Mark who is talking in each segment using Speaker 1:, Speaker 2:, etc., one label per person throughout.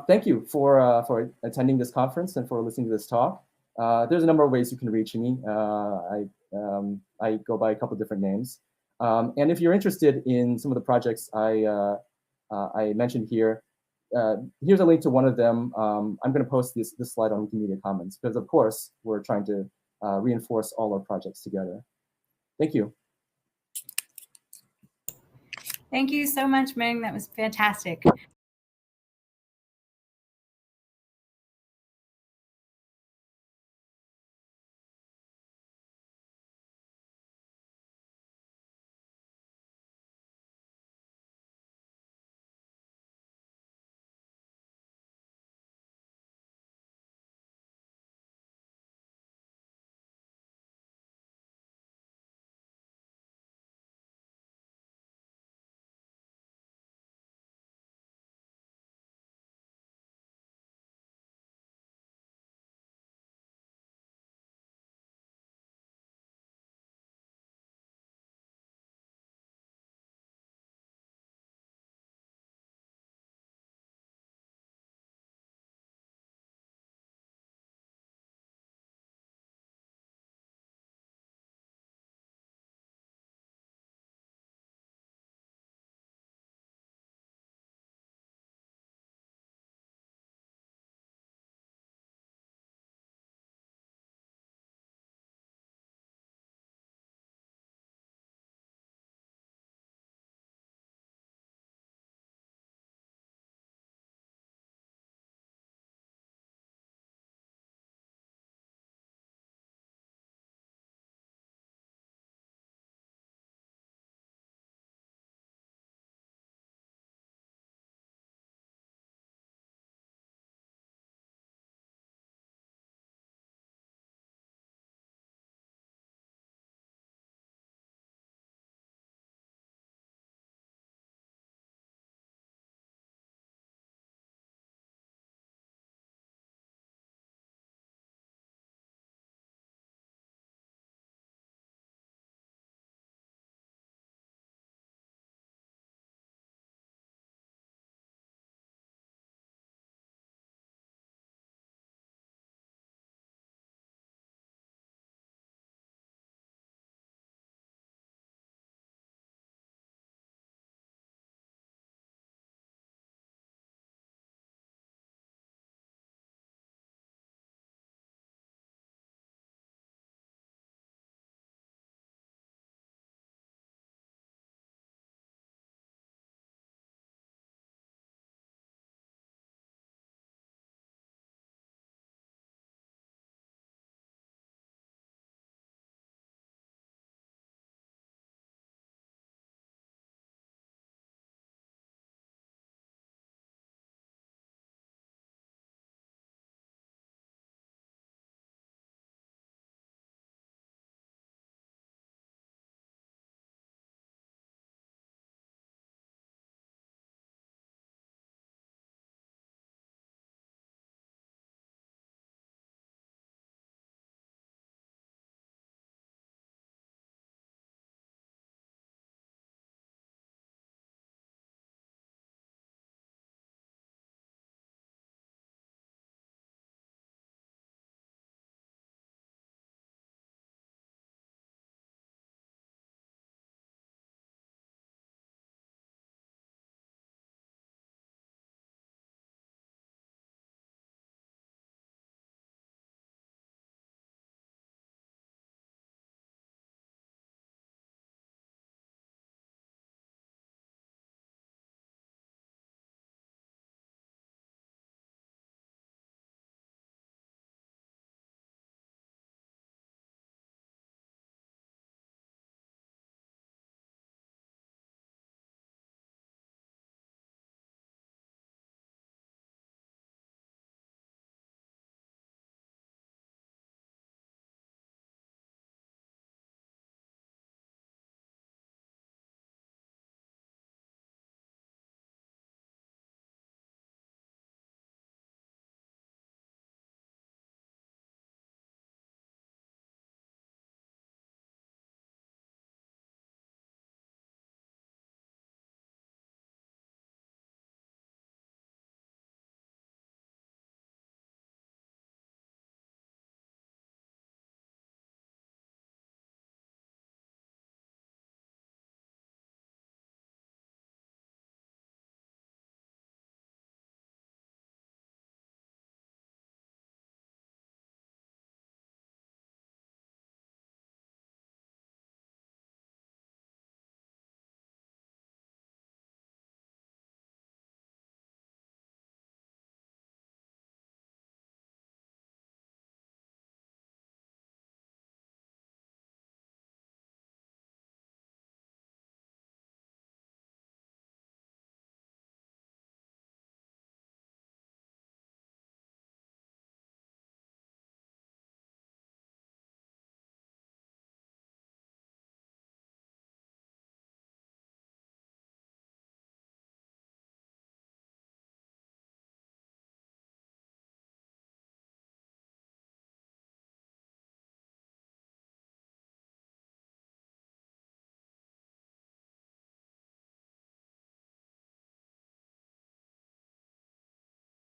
Speaker 1: Thank you for attending this conference and for listening to this talk. There's a number of ways you can reach me. I go by a couple different names. And if you're interested in some of the projects I mentioned here, here's a link to one of them. I'm going to post this slide on Wikimedia Commons because, of course, we're trying to reinforce all our projects together. Thank you.
Speaker 2: Thank you so much, Ming. That was fantastic.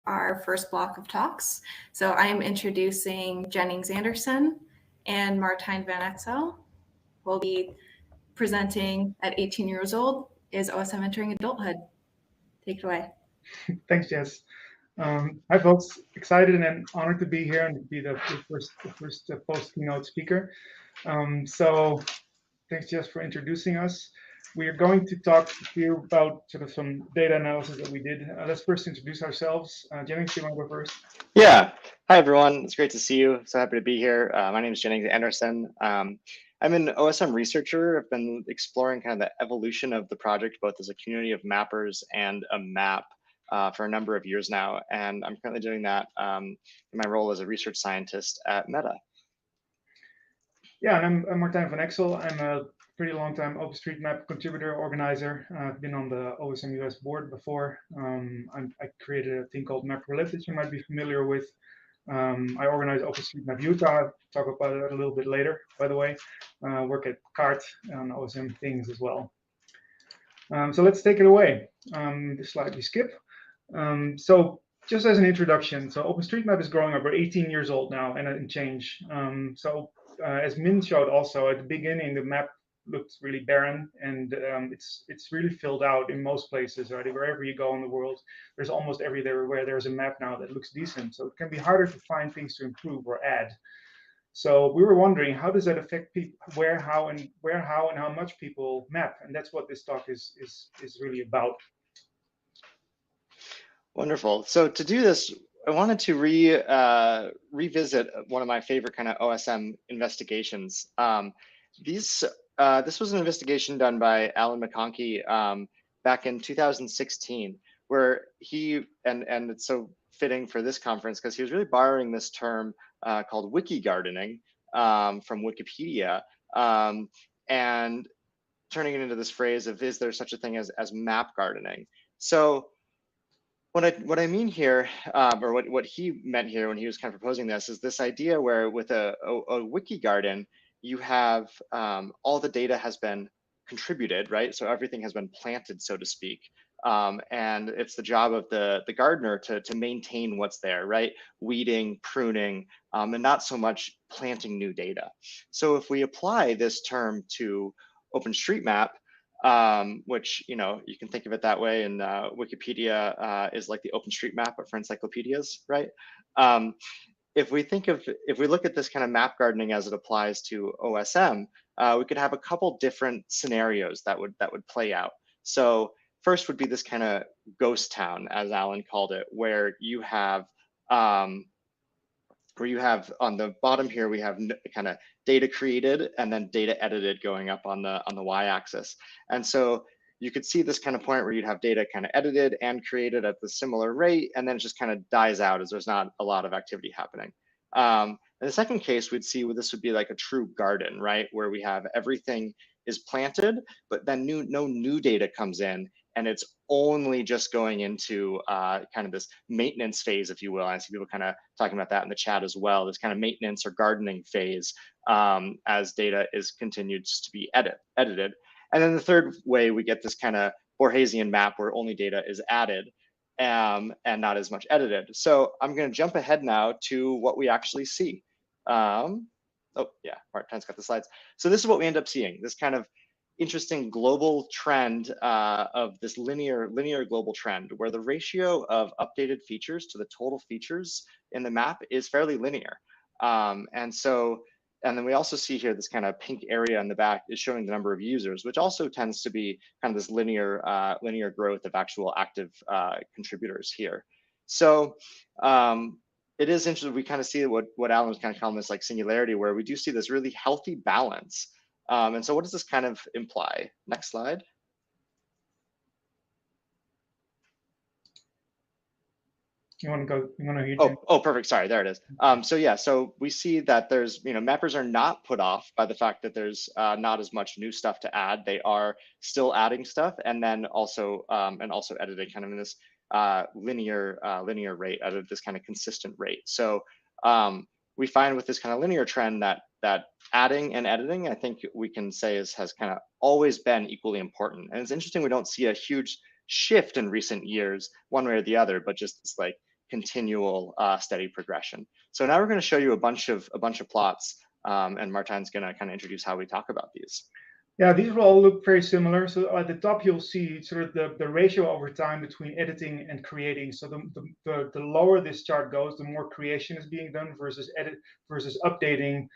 Speaker 3: our first block of talks. So I am introducing Jennings Anderson and Martijn van Exel. Will be presenting at 18 years old, Is OSM Entering Adulthood? Take it away.
Speaker 4: Thanks, Jess. Hi, folks. Excited and honored to be here and be the first post-keynote speaker. So thanks, Jess, for introducing us. We are going to talk here about sort of some data analysis that we did. Let's first introduce ourselves. Jennings, do you want to go first?
Speaker 5: Yeah. Hi, everyone. It's great to see you. So happy to be here. My name is Jennings Anderson. I'm an OSM researcher. I've been exploring kind of the evolution of the project, both as a community of mappers and a map for a number of years now. And I'm currently doing that in my role as a research scientist at Meta.
Speaker 4: Yeah, and I'm Martijn van Exel. I'm a pretty long time OpenStreetMap contributor, organizer. I've been on the OSM US board before. I created a thing called MapRelate that you might be familiar with. I organize OpenStreetMap Utah. I'll talk about it a little bit later, by the way. Work at CART on OSM things as well. So let's take it away. The slide we skip. So just as an introduction, so OpenStreetMap is growing up. We're 18 years old now and change. As Min showed also, at the beginning, the map looked really barren, and it's really filled out in most places, right? Wherever you go in the world, there's almost everywhere there's a map now that looks decent. So it can be harder to find things to improve or add. So we were wondering, how does that affect people, where, how, and how much people map? And that's what this talk is really about.
Speaker 5: Wonderful. So to do this, I wanted to revisit one of my favorite kind of OSM investigations. This was an investigation done by Alan McConkey back in 2016, where he, and it's so fitting for this conference because he was really borrowing this term called wiki gardening from Wikipedia and turning it into this phrase of, is there such a thing as map gardening? So what I mean here, or what he meant here when he was kind of proposing this, is this idea where with a wiki garden, you have all the data has been contributed, right? So everything has been planted, so to speak. And it's the job of the gardener to maintain what's there, right? Weeding, pruning, and not so much planting new data. So if we apply this term to OpenStreetMap, which, you can think of it that way, and Wikipedia is like the OpenStreetMap, but for encyclopedias, right? If we look at this kind of map gardening as it applies to OSM, we could have a couple different scenarios that would play out. So first would be this kind of ghost town, as Alan called it, where you have on the bottom here, we have kind of data created and then data edited going up on the y-axis. And so you could see this kind of point where you'd have data kind of edited and created at the similar rate, and then it just kind of dies out as there's not a lot of activity happening. In the second case, we'd see where this would be like a true garden, right? Where we have everything is planted, but then no new data comes in, and it's only just going into kind of this maintenance phase, if you will. I see people kind of talking about that in the chat as well, this kind of maintenance or gardening phase as data is continued to be edited. And then the third way, we get this kind of Borgesian map where only data is added and not as much edited. So I'm going to jump ahead now to what we actually see. Oh yeah, Martin's got the slides. So this is what we end up seeing, this kind of interesting global trend of this linear global trend where the ratio of updated features to the total features in the map is fairly linear. And then we also see here this kind of pink area in the back is showing the number of users, which also tends to be kind of this linear growth of actual active contributors here. So it is interesting. We kind of see what Alan was kind of calling this like singularity, where we do see this really healthy balance. And so what does this kind of imply? Next slide.
Speaker 4: You want to go? You want to hear?
Speaker 5: Oh, perfect. Sorry, there it is. So yeah, so we see that there's, mappers are not put off by the fact that there's not as much new stuff to add. They are still adding stuff, and then also editing kind of in this linear rate at this kind of consistent rate. So we find with this kind of linear trend that adding and editing, I think we can say has kind of always been equally important. And it's interesting we don't see a huge shift in recent years, one way or the other, but just this like continual steady progression. So now we're going to show you a bunch of plots, and Martijn's going to kind of introduce how we talk about these.
Speaker 4: Yeah, these will all look very similar. So at the top, you'll see sort of the ratio over time between editing and creating. So the lower this chart goes, the more creation is being done versus updating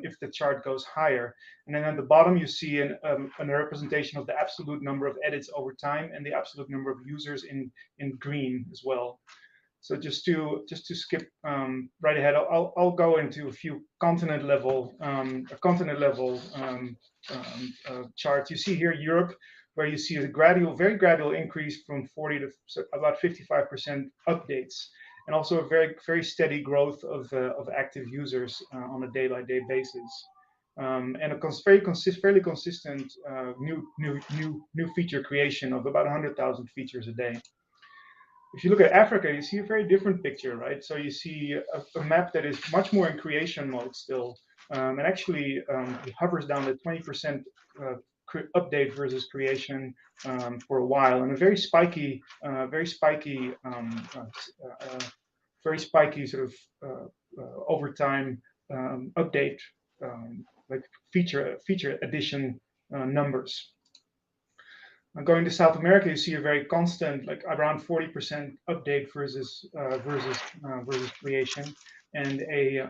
Speaker 4: if the chart goes higher. And then at the bottom, you see a representation of the absolute number of edits over time and the absolute number of users in green as well. So just to skip right ahead, I'll go into a few continent level charts. You see here Europe, where you see a very gradual increase from 40 to about 55% updates, and also a very steady growth of active users on a day-by-day basis, and a fairly consistent new feature creation of about 100,000 features a day. If you look at Africa, you see a very different picture, right? So you see a map that is much more in creation mode still, and actually it hovers down to 20% update versus creation for a while, and a very spiky sort of over time update, like feature addition numbers. Going to South America, you see a very constant, like around 40% update versus creation, and a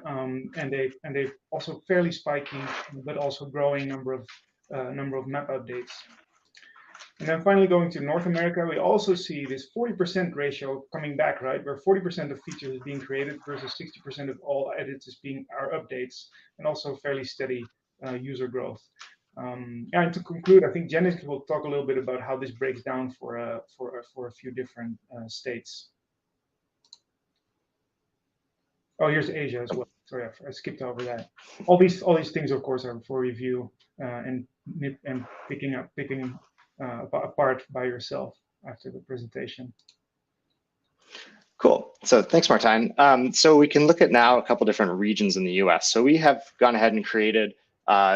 Speaker 4: also fairly spiky but also growing number of map updates. And then finally, going to North America, we also see this 40% ratio coming back, right, where 40% of features is being created versus 60% of all edits are updates, and also fairly steady user growth. And to conclude, I think Janice will talk a little bit about how this breaks down for a few different states. Oh, here's Asia as well. Sorry, I skipped over that. All these things, of course, are for review and picking apart by yourself after the presentation.
Speaker 5: Cool. So thanks, Martijn. So we can look at now a couple different regions in the US. So we have gone ahead and created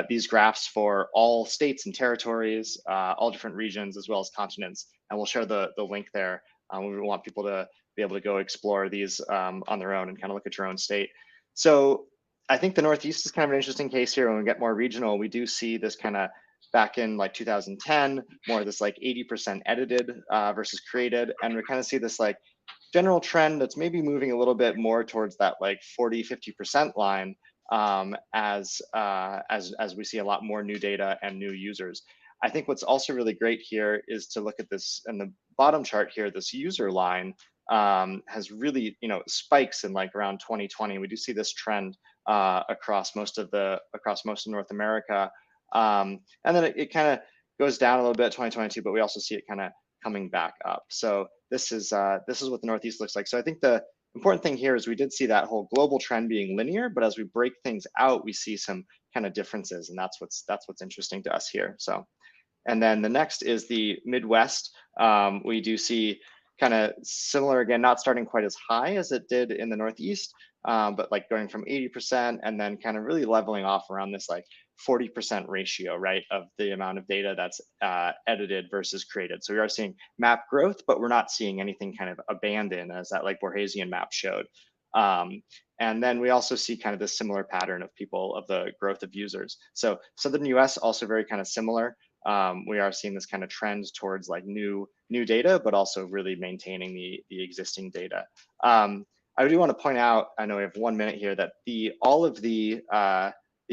Speaker 5: these graphs for all states and territories, all different regions, as well as continents. And we'll share the link there. We want people to be able to go explore these on their own and kind of look at your own state. So I think the Northeast is kind of an interesting case here. When we get more regional, we do see this kind of back in like 2010, more of this like 80% edited versus created. And we kind of see this like general trend that's maybe moving a little bit more towards that like 40–50% line. As we see a lot more new data and new users. I think what's also really great here is to look at this in the bottom chart here. This user line has really, spikes in like around 2020. We do see this trend across most of North America, and then it kind of goes down a little bit 2022, but we also see it kind of coming back up. So this is what the Northeast looks like. So I think the important thing here is we did see that whole global trend being linear, but as we break things out, we see some kind of differences, and that's what's interesting to us here. So, and then the next is the Midwest. We do see kind of similar, again, not starting quite as high as it did in the Northeast, but like going from 80% and then kind of really leveling off around this like 40% ratio, right, of the amount of data that's edited versus created. So we are seeing map growth, but we're not seeing anything kind of abandon as that like Borgesian map showed. And then we also see kind of this similar pattern of the growth of users. So Southern US also very kind of similar. We are seeing this kind of trend towards like new data, but also really maintaining the existing data. I do want to point out, I know we have 1 minute here, that all of these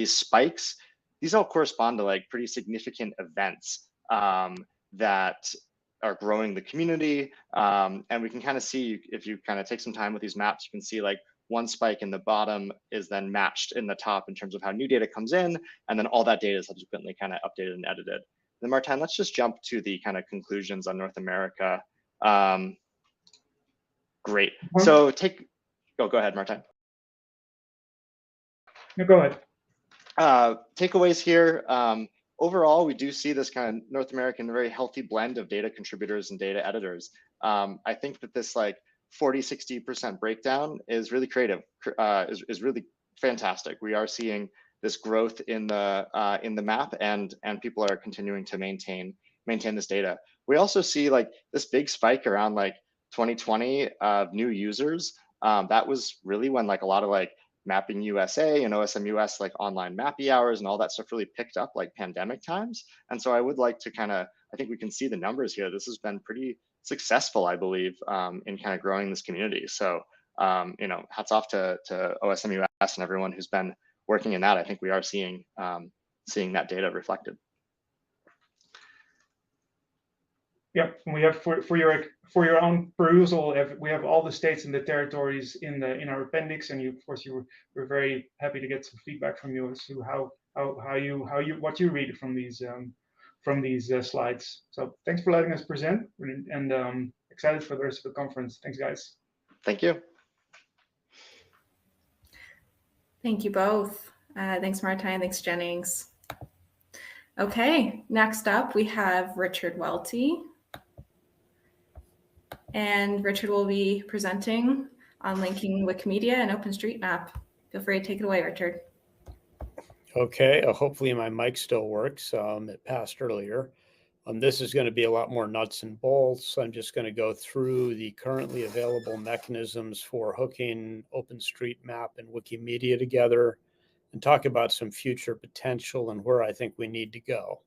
Speaker 5: spikes, these all correspond to like pretty significant events that are growing the community. And we can kind of see, if you kind of take some time with these maps, you can see like one spike in the bottom is then matched in the top in terms of how new data comes in, and then all that data is subsequently kind of updated and edited. Then Martijn, let's just jump to the kind of conclusions on North America. Great. So go ahead, Martijn.
Speaker 4: No, go ahead.
Speaker 5: Takeaways here. Overall, we do see this kind of North American very healthy blend of data contributors and data editors. I think that this like 40–60% breakdown is really creative, is really fantastic. We are seeing this growth in the map, and people are continuing to maintain this data. We also see like this big spike around like 2020 of new users, that was really when like a lot of like Mapping USA and OSM US like online mappy hours and all that stuff really picked up like pandemic times. And so I would like to kind of, I think we can see the numbers here. This has been pretty successful, I believe, in kind of growing this community. So, you know, hats off to OSM US and everyone who's been working in that. I think we are seeing that data reflected.
Speaker 4: Yep, and we have for your own perusal, we have all the states and the territories in our appendix, and of course we're very happy to get some feedback from you as to what you read from these slides. So thanks for letting us present, and excited for the rest of the conference. Thanks, guys.
Speaker 5: Thank you.
Speaker 3: Thank you both. Thanks, Martijn. Thanks, Jennings. Okay, next up we have Richard Welty. And Richard will be presenting on linking Wikimedia and OpenStreetMap. Feel free to take it away, Richard.
Speaker 6: Okay, hopefully my mic still works. It passed earlier. This is going to be a lot more nuts and bolts. I'm just going to go through the currently available mechanisms for hooking OpenStreetMap and Wikimedia together and talk about some future potential and where I think we need to go.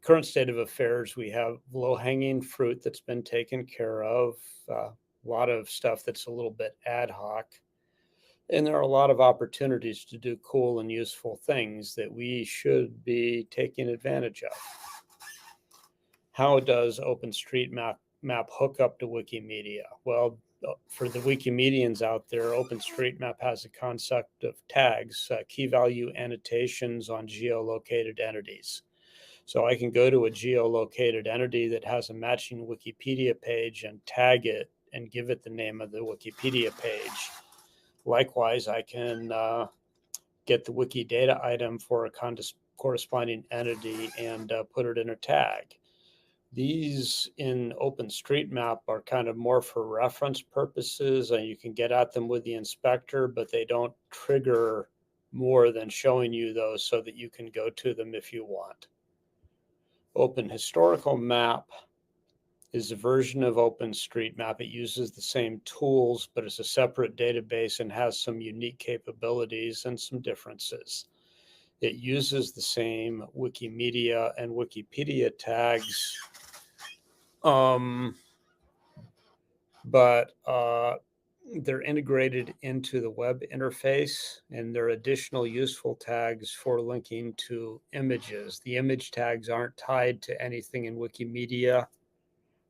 Speaker 6: Current state of affairs, we have low-hanging fruit that's been taken care of, a lot of stuff that's a little bit ad hoc, and there are a lot of opportunities to do cool and useful things that we should be taking advantage of. How does OpenStreetMap hook up to Wikimedia? Well, for the Wikimedians out there, OpenStreetMap has a concept of tags, key value annotations on geolocated entities. So I can go to a geolocated entity that has a matching Wikipedia page and tag it and give it the name of the Wikipedia page. Likewise, I can get the Wikidata item for a corresponding entity and put it in a tag. These in OpenStreetMap are kind of more for reference purposes, and you can get at them with the inspector, but they don't trigger more than showing you those so that you can go to them if you want. Open Historical Map is a version of OpenStreetMap. It uses the same tools, but it's a separate database and has some unique capabilities and some differences. It uses the same Wikimedia and Wikipedia tags, but they're integrated into the web interface, and there are additional useful tags for linking to images. The image tags aren't tied to anything in Wikimedia,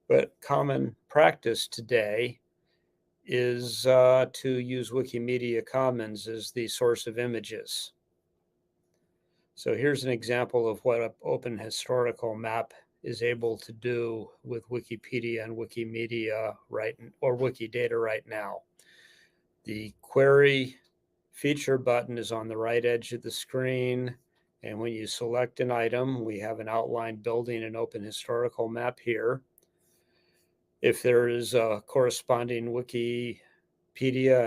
Speaker 6: but common practice today is to use Wikimedia Commons as the source of images. So here's an example of what an Open Historical Map is able to do with Wikipedia and Wikimedia or Wikidata right now. The query feature button is on the right edge of the screen. And when you select an item, we have an outline building an Open Historical Map here. If there is a corresponding Wikipedia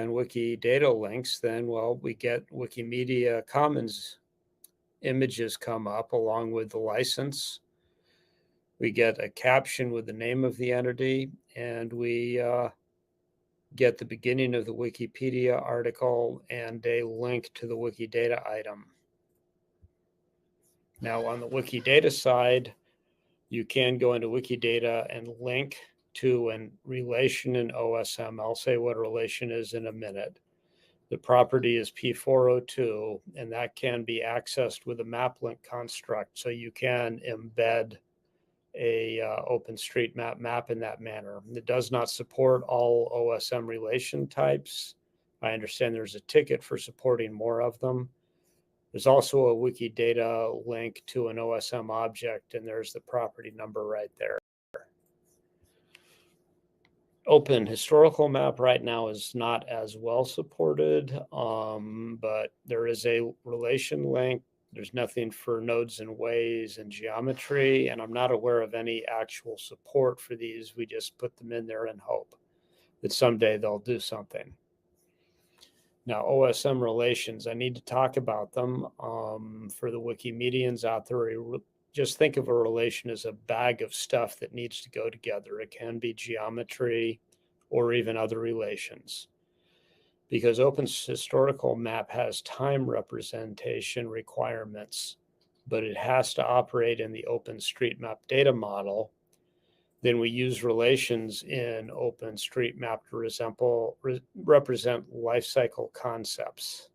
Speaker 6: and Wikidata links, then, well, we get Wikimedia Commons images come up along with the license. We get a caption with the name of the entity, and we get the beginning of the Wikipedia article and a link to the Wikidata item. Now, on the Wikidata side, you can go into Wikidata and link to a relation in OSM. I'll say what a relation is in a minute. The property is P402, and that can be accessed with a map link construct. So you can embed a OpenStreetMap map in that manner. It does not support all OSM relation types. I understand there's a ticket for supporting more of them. There's also a Wikidata link to an OSM object, and there's the property number right there. Open Historical Map right now is not as well supported, but there is a relation link. There's nothing for nodes and ways and geometry, and I'm not aware of any actual support for these. We just put them in there and hope that someday they'll do something. Now, OSM relations, I need to talk about them. For the Wikimedians out there, just think of a relation as a bag of stuff that needs to go together. It can be geometry or even other relations. Because Open Historical Map has time representation requirements, but it has to operate in the OpenStreetMap data model, then we use relations in OpenStreetMap to represent life cycle concepts.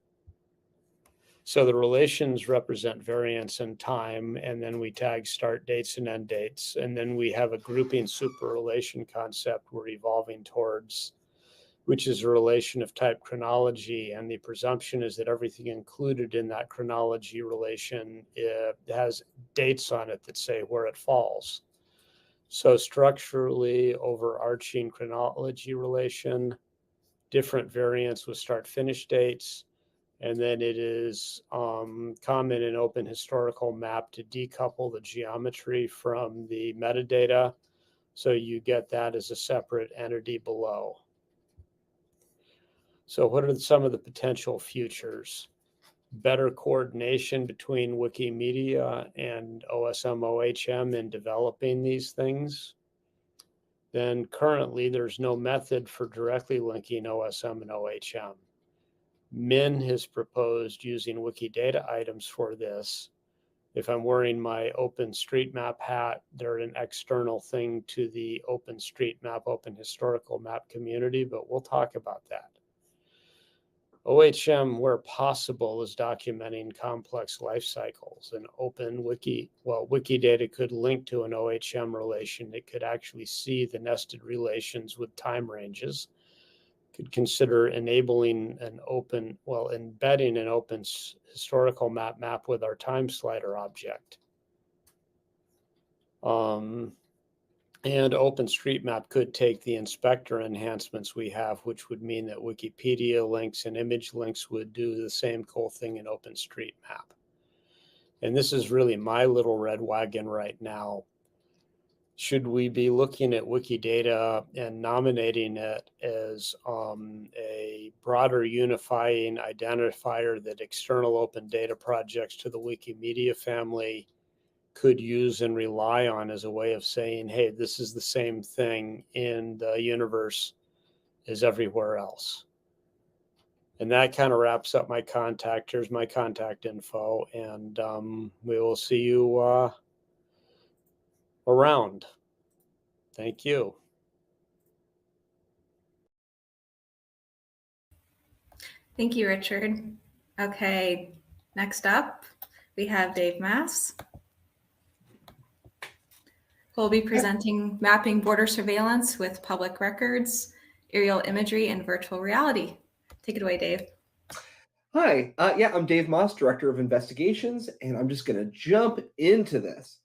Speaker 6: So the relations represent variance in time, and then we tag start dates and end dates. And then we have a grouping superrelation concept we're evolving towards, which is a relation of type chronology. And the presumption is that everything included in that chronology relation has dates on it that say where it falls. So structurally overarching chronology relation, different variants with start finish dates. And then it is common in Open Historical Map to decouple the geometry from the metadata. So you get that as a separate entity below. So what are some of the potential futures? Better coordination between Wikimedia and OSM OHM in developing these things. Then currently there's no method for directly linking OSM and OHM. Min has proposed using Wikidata items for this. If I'm wearing my OpenStreetMap hat, they're an external thing to the OpenStreetMap, Open Historical Map community, but we'll talk about that. OHM, where possible, is documenting complex life cycles. And Wikidata could link to an OHM relation. It could actually see the nested relations with time ranges. Could consider enabling embedding an Open Historical Map with our time slider object. And OpenStreetMap could take the inspector enhancements we have, which would mean that Wikipedia links and image links would do the same cool thing in OpenStreetMap. And this is really my little red wagon right now. Should we be looking at Wikidata and nominating it as a broader unifying identifier that external open data projects to the Wikimedia family could use and rely on as a way of saying, hey, this is the same thing in the universe as everywhere else? And that kind of wraps up my contact. Here's my contact info, and we will see you around. Thank you.
Speaker 3: Thank you, Richard. Okay, next up, we have Dave Mass, who will be presenting mapping border surveillance with public records, aerial imagery, and virtual reality. Take it away, Dave.
Speaker 7: Hi, I'm Dave Moss, Director of Investigations, and I'm just going to jump into this.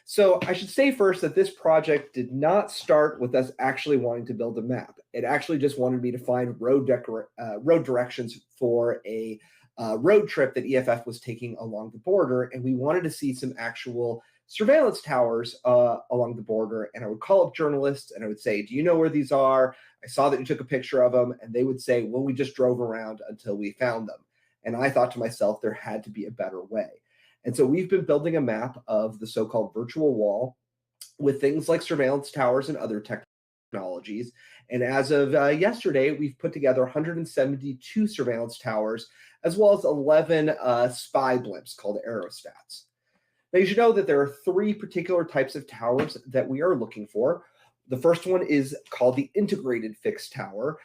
Speaker 7: So I should say first that this project did not start with us actually wanting to build a map. It actually just wanted me to find road directions for a road trip that EFF was taking along the border, and we wanted to see some actual surveillance towers along the border. And I would call up journalists and I would say, do you know where these are? I saw that you took a picture of them. And they would say, well, we just drove around until we found them. And I thought to myself, there had to be a better way. And so we've been building a map of the so-called virtual wall with things like surveillance towers and other technologies. And as of yesterday, we've put together 172 surveillance towers, as well as 11 spy blimps called aerostats. Now, you should know that there are three particular types of towers that we are looking for. The first one is called the Integrated Fixed Tower.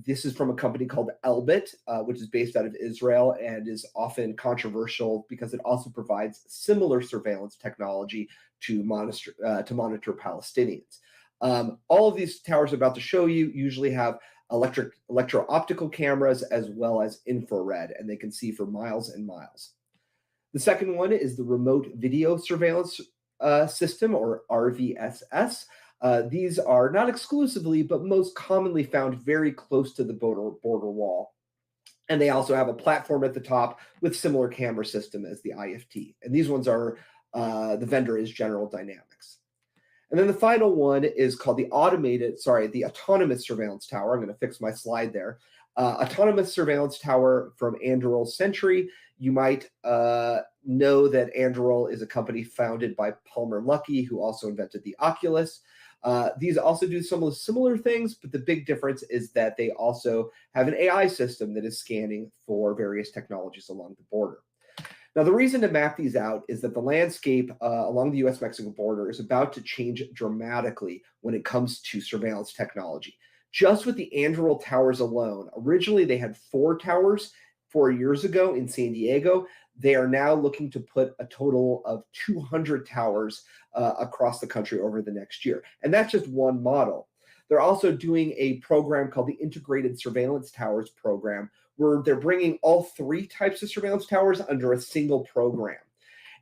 Speaker 7: This is from a company called Elbit, which is based out of Israel and is often controversial because it also provides similar surveillance technology to monitor Palestinians. All of these towers I'm about to show you usually have electro-optical cameras as well as infrared, and they can see for miles and miles. The second one is the Remote Video Surveillance System, or RVSS. These are not exclusively, but most commonly found very close to the border wall. And they also have a platform at the top with similar camera system as the IFT. And these ones are, the vendor is General Dynamics. And then the final one is called the Autonomous Surveillance Tower. I'm going to fix my slide there. Autonomous surveillance tower from Anduril Sentry. You might know that Anduril is a company founded by Palmer Luckey, who also invented the Oculus. These also do some of the similar things, but the big difference is that they also have an AI system that is scanning for various technologies along the border. Now, the reason to map these out is that the landscape along the US-Mexico border is about to change dramatically when it comes to surveillance technology. Just with the Anduril towers alone, originally they had 4 towers 4 years ago in San Diego. They are now looking to put a total of 200 towers across the country over the next year. And that's just one model. They're also doing a program called the Integrated Surveillance Towers Program, where they're bringing all 3 types of surveillance towers under a single program.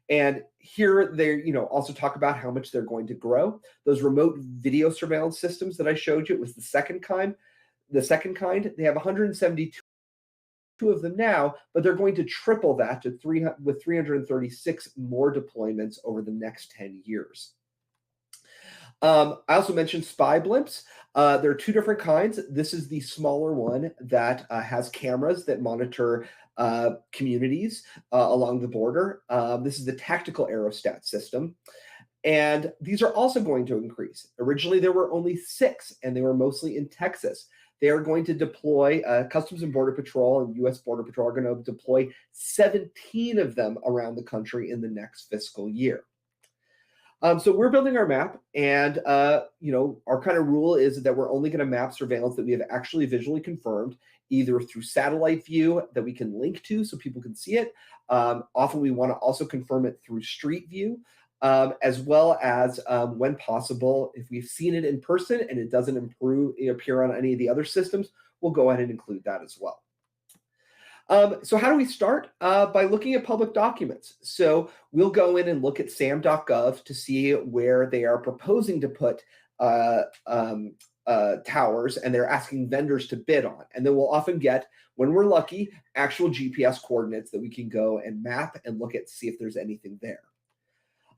Speaker 7: And here they also talk about how much they're going to grow. Those remote video surveillance systems that I showed you, it was the second kind. They have 172 of them now, but they're going to triple that to 336 more deployments over the next 10 years. I also mentioned spy blimps. There are 2 different kinds. This is the smaller one that has cameras that monitor communities along the border. This is the tactical aerostat system. And these are also going to increase. Originally, there were only 6, and they were mostly in Texas. They are going to deploy, Customs and Border Patrol and U.S. Border Patrol are going to deploy 17 of them around the country in the next fiscal year. So we're building our map, and our kind of rule is that we're only going to map surveillance that we have actually visually confirmed, either through satellite view that we can link to so people can see it. Often we want to also confirm it through street view, as well as, when possible, if we've seen it in person and it doesn't appear on any of the other systems, we'll go ahead and include that as well. So how do we start? By looking at public documents. So we'll go in and look at sam.gov to see where they are proposing to put towers, and they're asking vendors to bid on. And then we'll often get, when we're lucky, actual GPS coordinates that we can go and map and look at to see if there's anything there.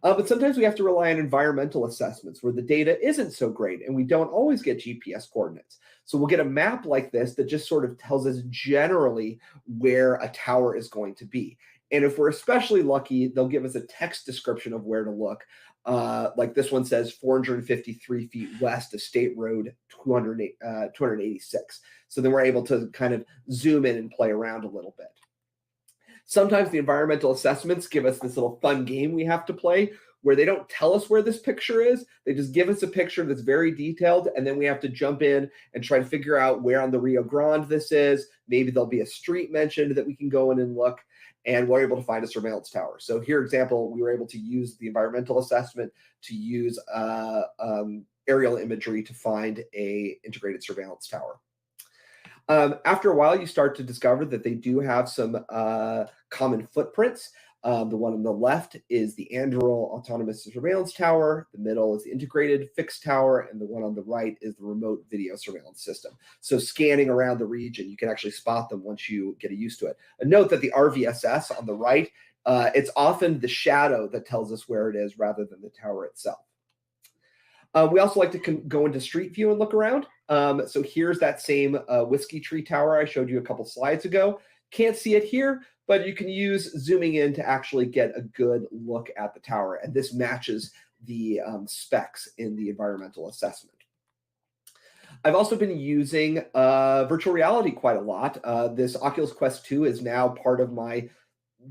Speaker 7: But sometimes we have to rely on environmental assessments where the data isn't so great and we don't always get GPS coordinates. So we'll get a map like this that just sort of tells us generally where a tower is going to be. And if we're especially lucky, they'll give us a text description of where to look. Like this one says 453 feet west of State Road 286. So then we're able to kind of zoom in and play around a little bit. Sometimes the environmental assessments give us this little fun game we have to play where they don't tell us where this picture is. They just give us a picture that's very detailed, and then we have to jump in and try to figure out where on the Rio Grande this is. Maybe there'll be a street mentioned that we can go in and look, and we're able to find a surveillance tower. So here, example, we were able to use the environmental assessment to use aerial imagery to find a integrated surveillance tower. After a while, you start to discover that they do have some common footprints. The one on the left is the Anduril Autonomous Surveillance Tower. The middle is the Integrated Fixed Tower. And the one on the right is the Remote Video Surveillance System. So scanning around the region, you can actually spot them once you get used to it. And note that the RVSS on the right, it's often the shadow that tells us where it is rather than the tower itself. We also like to go into street view and look around. So here's that same Whiskey Tree Tower I showed you a couple slides ago. Can't see it here, but you can use zooming in to actually get a good look at the tower. And this matches the specs in the environmental assessment. I've also been using virtual reality quite a lot. This Oculus Quest 2 is now part of my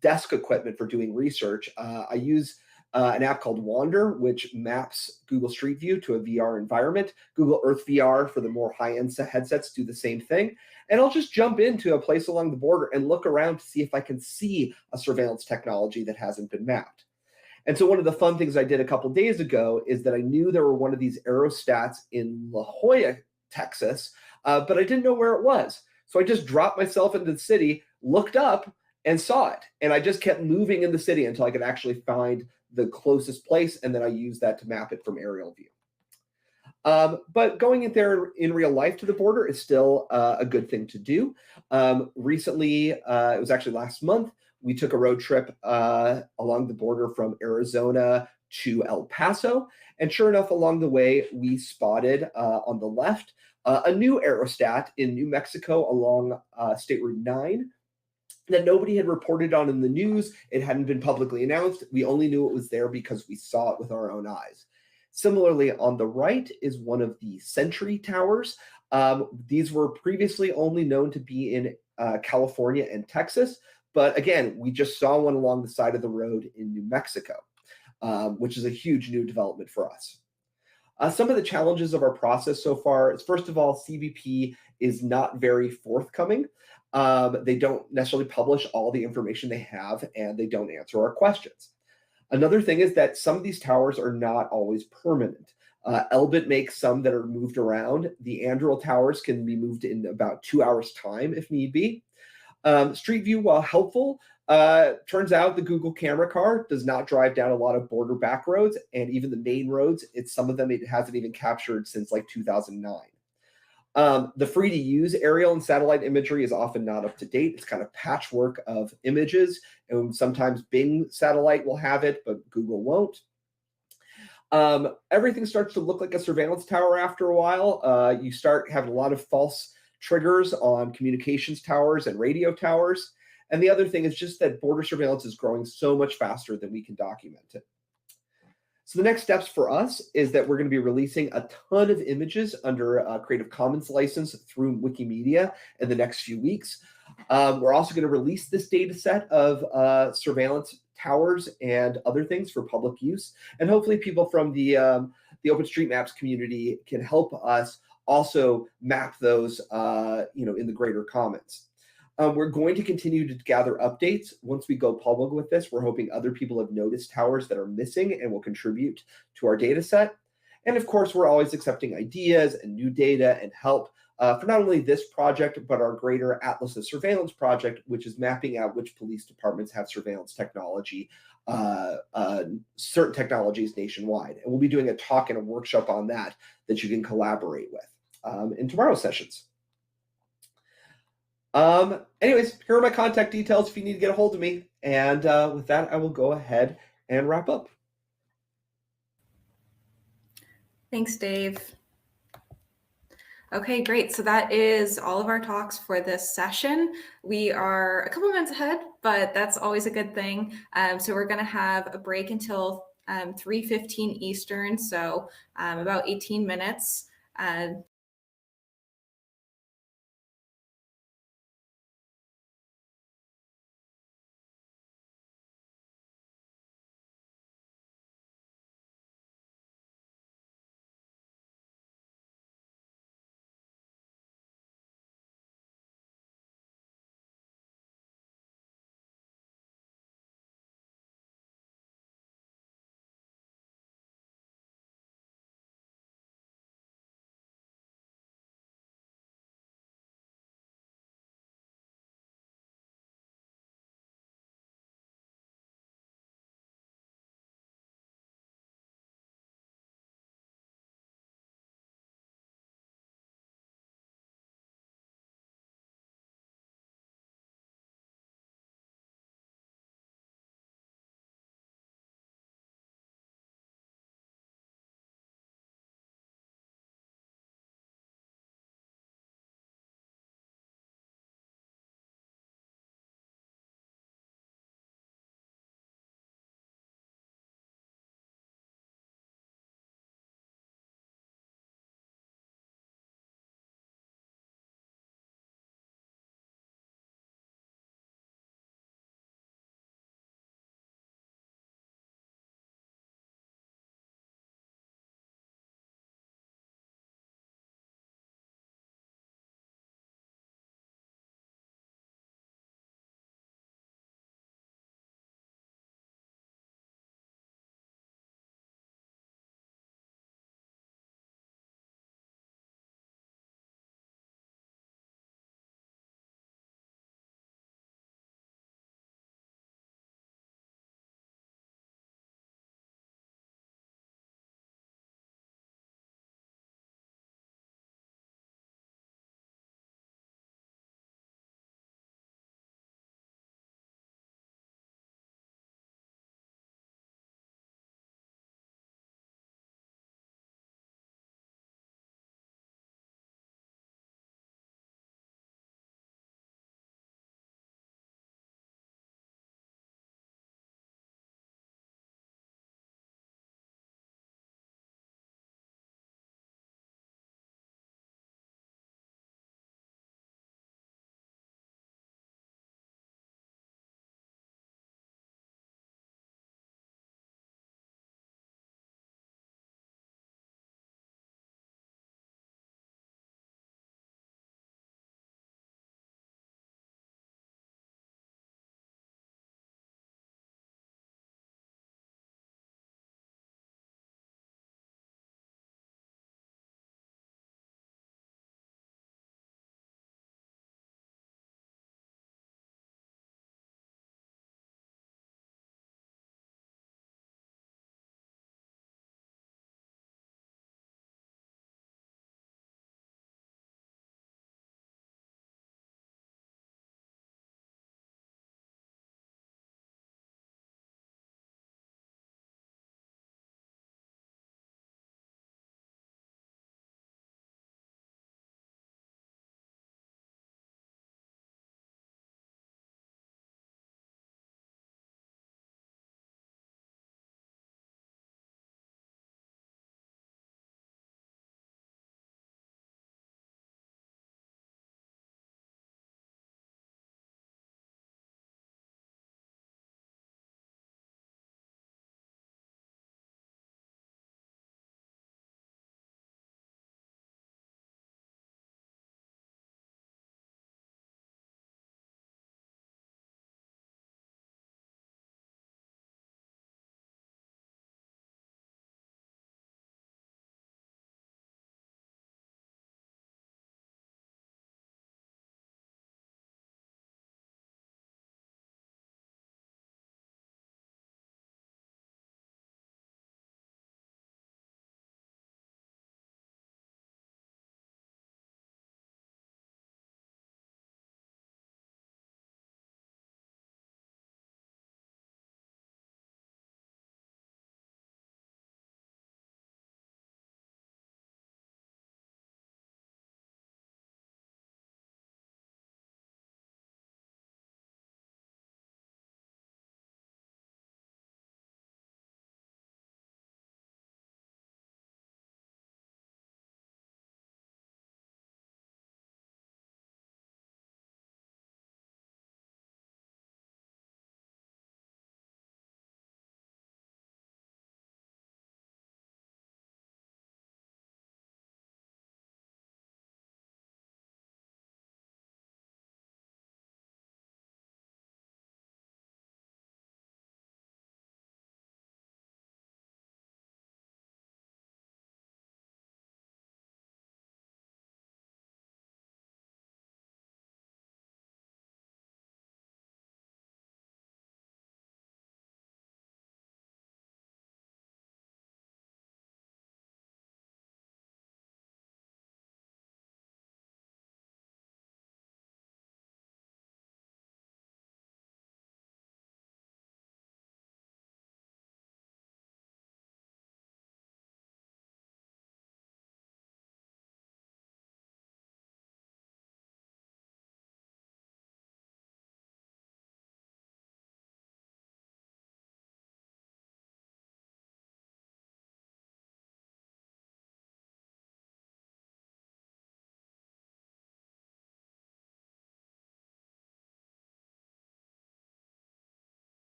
Speaker 7: desk equipment for doing research. I use an app called Wander, which maps Google Street View to a VR environment. Google Earth VR for the more high-end headsets do the same thing. And I'll just jump into a place along the border and look around to see if I can see a surveillance technology that hasn't been mapped. And so one of the fun things I did a couple days ago is that I knew there were one of these aerostats in La Jolla, Texas, but I didn't know where it was. So I just dropped myself into the city, looked up, and saw it. And I just kept moving in the city until I could actually find the closest place, and then I used that to map it from aerial view. But going in there in real life to the border is still a good thing to do. Recently, it was actually last month, we took a road trip along the border from Arizona to El Paso. And sure enough, along the way, we spotted on the left a new aerostat in New Mexico along State Route 9 that nobody had reported on in the news. It hadn't been publicly announced. We only knew it was there because we saw it with our own eyes. Similarly, on the right is one of the Sentry towers. These were previously only known to be in California and Texas, but again, we just saw one along the side of the road in New Mexico, which is a huge new development for us. Some of the challenges of our process so far is, first of all, CBP is not very forthcoming. They don't necessarily publish all the information they have, and they don't answer our questions. Another thing is that some of these towers are not always permanent. Elbit makes some that are moved around. The Anduril towers can be moved in about 2 hours' time if need be. Street View, while helpful, turns out the Google camera car does not drive down a lot of border back roads, and even the main roads, some of them it hasn't even captured since like 2009. The free to use aerial and satellite imagery is often not up to date. It's kind of patchwork of images, and sometimes Bing satellite will have it, but Google won't. Everything starts to look like a surveillance tower after a while. You start having a lot of false triggers on communications towers and radio towers. And the other thing is just that border surveillance is growing so much faster than we can document it. So the next steps for us is that we're going to be releasing a ton of images under a Creative Commons license through Wikimedia in the next few weeks. We're also going to release this data set of surveillance towers and other things for public use. And hopefully people from the OpenStreetMaps community can help us also map those in the greater commons. We're going to continue to gather updates. Once we go public with this, we're hoping other people have noticed towers that are missing and will contribute to our data set. And of course, we're always accepting ideas and new data and help for not only this project, but our greater Atlas of Surveillance project, which is mapping out which police departments have surveillance technology, certain technologies nationwide. And we'll be doing a talk and a workshop on that you can collaborate with in tomorrow's sessions. Anyways, here are my contact details if you need to get a hold of me. And with that, I will go ahead and wrap up.
Speaker 3: Thanks, Dave. Okay, great. So that is all of our talks for this session. We are a couple minutes ahead, but that's always a good thing. So we're going to have a break until 3:15 Eastern, so about 18 minutes.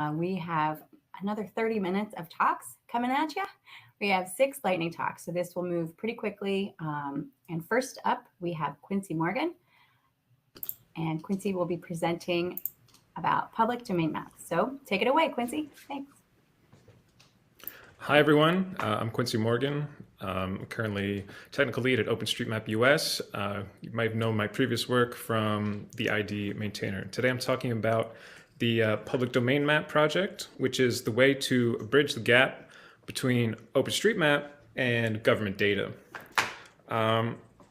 Speaker 2: We have another 30 minutes of talks coming at you. We have 6 lightning talks, so this will move pretty quickly. And first up, we have Quincy Morgan. And Quincy will be presenting about public domain maps. So take it away, Quincy. Thanks.
Speaker 8: Hi, everyone. I'm Quincy Morgan. I'm currently technical lead at OpenStreetMap US. You might have known my previous work from the ID maintainer. Today, I'm talking about the public domain map project, which is the way to bridge the gap between OpenStreetMap and government data.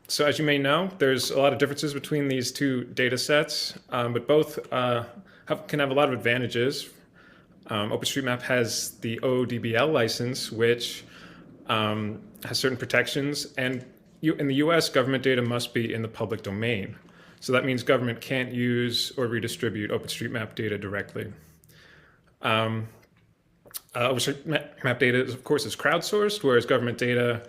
Speaker 8: So as you may know, there's a lot of differences between these two data sets, but both can have a lot of advantages. OpenStreetMap has the ODBL license, which has certain protections, and in the US, government data must be in the public domain. So that means government can't use or redistribute OpenStreetMap data directly. OpenStreetMap data, of course, is crowdsourced, whereas government data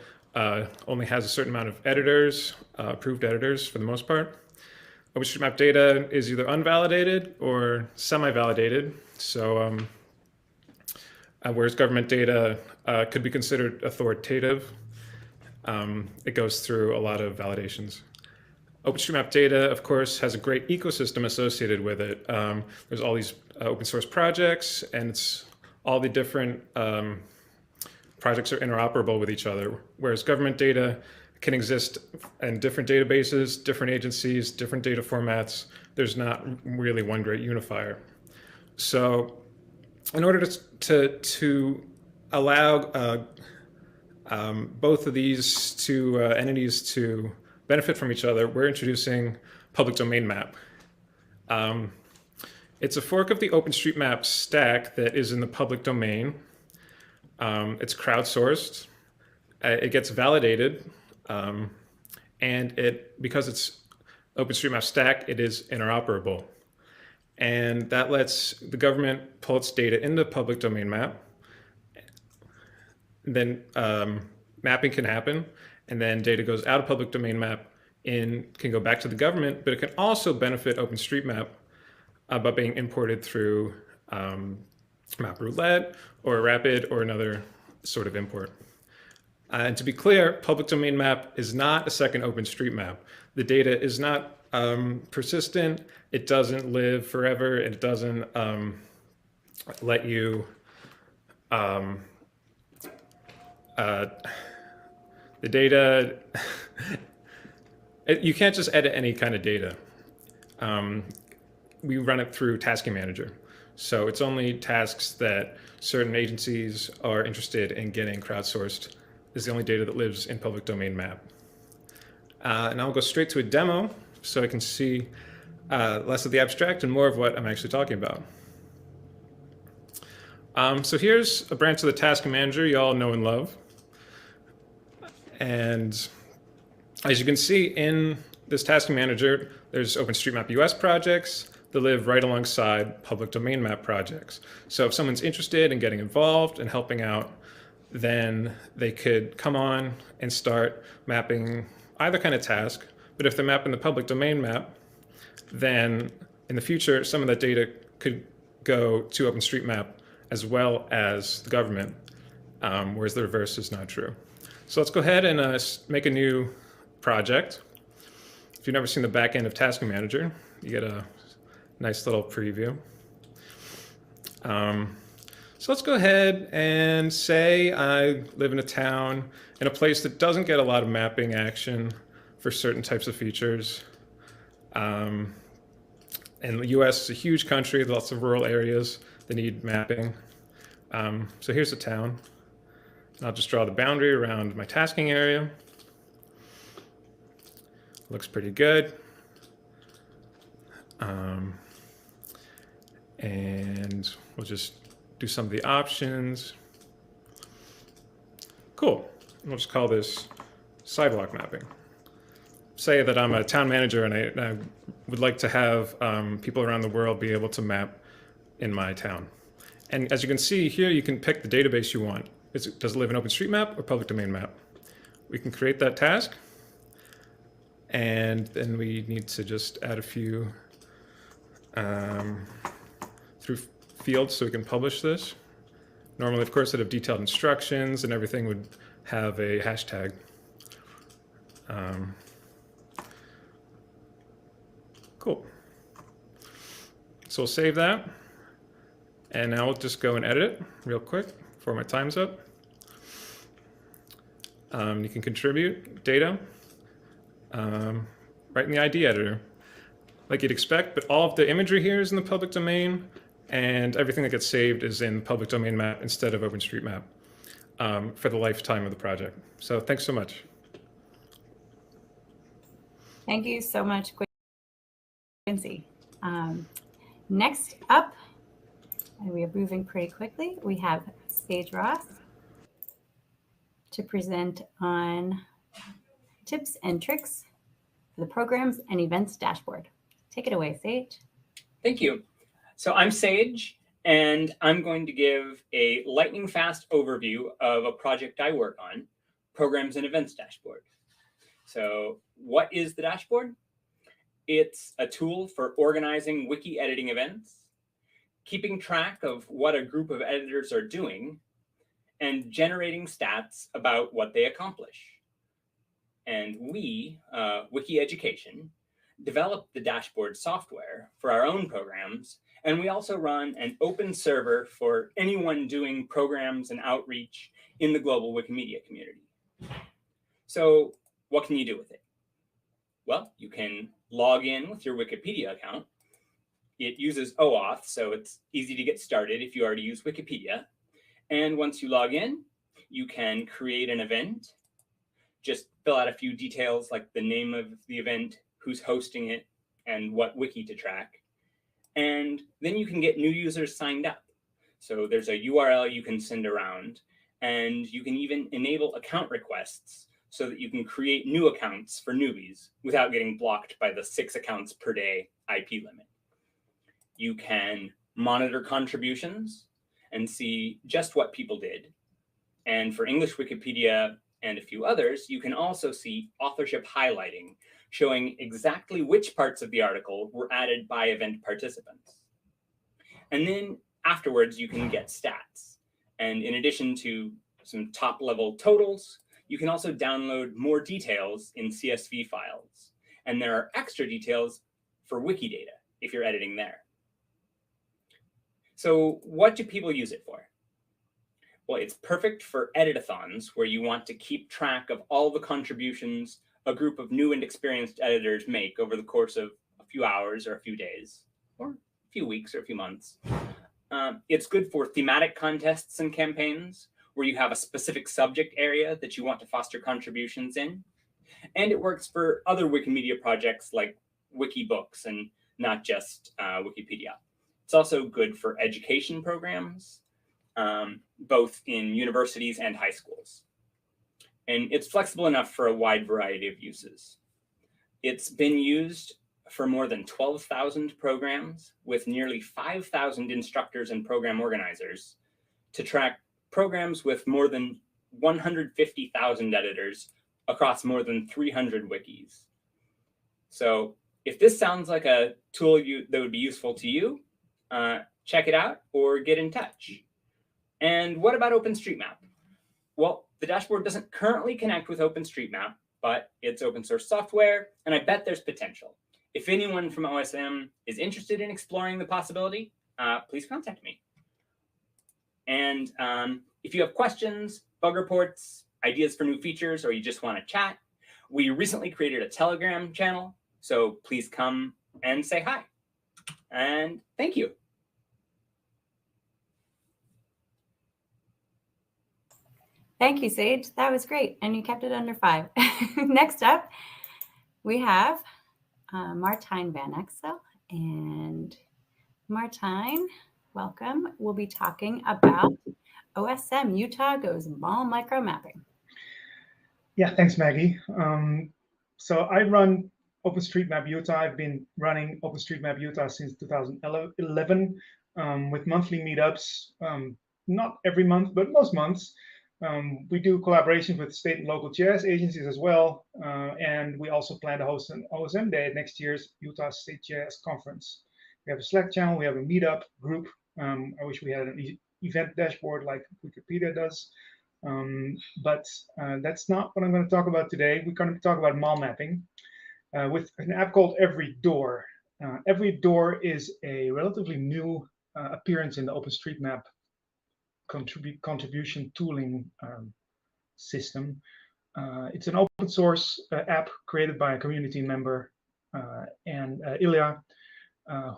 Speaker 8: only has a certain amount of editors, approved editors for the most part. OpenStreetMap data is either unvalidated or semi-validated. So whereas government data could be considered authoritative, it goes through a lot of validations. OpenStreetMap data, of course, has a great ecosystem associated with it. There's all these open source projects, and all the different projects are interoperable with each other, whereas government data can exist in different databases, different agencies, different data formats. There's not really one great unifier. So in order to allow both of these two entities to benefit from each other, we're introducing public domain map. It's a fork of the OpenStreetMap stack that is in the public domain. It's crowdsourced. It gets validated, and because it's OpenStreetMap stack, it is interoperable. And that lets the government pull its data into public domain map. Then mapping can happen, and then data goes out of public domain map can go back to the government, but it can also benefit OpenStreetMap by being imported through Map Roulette or Rapid or another sort of import. And to be clear, public domain map is not a second OpenStreetMap. The data is not persistent. It doesn't live forever. It doesn't let you the data, you can't just edit any kind of data. We run it through Tasking Manager. So it's only tasks that certain agencies are interested in getting crowdsourced is the only data that lives in public domain map. And I'll go straight to a demo so I can see less of the abstract and more of what I'm actually talking about. So here's a branch of the Tasking Manager you all know and love. And as you can see in this Tasking Manager, there's OpenStreetMap US projects that live right alongside public domain map projects. So if someone's interested in getting involved and helping out, then they could come on and start mapping either kind of task. But if they're mapping the public domain map, then in the future, some of that data could go to OpenStreetMap as well as the government, whereas the reverse is not true. So let's go ahead and make a new project. If you've never seen the back end of Tasking Manager, you get a nice little preview. So let's go ahead and say I live in a town in a place that doesn't get a lot of mapping action for certain types of features. And the US is a huge country, lots of rural areas that need mapping. So here's the town. I'll just draw the boundary around my tasking area. Looks pretty good. And we'll just do some of the options. Cool. We'll just call this sidewalk mapping. Say that I'm a town manager and I would like to have people around the world be able to map in my town. And as you can see here, you can pick the database you want. Does it live in OpenStreetMap or public domain map? We can create that task. And then we need to just add a few field so we can publish this. Normally, of course, it'd have detailed instructions and everything would have a hashtag. Cool. So we'll save that. And now we'll just go and edit it real quick before my time's up. You can contribute data right in the ID editor, like you'd expect, but all of the imagery here is in the public domain, and everything that gets saved is in public domain map instead of OpenStreetMap for the lifetime of the project. So thanks so much.
Speaker 2: Thank you so much, Quincy. Next up, and we are moving pretty quickly, we have Sage Ross to present on tips and tricks for the programs and events dashboard. Take it away, Sage.
Speaker 9: Thank you. So I'm Sage, and I'm going to give a lightning fast overview of a project I work on, Programs and Events Dashboard. So what is the dashboard? It's a tool for organizing wiki editing events, keeping track of what a group of editors are doing, and generating stats about what they accomplish. And we, Wiki Education, developed the dashboard software for our own programs, and we also run an open server for anyone doing programs and outreach in the global Wikimedia community. So what can you do with it? Well, you can log in with your Wikipedia account. It uses OAuth, so it's easy to get started if you already use Wikipedia. And once you log in, you can create an event. Just fill out a few details like the name of the event, who's hosting it, and what wiki to track. And then you can get new users signed up. So there's a URL you can send around, and you can even enable account requests so that you can create new accounts for newbies without getting blocked by the 6 accounts per day IP limit. You can monitor contributions and see just what people did. And for English Wikipedia and a few others, you can also see authorship highlighting, showing exactly which parts of the article were added by event participants. And then afterwards, you can get stats. And in addition to some top-level totals, you can also download more details in CSV files. And there are extra details for Wikidata if you're editing there. So what do people use it for? Well, it's perfect for editathons where you want to keep track of all the contributions a group of new and experienced editors make over the course of a few hours or a few days, or a few weeks or a few months. It's good for thematic contests and campaigns where you have a specific subject area that you want to foster contributions in. And it works for other Wikimedia projects like Wikibooks and not just Wikipedia. It's also good for education programs, both in universities and high schools. And it's flexible enough for a wide variety of uses. It's been used for more than 12,000 programs with nearly 5,000 instructors and program organizers to track programs with more than 150,000 editors across more than 300 wikis. So if this sounds like a tool that would be useful to you, check it out or get in touch. And what about OpenStreetMap? Well, the dashboard doesn't currently connect with OpenStreetMap, but it's open source software, and I bet there's potential. If anyone from OSM is interested in exploring the possibility, please contact me. And if you have questions, bug reports, ideas for new features, or you just want to chat, we recently created a Telegram channel, so please come and say hi. And thank you.
Speaker 2: Thank you, Sage. That was great. And you kept it under 5. Next up, we have Martijn van Exel. And Martijn, welcome. We'll be talking about OSM Utah goes mall micro mapping.
Speaker 4: Yeah, thanks, Maggie. So I run OpenStreetMap Utah. I've been running OpenStreetMap Utah since 2011 with monthly meetups, not every month, but most months. We do collaborations with state and local GIS agencies as well. And we also plan to host an OSM Day at next year's Utah State GIS Conference. We have a Slack channel, we have a meetup group I wish we had an event dashboard like Wikipedia does. But that's not what I'm going to talk about today. We're going to talk about mall mapping with an app called Every Door. Every Door is a relatively new appearance in the OpenStreetMap contribution tooling system. It's an open source app created by a community member, and Ilya,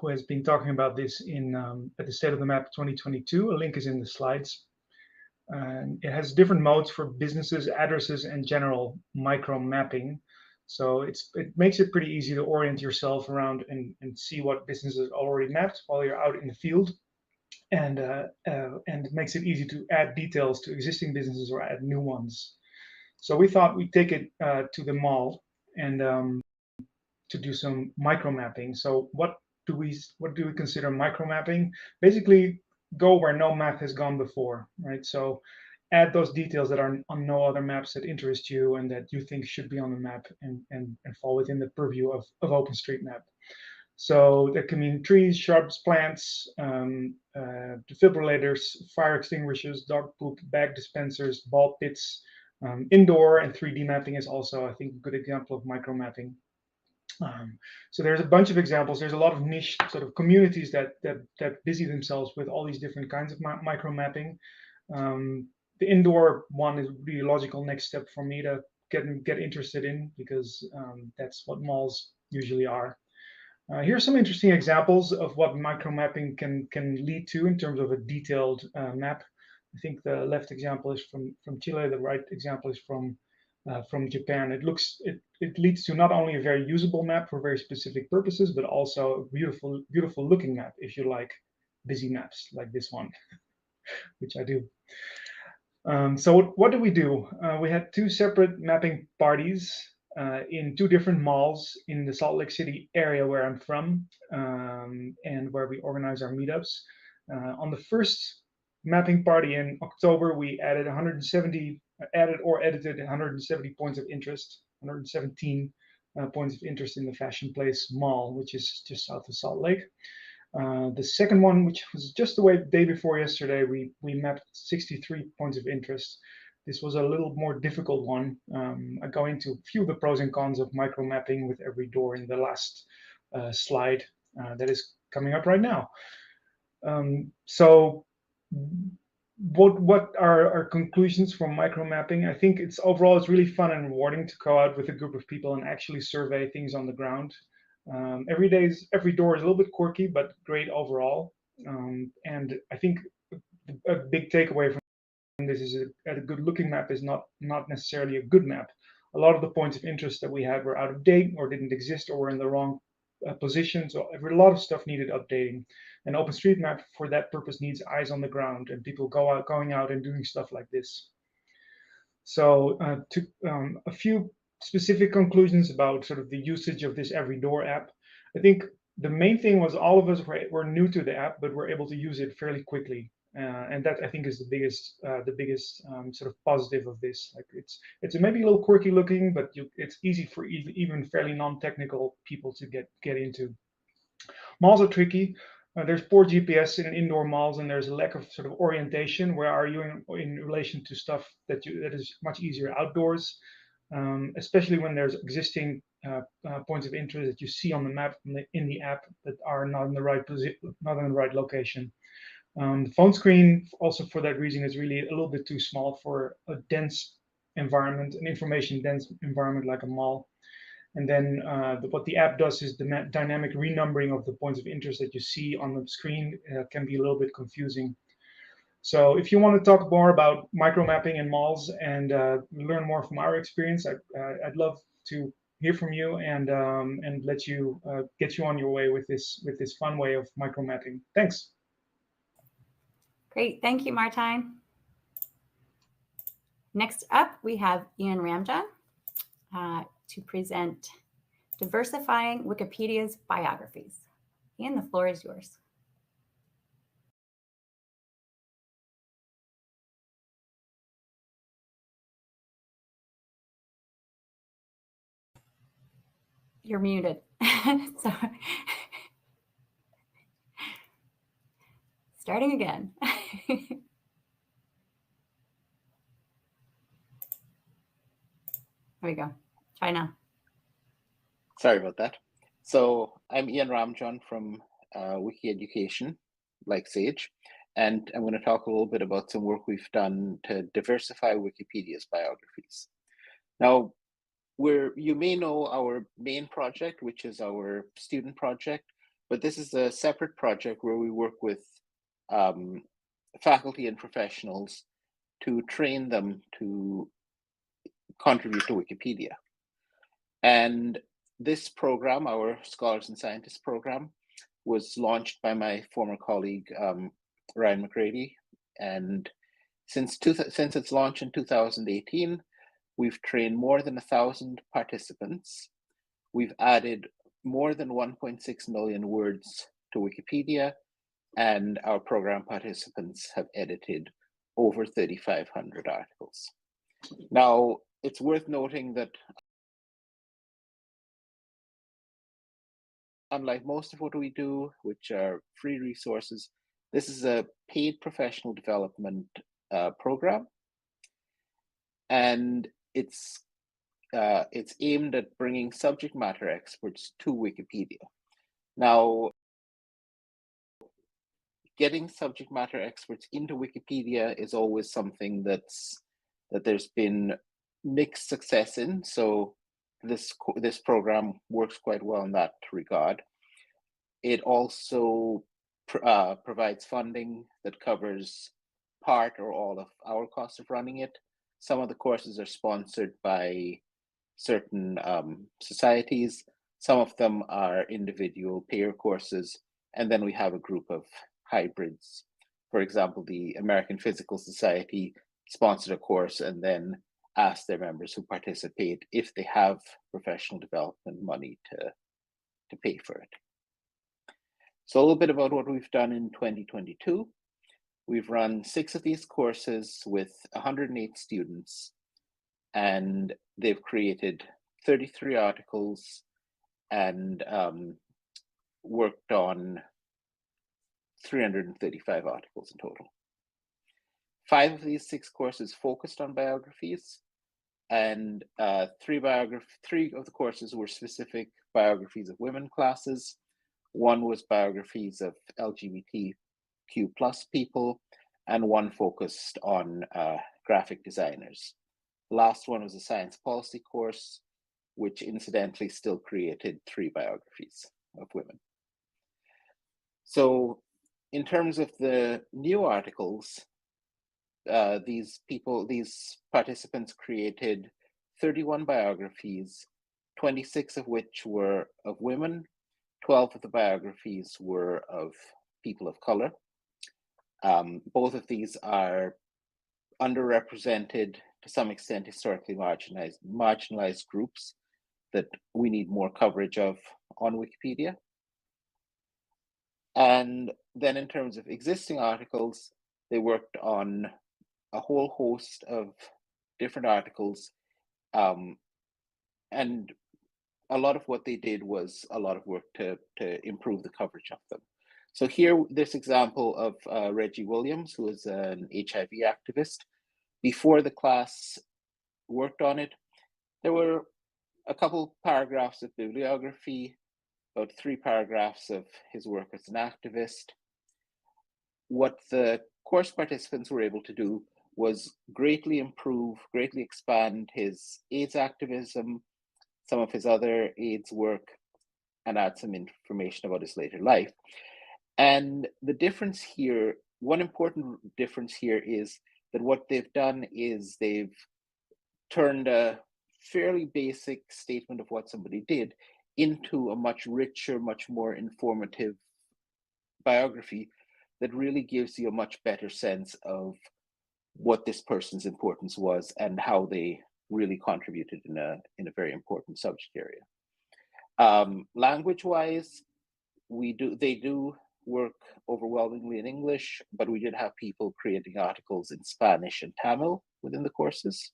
Speaker 4: who has been talking about this at the State of the Map 2022. A link is in the slides. It has different modes for businesses, addresses, and general micro mapping. So it makes it pretty easy to orient yourself around and see what businesses already mapped while you're out in the field. And it makes it easy to add details to existing businesses or add new ones. So we thought we'd take it to the mall and to do some micro mapping. So what do we consider micro mapping? Basically, go where no map has gone before, right? So add those details that are on no other maps that interest you and that you think should be on the map and fall within the purview of OpenStreetMap. So that can mean trees, shrubs, plants, defibrillators, fire extinguishers, dog poop, bag dispensers, ball pits. Indoor and 3D mapping is also, I think, a good example of micro mapping. So there's a bunch of examples. There's a lot of niche sort of communities that busy themselves with all these different kinds of micro mapping. The indoor one is really a logical next step for me to get interested in, because that's what malls usually are. Here are some interesting examples of what micro mapping can lead to in terms of a detailed map. I think the left example is from Chile. The right example is from Japan. It leads to not only a very usable map for very specific purposes, but also a beautiful looking map if you like busy maps like this one, which I do. So what do? We had two separate mapping parties in two different malls in the Salt Lake City area where I'm from, and where we organize our meetups. On the first mapping party in October, we added or edited 170 points of interest, 117 points of interest in the Fashion Place Mall, which is just south of Salt Lake. The second one, which was just the day before yesterday, we mapped 63 points of interest. This was a little more difficult one. I go into a few of the pros and cons of micro mapping with Every Door in the last slide that is coming up right now. So what are our conclusions from micro mapping? I think overall it's really fun and rewarding to go out with a group of people and actually survey things on the ground. Every Door is a little bit quirky, but great overall. And I think a big takeaway from this is that a good looking map is not necessarily a good map. A lot of the points of interest that we had were out of date or didn't exist or were in the wrong position. So a lot of stuff needed updating. And OpenStreetMap for that purpose needs eyes on the ground and people going out and doing stuff like this. So a few specific conclusions about sort of the usage of this Every Door app. I think the main thing was all of us were new to the app, but were able to use it fairly quickly. And that I think is the biggest sort of positive of this. Like it's maybe a little quirky looking, but it's easy for even fairly non-technical people to get into. Malls are tricky. There's poor GPS in indoor malls, and there's a lack of sort of orientation. Where are you in relation to stuff that is much easier outdoors, especially when there's existing points of interest that you see on the map in the app that are not in the right position, not in the right location. The phone screen, also for that reason, is really a little bit too small for a dense environment, an information dense environment like a mall. And then what the app does is the dynamic renumbering of the points of interest that you see on the screen can be a little bit confusing. So if you want to talk more about micro mapping in malls and learn more from our experience, I'd love to hear from you and let you get you on your way with this fun way of micro mapping. Thanks.
Speaker 2: Great, thank you, Martijn. Next up, we have Ian Ramja to present Diversifying Wikipedia's Biographies. Ian, the floor is yours. You're muted. Starting again. There we go. Try now.
Speaker 10: Sorry about that. So I'm Ian Ramjan from Wiki Education, like Sage, and I'm going to talk a little bit about some work we've done to diversify Wikipedia's biographies. Now, you may know our main project, which is our student project, but this is a separate project where we work with faculty and professionals to train them to contribute to Wikipedia. And this program, our Scholars and Scientists program, was launched by my former colleague, Ryan McGrady. And since its launch in 2018, we've trained more than 1,000 participants. We've added more than 1.6 million words to Wikipedia, and our program participants have edited over 3,500 articles. Now, it's worth noting that unlike most of what we do, which are free resources, this is a paid professional development program, and it's aimed at bringing subject matter experts to Wikipedia. Now, getting subject matter experts into Wikipedia is always something that there's been mixed success in. So this program works quite well in that regard. It also provides funding that covers part or all of our cost of running it. Some of the courses are sponsored by certain societies. Some of them are individual payer courses. And then we have a group of hybrids. For example, the American Physical Society sponsored a course and then asked their members who participate if they have professional development money to pay for it. So a little bit about what we've done in 2022. We've run 6 of these courses with 108 students, and they've created 33 articles and worked on 335 articles in total. 5 of these 6 courses focused on biographies, and 3 of the courses were specific biographies of women classes. 1 was biographies of LGBTQ+ people, and 1 focused on graphic designers. The last one was a science policy course, which incidentally still created 3 biographies of women. So in terms of the new articles, these participants created 31 biographies, 26 of which were of women, 12 of the biographies were of people of color. Both of these are underrepresented, to some extent historically marginalized groups that we need more coverage of on Wikipedia. And then in terms of existing articles, they worked on a whole host of different articles, and a lot of what they did was a lot of work to improve the coverage of them. So here, this example of Reggie Williams, who is an HIV activist. Before the class worked on it, there were a couple paragraphs of bibliography, about 3 paragraphs of his work as an activist. What the course participants were able to do was greatly expand his AIDS activism, some of his other AIDS work, and add some information about his later life. And the difference here, one important difference here is that what they've done is they've turned a fairly basic statement of what somebody did into a much richer, much more informative biography that really gives you a much better sense of what this person's importance was and how they really contributed in a very important subject area. Language-wise, they do work overwhelmingly in English, but we did have people creating articles in Spanish and Tamil within the courses.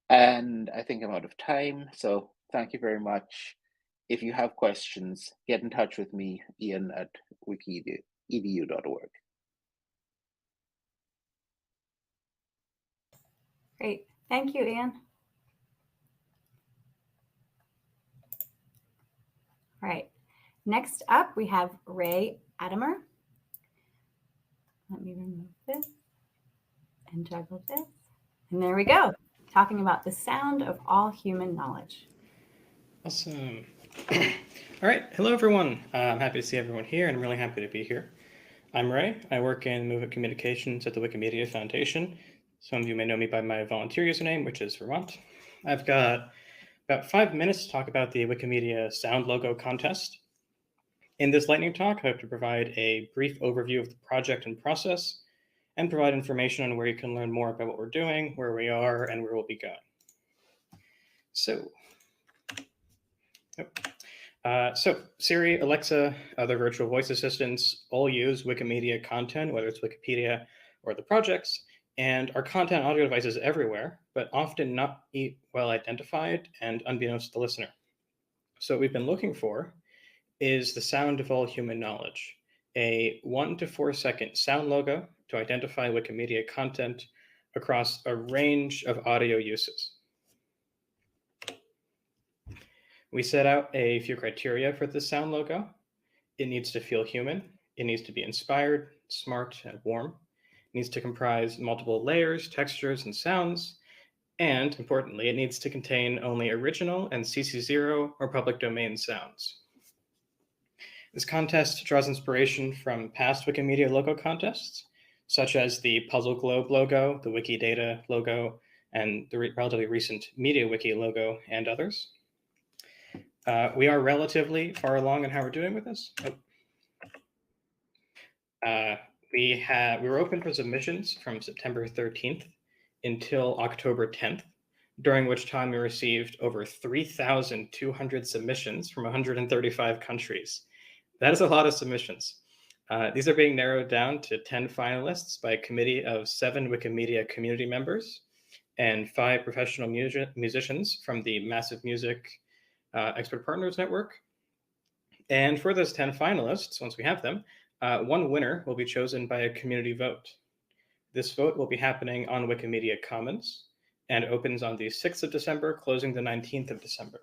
Speaker 10: And I think I'm out of time, so thank you very much. If you have questions, get in touch with me, Ian at edu.org.
Speaker 2: Great. Thank you, Ian. All right. Next up, we have Ray Adamer. Let me remove this and juggle this. And there we go. Talking about the sound of all human knowledge.
Speaker 11: Awesome. All right. Hello, everyone. I'm happy to see everyone here, and I'm really happy to be here. I'm Ray. I work in movement communications at the Wikimedia Foundation. Some of you may know me by my volunteer username, which is Vermont. I've got about 5 minutes to talk about the Wikimedia Sound Logo Contest. In this lightning talk, I hope to provide a brief overview of the project and process, and provide information on where you can learn more about what we're doing, where we are, and where we'll be going. So Siri, Alexa, other virtual voice assistants all use Wikimedia content, whether it's Wikipedia or the projects, and our content audio devices everywhere, but often not well identified and unbeknownst to the listener. So what we've been looking for is the sound of all human knowledge, a 1 to 4 second sound logo to identify Wikimedia content across a range of audio uses. We set out a few criteria for the sound logo. It needs to feel human. It needs to be inspired, smart, and warm. It needs to comprise multiple layers, textures, and sounds. And importantly, it needs to contain only original and CC0 or public domain sounds. This contest draws inspiration from past Wikimedia logo contests, such as the Puzzle Globe logo, the Wikidata logo, and the relatively recent MediaWiki logo, and others. We are relatively far along in how we're doing with this. We were open for submissions from September 13th until October 10th, during which time we received over 3,200 submissions from 135 countries. That is a lot of submissions. These are being narrowed down to 10 finalists by a committee of 7 Wikimedia community members and 5 professional musicians from the Massive Music Expert Partners Network. And for those 10 finalists, once we have them, one winner will be chosen by a community vote. This vote will be happening on Wikimedia Commons and opens on the 6th of December, closing the 19th of December.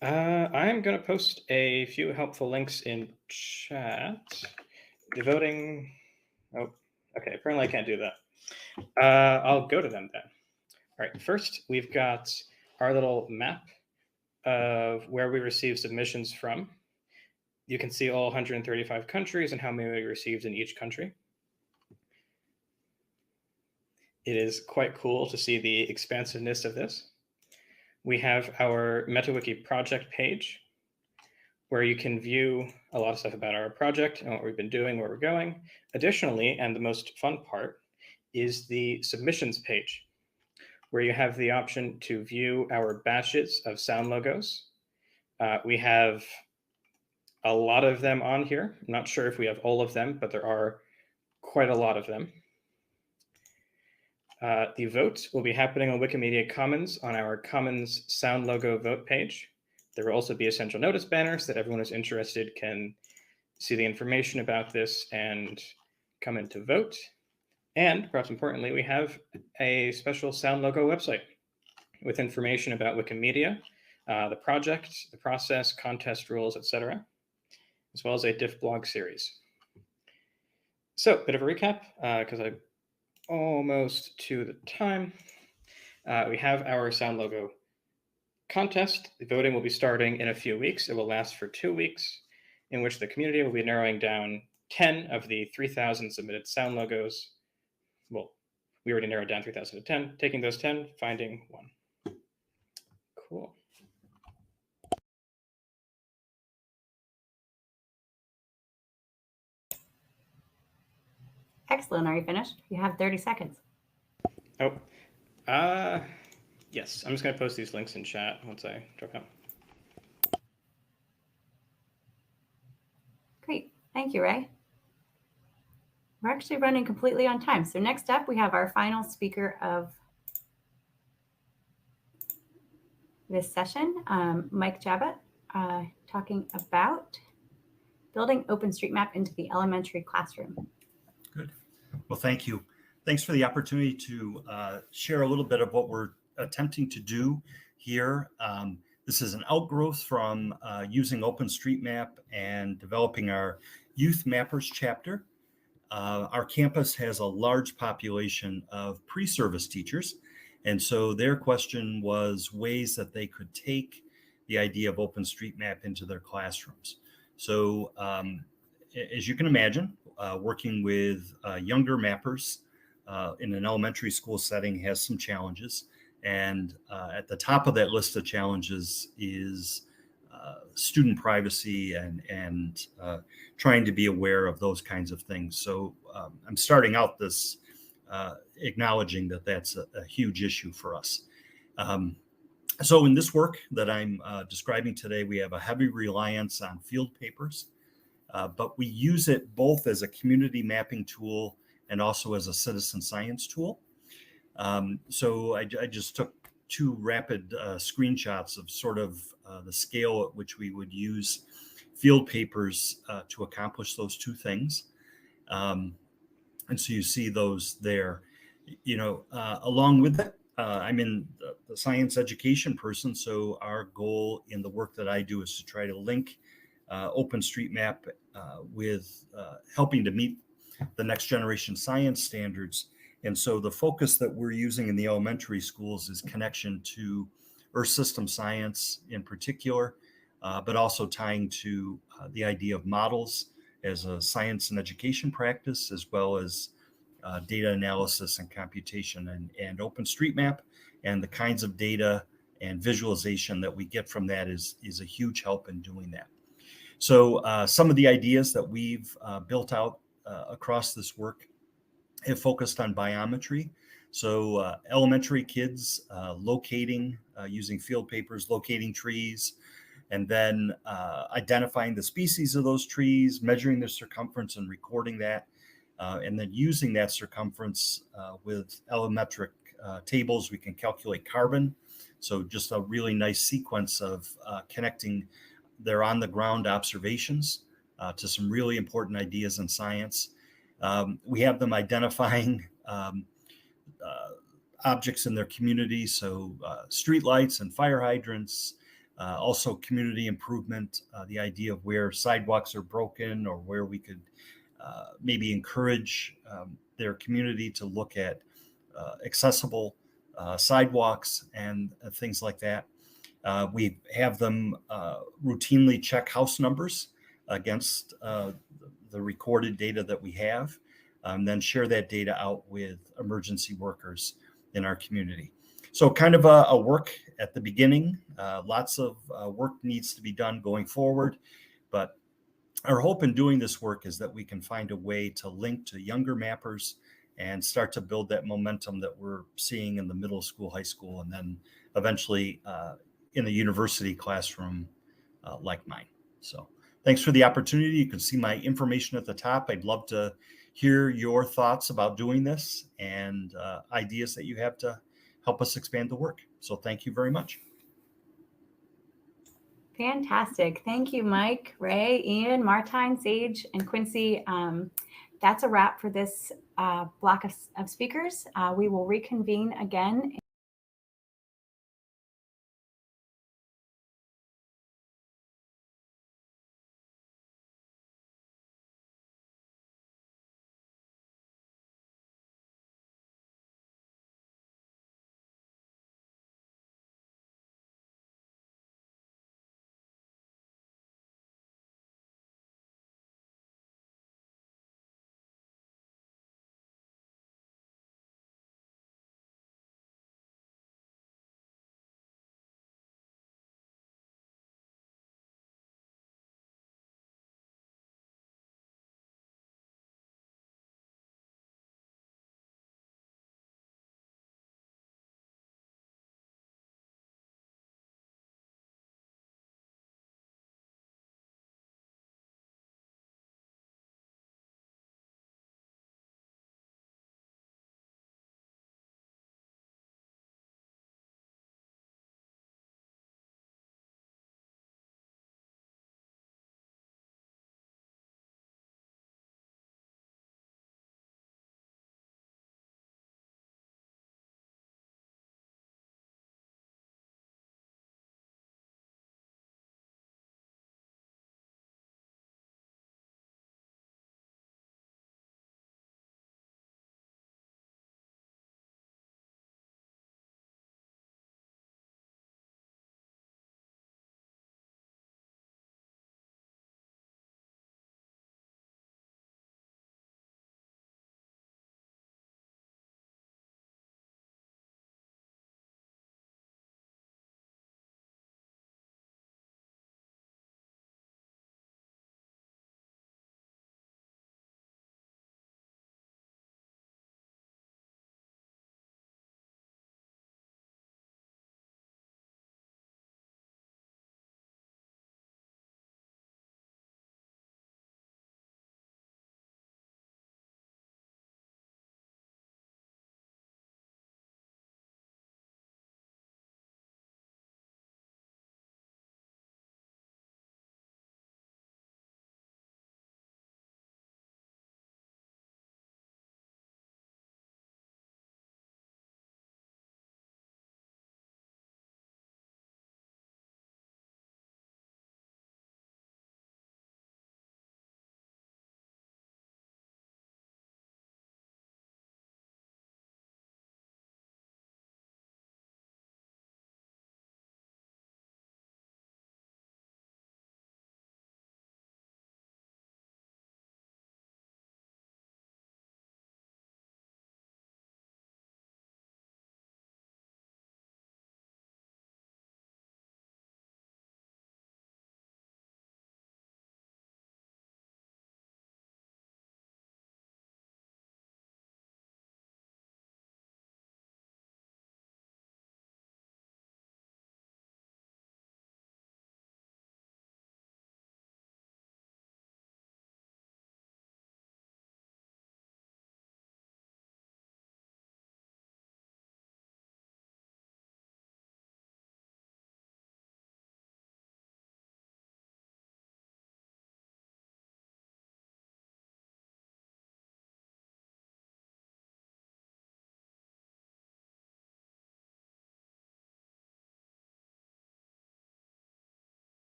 Speaker 11: I'm going to post a few helpful links in chat. The voting, oh, okay, apparently I can't do that. I'll go to them then. All right, first we've got our little map of where we received submissions from. You can see all 135 countries and how many we received in each country. It is quite cool to see the expansiveness of this. We have our MetaWiki project page, where you can view a lot of stuff about our project and what we've been doing, where we're going. Additionally, and the most fun part, is the submissions page, where you have the option to view our batches of sound logos. We have a lot of them on here. I'm not sure if we have all of them, but there are quite a lot of them. The vote will be happening on Wikimedia Commons on our Commons Sound Logo vote page. There will also be essential notice banners that everyone who's interested can see the information about this and come in to vote. And perhaps importantly, we have a special Sound Logo website with information about Wikimedia, the project, the process, contest rules, etc., as well as a diff blog series. So, bit of a recap, because I'm almost to the time. We have our Sound Logo contest. The voting will be starting in a few weeks. It will last for 2 weeks, in which the community will be narrowing down 10 of the 3,000 submitted sound logos. Well, we already narrowed down 3,000 to 10, taking those 10, finding 1. Cool.
Speaker 2: Excellent. Are you finished? You have 30 seconds.
Speaker 11: Oh, yes. I'm just going to post these links in chat once I drop out.
Speaker 2: Great. Thank you, Ray. We're actually running completely on time. So next up, we have our final speaker of this session, Mike Jabot. talking about building OpenStreetMap into the elementary classroom.
Speaker 12: Good. Well, thank you. Thanks for the opportunity to share a little bit of what we're attempting to do here. This is an outgrowth from using OpenStreetMap and developing our Youth Mappers chapter. Our campus has a large population of pre-service teachers. And so their question was ways that they could take the idea of OpenStreetMap into their classrooms. So as you can imagine, working with younger mappers in an elementary school setting has some challenges. And at the top of that list of challenges is student privacy and trying to be aware of those kinds of things. So I'm starting out this acknowledging that that's a huge issue for us. So in this work that I'm describing today, we have a heavy reliance on field papers, but we use it both as a community mapping tool and also as a citizen science tool. So I just took two rapid screenshots of sort of the scale at which we would use field papers to accomplish those two things. And so you see those there. Along with that, I'm in the science education person. So our goal in the work that I do is to try to link OpenStreetMap with helping to meet the next generation science standards. And so the focus that we're using in the elementary schools is connection to Earth system science in particular, but also tying to the idea of models as a science and education practice, as well as data analysis and computation. And OpenStreetMap and the kinds of data and visualization that we get from that is a huge help in doing that. So some of the ideas that we've built out across this work have focused on biometry. So elementary kids locating, using field papers, locating trees, and then identifying the species of those trees, measuring their circumference and recording that, and then using that circumference with allometric tables, we can calculate carbon. So just a really nice sequence of connecting their on-the-ground observations to some really important ideas in science. We have them identifying objects in their community, so streetlights and fire hydrants, also community improvement, the idea of where sidewalks are broken or where we could maybe encourage their community to look at accessible sidewalks and things like that. We have them routinely check house numbers against the recorded data that we have, then share that data out with emergency workers in our community. So kind of a work at the beginning, lots of work needs to be done going forward, but our hope in doing this work is that we can find a way to link to younger mappers and start to build that momentum that we're seeing in the middle school, high school, and then eventually in a university classroom like mine. So thanks for the opportunity. You can see my information at the top. I'd love to hear your thoughts about doing this and ideas that you have to help us expand the work. So thank you very much.
Speaker 2: Fantastic. Thank you, Mike, Ray, Ian, Martine, Sage, and Quincy. That's a wrap for this block of speakers. We will reconvene again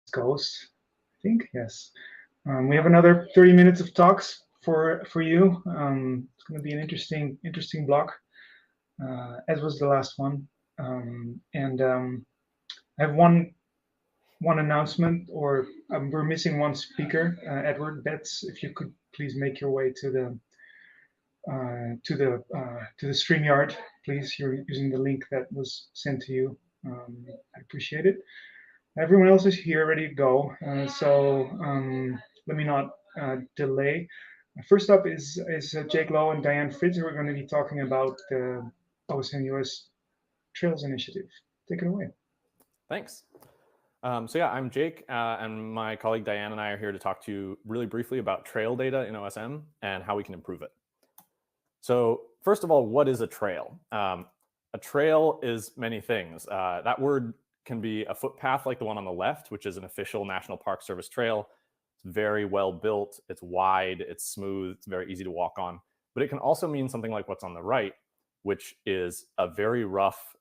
Speaker 4: goes. I think, yes. We have another 30 minutes of talks for you. It's going to be an interesting block, as was the last one. I have one announcement, or we're missing one speaker. Edward Betts, if you could please make your way to the StreamYard, please. You're using the link that was sent to you. I appreciate it. Everyone else is here, ready to go. So let me not delay. First up is Jake Lowe and Diane Fritz, who are going to be talking about the OSM US Trails Initiative. Take it away.
Speaker 13: Thanks. So yeah, I'm Jake, and my colleague Diane and I are here to talk to you really briefly about trail data in OSM and how we can improve it. So first of all, what is a trail? A trail is many things. That word can be a footpath like the one on the left, which is an official National Park Service trail. It's very well built, it's wide, it's smooth, it's very easy to walk on. But it can also mean something like what's on the right, which is a very rough,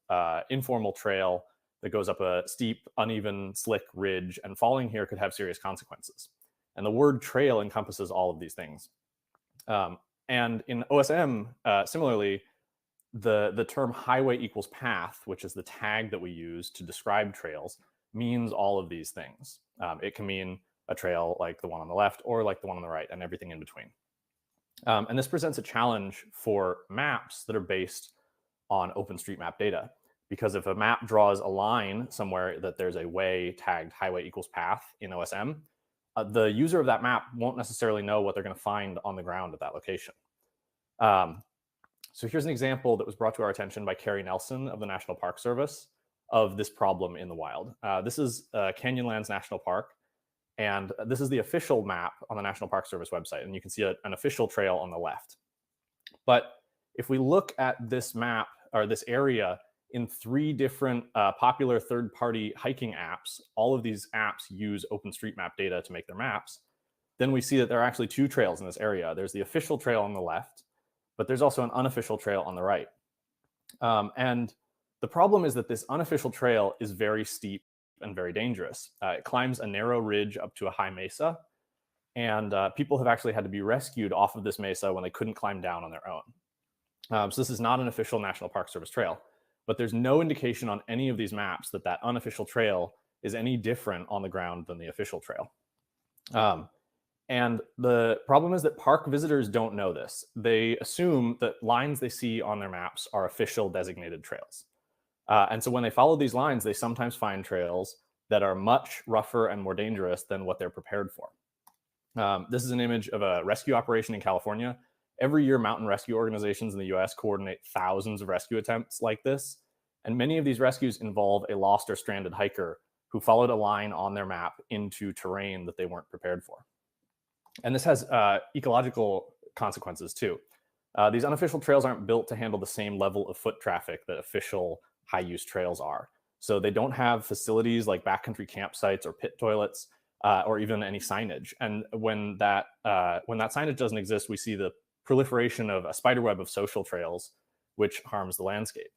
Speaker 13: informal trail that goes up a steep, uneven, slick ridge, and falling here could have serious consequences. And the word trail encompasses all of these things. And in OSM, similarly, the term highway equals path, which is the tag that we use to describe trails, means all of these things. It can mean a trail like the one on the left or like the one on the right and everything in between. And this presents a challenge for maps that are based on OpenStreetMap data. Because if a map draws a line somewhere that there's a way tagged highway equals path in OSM, the user of that map won't necessarily know what they're going to find on the ground at that location. So here's an example that was brought to our attention by Carrie Nelson of the National Park Service of this problem in the wild. This is Canyonlands National Park, and this is the official map on the National Park Service website, and you can see an official trail on the left. But if we look at this map, or this area, in 3 different popular third-party hiking apps, all of these apps use OpenStreetMap data to make their maps, then we see that there are actually 2 trails in this area. There's the official trail on the left, but there's also an unofficial trail on the right. And the problem is that this unofficial trail is very steep and very dangerous. It climbs a narrow ridge up to a high mesa, and people have actually had to be rescued off of this mesa when they couldn't climb down on their own. So this is not an official National Park Service trail. But there's no indication on any of these maps that that unofficial trail is any different on the ground than the official trail. And the problem is that park visitors don't know this. They assume that lines they see on their maps are official designated trails. And so when they follow these lines, they sometimes find trails that are much rougher and more dangerous than what they're prepared for. This is an image of a rescue operation in California. Every year, mountain rescue organizations in the US coordinate thousands of rescue attempts like this. And many of these rescues involve a lost or stranded hiker who followed a line on their map into terrain that they weren't prepared for. And this has ecological consequences too. These unofficial trails aren't built to handle the same level of foot traffic that official high-use trails are. So they don't have facilities like backcountry campsites or pit toilets, or even any signage. And when that signage doesn't exist, we see the proliferation of a spiderweb of social trails, which harms the landscape.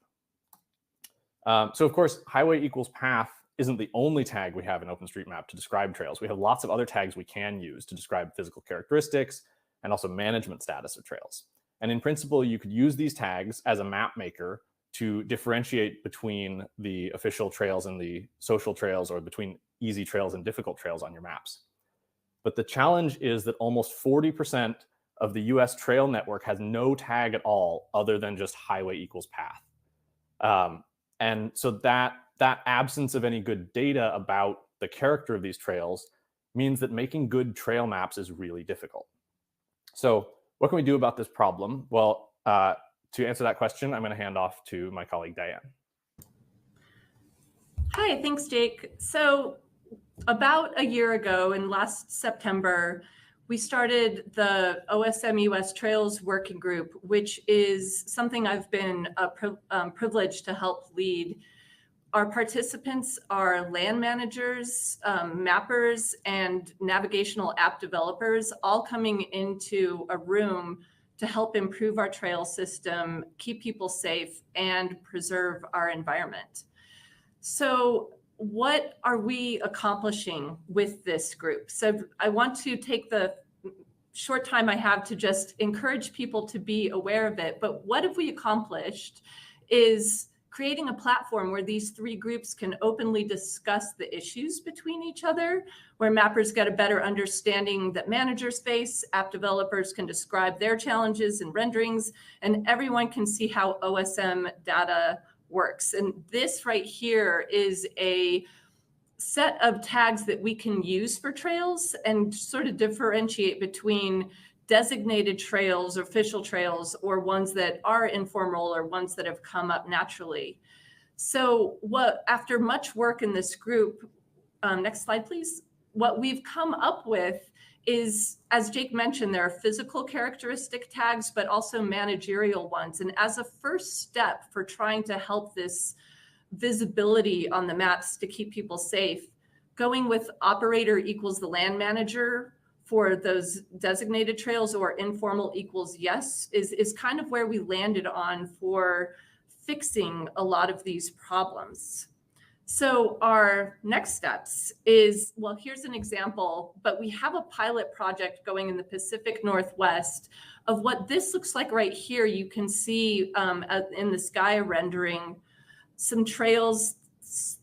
Speaker 13: So of course, highway equals path isn't the only tag we have in OpenStreetMap to describe trails. We have lots of other tags we can use to describe physical characteristics and also management status of trails. And in principle, you could use these tags as a map maker to differentiate between the official trails and the social trails, or between easy trails and difficult trails on your maps. But the challenge is that almost 40% of the US trail network has no tag at all other than just highway equals path. And so that absence of any good data about the character of these trails means that making good trail maps is really difficult. So what can we do about this problem? Well, to answer that question, I'm going to hand off to my colleague, Diane.
Speaker 14: Hi, thanks, Jake. So about a year ago, in last September, we started the OSM US Trails Working Group, which is something I've been privileged to help lead. Our participants are land managers, mappers, and navigational app developers, all coming into a room to help improve our trail system, keep people safe, and preserve our environment. So what are we accomplishing with this group? So I want to take the short time I have to just encourage people to be aware of it. But what have we accomplished is creating a platform where these three groups can openly discuss the issues between each other, where mappers get a better understanding that managers face, app developers can describe their challenges and renderings, and everyone can see how OSM data works. And this right here is a set of tags that we can use for trails and sort of differentiate between designated trails, official trails, or ones that are informal or ones that have come up naturally. So after much work in this group, next slide, please. What we've come up with is, as Jake mentioned, there are physical characteristic tags, but also managerial ones. And as a first step for trying to help this visibility on the maps to keep people safe, going with operator equals the land manager for those designated trails, or informal equals yes, is kind of where we landed on for fixing a lot of these problems. So our next steps is, well, here's an example, but we have a pilot project going in the Pacific Northwest of what this looks like right here. You can see in the sky rendering some trails.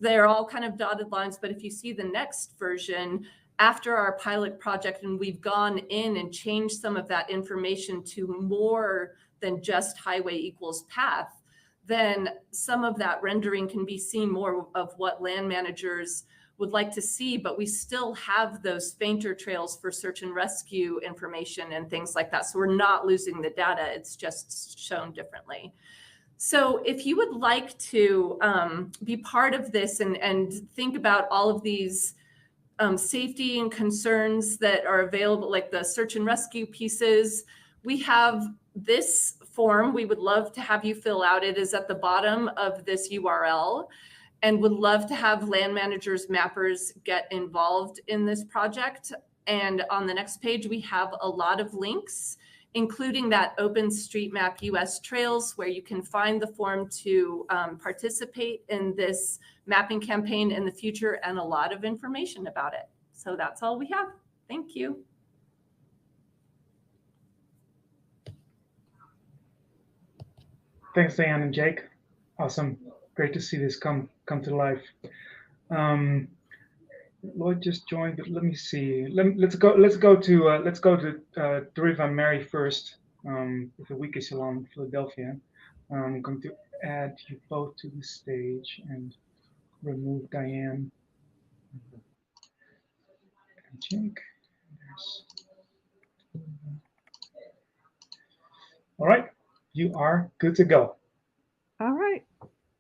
Speaker 14: They're all kind of dotted lines, but if you see the next version, after our pilot project, and we've gone in and changed some of that information to more than just highway equals path, then some of that rendering can be seen more of what land managers would like to see, but we still have those fainter trails for search and rescue information and things like that. So we're not losing the data, it's just shown differently. So if you would like to be part of this and think about all of these safety and concerns that are available, like the search and rescue pieces, we have this form we would love to have you fill out. It is at the bottom of this URL, and would love to have land managers, mappers get involved in this project. And on the next page, we have a lot of links, including that OpenStreetMap US Trails, where you can find the form to participate in this mapping campaign in the future, and a lot of information about it. So that's all we have. Thank you.
Speaker 4: Thanks, Diane and Jake. Awesome. Great to see this come to life. Lloyd just joined, but let me see. Let's go to Deriva and Mary first with the Wiki Salon Philadelphia. I'm going to add you both to the stage and remove Diane and Jake. All right, you are good to go.
Speaker 15: All right.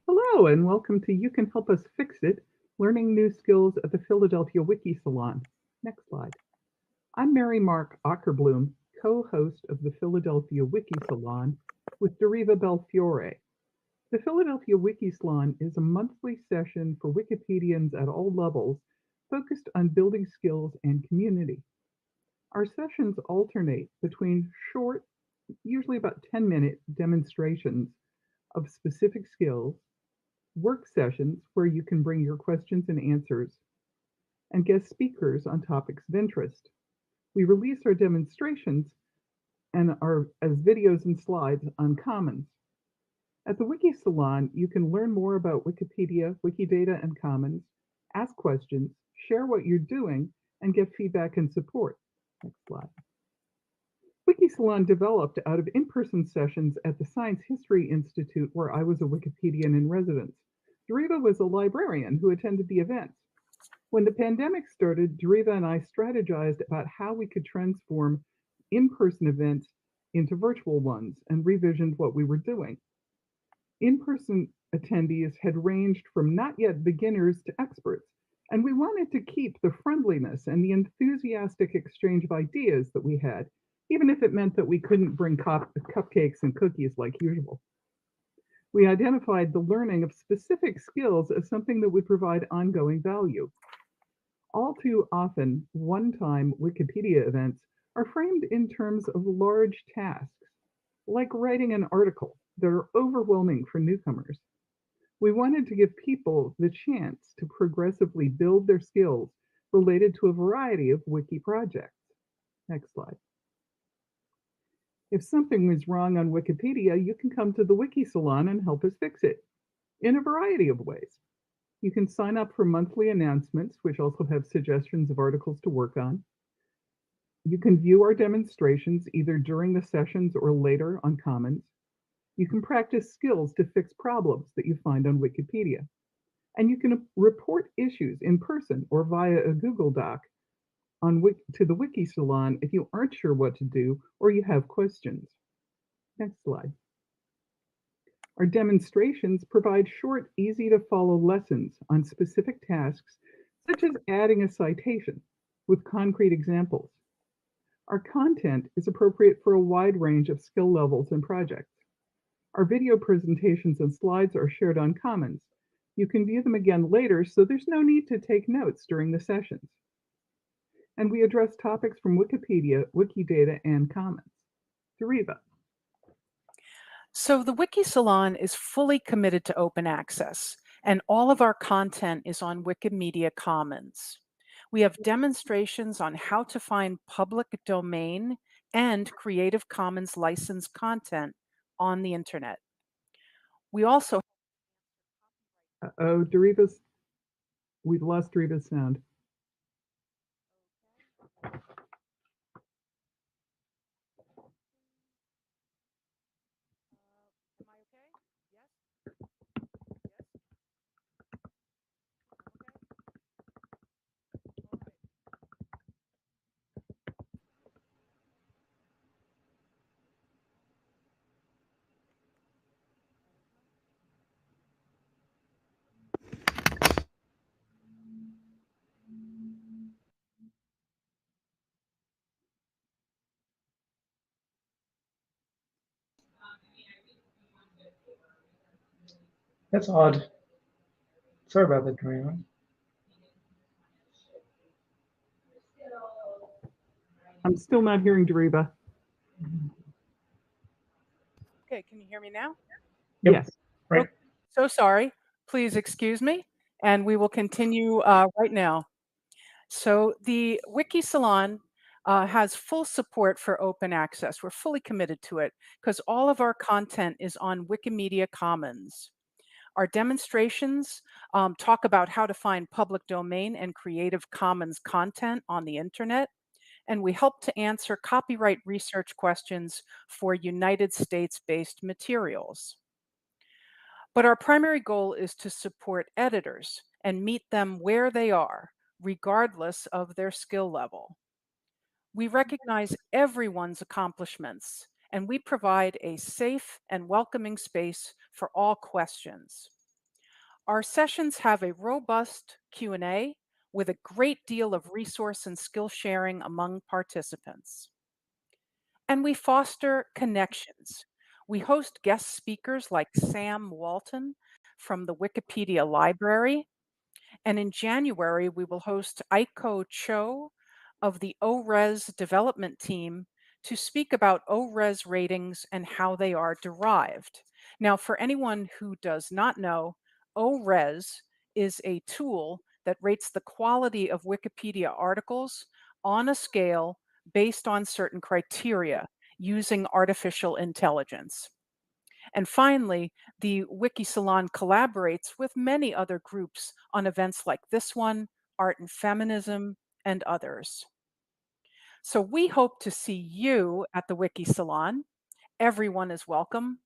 Speaker 15: Hello, and welcome to You Can Help Us Fix It, Learning New Skills at the Philadelphia Wiki Salon. Next slide. I'm Mary Mark Ackerblum, co-host of the Philadelphia Wiki Salon with Deriva Belfiore. The Philadelphia Wiki Salon is a monthly session for Wikipedians at all levels focused on building skills and community. Our sessions alternate between short, usually about 10-minute demonstrations of specific skills, work sessions where you can bring your questions and answers, and guest speakers on topics of interest. We release our demonstrations and as videos and slides on Commons. At the Wiki Salon, you can learn more about Wikipedia, Wikidata, and Commons, ask questions, share what you're doing, and get feedback and support. Next slide. Wiki Salon developed out of in-person sessions at the Science History Institute, where I was a Wikipedian in residence. Deriva was a librarian who attended the events. When the pandemic started, Deriva and I strategized about how we could transform in-person events into virtual ones and revisioned what we were doing. In-person attendees had ranged from not yet beginners to experts, and we wanted to keep the friendliness and the enthusiastic exchange of ideas that we had, even if it meant that we couldn't bring cupcakes and cookies like usual. We identified the learning of specific skills as something that would provide ongoing value. All too often, one-time Wikipedia events are framed in terms of large tasks, like writing an article that are overwhelming for newcomers. We wanted to give people the chance to progressively build their skills related to a variety of wiki projects. Next slide. If something is wrong on Wikipedia, you can come to the Wiki Salon and help us fix it in a variety of ways. You can sign up for monthly announcements, which also have suggestions of articles to work on. You can view our demonstrations either during the sessions or later on Commons. You can practice skills to fix problems that you find on Wikipedia. And you can report issues in person or via a Google Doc to the Wiki Salon if you aren't sure what to do or you have questions. Next slide. Our demonstrations provide short, easy to follow lessons on specific tasks, such as adding a citation with concrete examples. Our content is appropriate for a wide range of skill levels and projects. Our video presentations and slides are shared on Commons. You can view them again later, so there's no need to take notes during the sessions. And we address topics from Wikipedia, Wikidata, and Commons. Deriva.
Speaker 16: So the Wiki Salon is fully committed to open access, and all of our content is on Wikimedia Commons. We have demonstrations on how to find public domain and Creative Commons licensed content on the internet. We also...
Speaker 15: Oh, we've lost Deriva's sound.
Speaker 4: That's odd. Sorry about that, Deriva.
Speaker 15: I'm still not hearing Deriva.
Speaker 16: Okay, can you hear me now?
Speaker 4: Yep.
Speaker 15: Yes.
Speaker 4: Right.
Speaker 16: Oh, so sorry. Please excuse me, and we will continue right now. So the Wiki Salon has full support for open access. We're fully committed to it because all of our content is on Wikimedia Commons. Our demonstrations talk about how to find public domain and Creative Commons content on the internet. And we help to answer copyright research questions for United States-based materials. But our primary goal is to support editors and meet them where they are, regardless of their skill level. We recognize everyone's accomplishments, and we provide a safe and welcoming space for all questions. Our sessions have a robust Q&A with a great deal of resource and skill sharing among participants. And we foster connections. We host guest speakers like Sam Walton from the Wikipedia Library. And in January, we will host Aiko Cho of the ORES development team to speak about ORES ratings and how they are derived. Now, for anyone who does not know, ORES is a tool that rates the quality of Wikipedia articles on a scale based on certain criteria using artificial intelligence. And finally, the Wiki Salon collaborates with many other groups on events like this one, Art and Feminism, and others. So we hope to see you at the Wiki Salon. Everyone is welcome.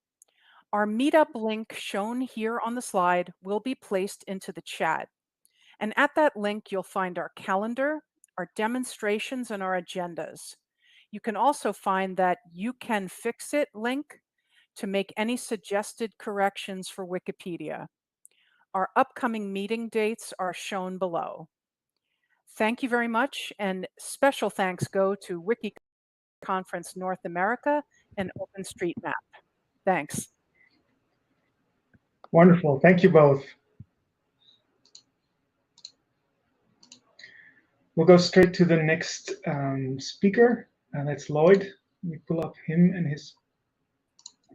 Speaker 16: Our meetup link shown here on the slide will be placed into the chat. And at that link, you'll find our calendar, our demonstrations, and our agendas. You can also find that You Can Fix It link to make any suggested corrections for Wikipedia. Our upcoming meeting dates are shown below. Thank you very much, and special thanks go to WikiConference North America and OpenStreetMap. Thanks.
Speaker 4: Wonderful. Thank you both. We'll go straight to the next speaker, and that's Lloyd. Let me pull up him and his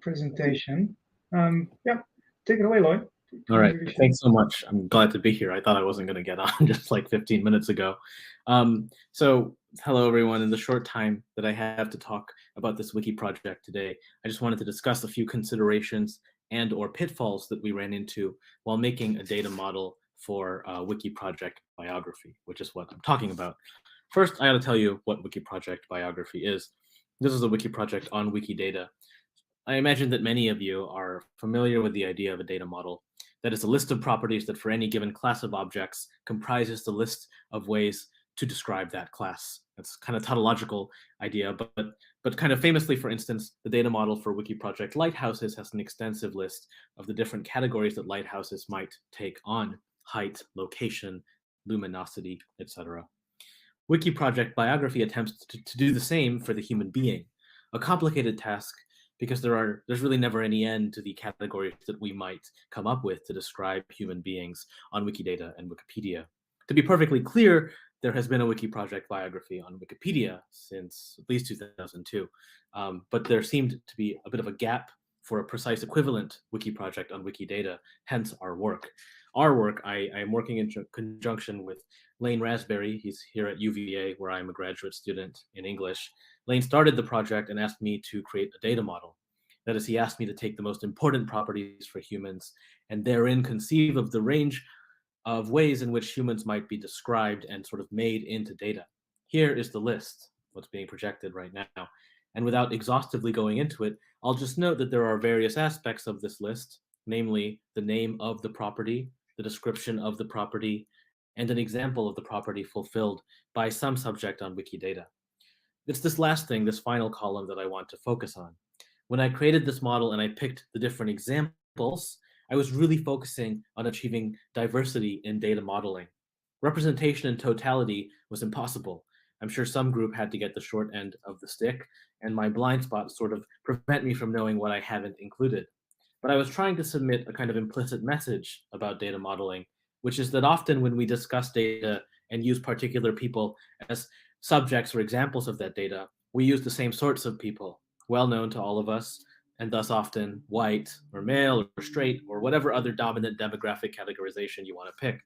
Speaker 4: presentation. Yeah, take it away, Lloyd.
Speaker 17: All right, thanks so much. I'm glad to be here. I thought I wasn't going to get on just like 15 minutes ago. So hello, everyone. In the short time that I have to talk about this wiki project today, I just wanted to discuss a few considerations and or pitfalls that we ran into while making a data model for wiki project biography, which is what I'm talking about. First, I got to tell you what wiki project biography is. This is a wiki project on Wikidata. I imagine that many of you are familiar with the idea of a data model. That is a list of properties that for any given class of objects comprises the list of ways to describe that class. That's kind of tautological idea, but kind of famously, for instance, the data model for wiki project lighthouses has an extensive list of the different categories that lighthouses might take on: height, location, luminosity, etc. Wiki project biography attempts to do the same for the human being, a complicated task because there's really never any end to the categories that we might come up with to describe human beings on Wikidata and Wikipedia. To be perfectly clear, there has been a wiki project biography on Wikipedia since at least 2002, but there seemed to be a bit of a gap for a precise equivalent wiki project on Wikidata, hence our work. I am working in conjunction with Lane Raspberry. He's here at UVA, where I'm a graduate student in English. Lane started the project and asked me to create a data model. That is, he asked me to take the most important properties for humans and therein conceive of the range of ways in which humans might be described and sort of made into data. Here is the list, what's being projected right now. And without exhaustively going into it, I'll just note that there are various aspects of this list, namely the name of the property, the description of the property, and an example of the property fulfilled by some subject on Wikidata. It's this last thing, this final column, that I want to focus on. When I created this model and I picked the different examples, I was really focusing on achieving diversity in data modeling. Representation in totality was impossible. I'm sure some group had to get the short end of the stick, and my blind spots sort of prevent me from knowing what I haven't included. But I was trying to submit a kind of implicit message about data modeling, which is that often when we discuss data and use particular people as subjects or examples of that data, we use the same sorts of people, well known to all of us, and thus often white or male or straight or whatever other dominant demographic categorization you want to pick.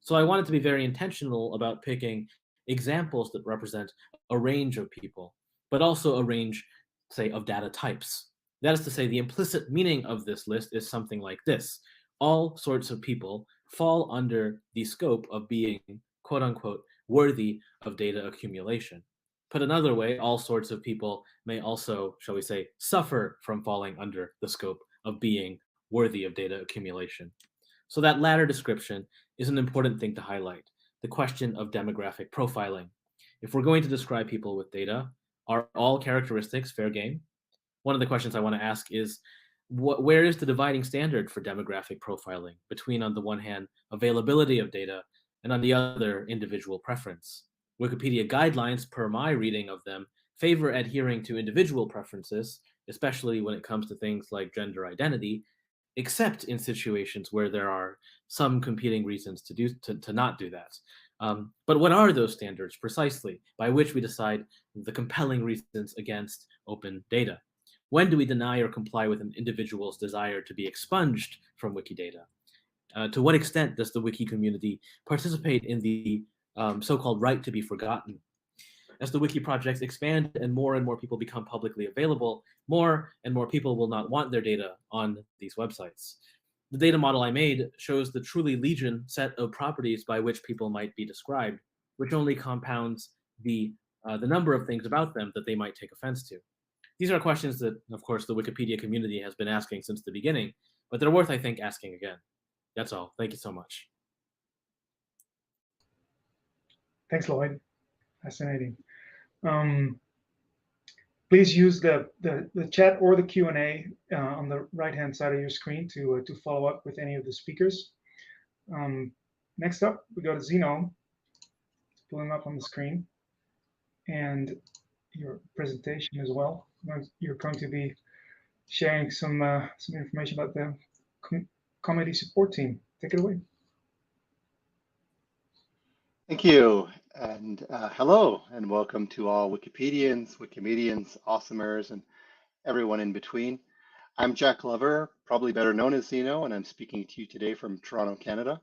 Speaker 17: So I wanted to be very intentional about picking examples that represent a range of people, but also a range, say, of data types. That is to say, the implicit meaning of this list is something like this: all sorts of people fall under the scope of being, quote unquote, worthy of data accumulation. Put another way, all sorts of people may also, shall we say, suffer from falling under the scope of being worthy of data accumulation. So that latter description is an important thing to highlight, the question of demographic profiling. If we're going to describe people with data, are all characteristics fair game? One of the questions I want to ask is, where is the dividing standard for demographic profiling between, on the one hand, availability of data, and on the other, individual preference? Wikipedia guidelines, per my reading of them, favor adhering to individual preferences, especially when it comes to things like gender identity, except in situations where there are some competing reasons to not do that. But what are those standards precisely by which we decide the compelling reasons against open data? When do we deny or comply with an individual's desire to be expunged from Wikidata? To what extent does the wiki community participate in the so-called right to be forgotten? As the wiki projects expand and more people become publicly available, more and more people will not want their data on these websites. The data model I made shows the truly legion set of properties by which people might be described, which only compounds the number of things about them that they might take offense to. These are questions that, of course, the Wikipedia community has been asking since the beginning, but they're worth, I think, asking again. That's all. Thank you so much.
Speaker 4: Thanks, Lloyd. Fascinating. Please use the chat or the Q&A on the right-hand side of your screen to follow up with any of the speakers. Next up, we go to Zeno. Pull him up on the screen, and your presentation as well. You're going to be sharing some information about the committee support team. Take it away.
Speaker 5: Thank you, and hello, and welcome to all Wikipedians, Wikimedians, Awesomers, and everyone in between.
Speaker 18: I'm Jack Glover, probably better known as Zeno, and I'm speaking to you today from Toronto, Canada.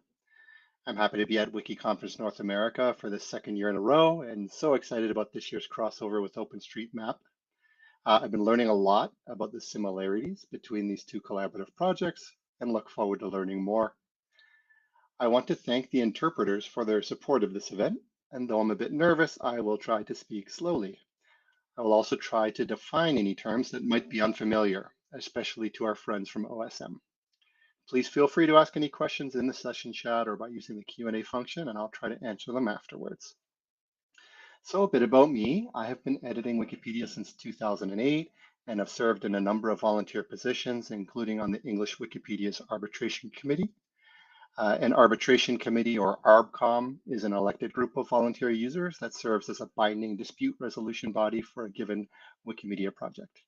Speaker 18: I'm happy to be at WikiConference North America for the second year in a row, and so excited about this year's crossover with OpenStreetMap. I've been learning a lot about the similarities between these two collaborative projects and look forward to learning more. I want to thank the interpreters for their support of this event, and though I'm a bit nervous, I will try to speak slowly. I will also try to define any terms that might be unfamiliar, especially to our friends from OSM. Please feel free to ask any questions in the session chat or by using the Q&A function, and I'll try to answer them afterwards. So a bit about me. I have been editing Wikipedia since 2008 and have served in a number of volunteer positions, including on the English Wikipedia's Arbitration Committee. An arbitration committee, or ARBCOM, is an elected group of volunteer users that serves as a binding dispute resolution body for a given Wikimedia project.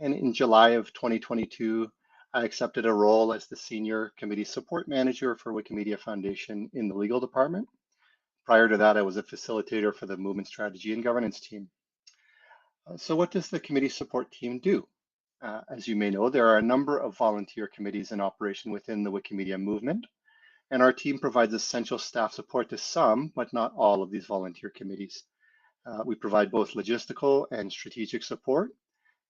Speaker 18: And in July of 2022, I accepted a role as the Senior Committee Support Manager for Wikimedia Foundation in the legal department. Prior to that, I was a facilitator for the Movement Strategy and Governance team. So what does the committee support team do? As you may know, there are a number of volunteer committees in operation within the Wikimedia movement, and our team provides essential staff support to some, but not all of these volunteer committees. We provide both logistical and strategic support,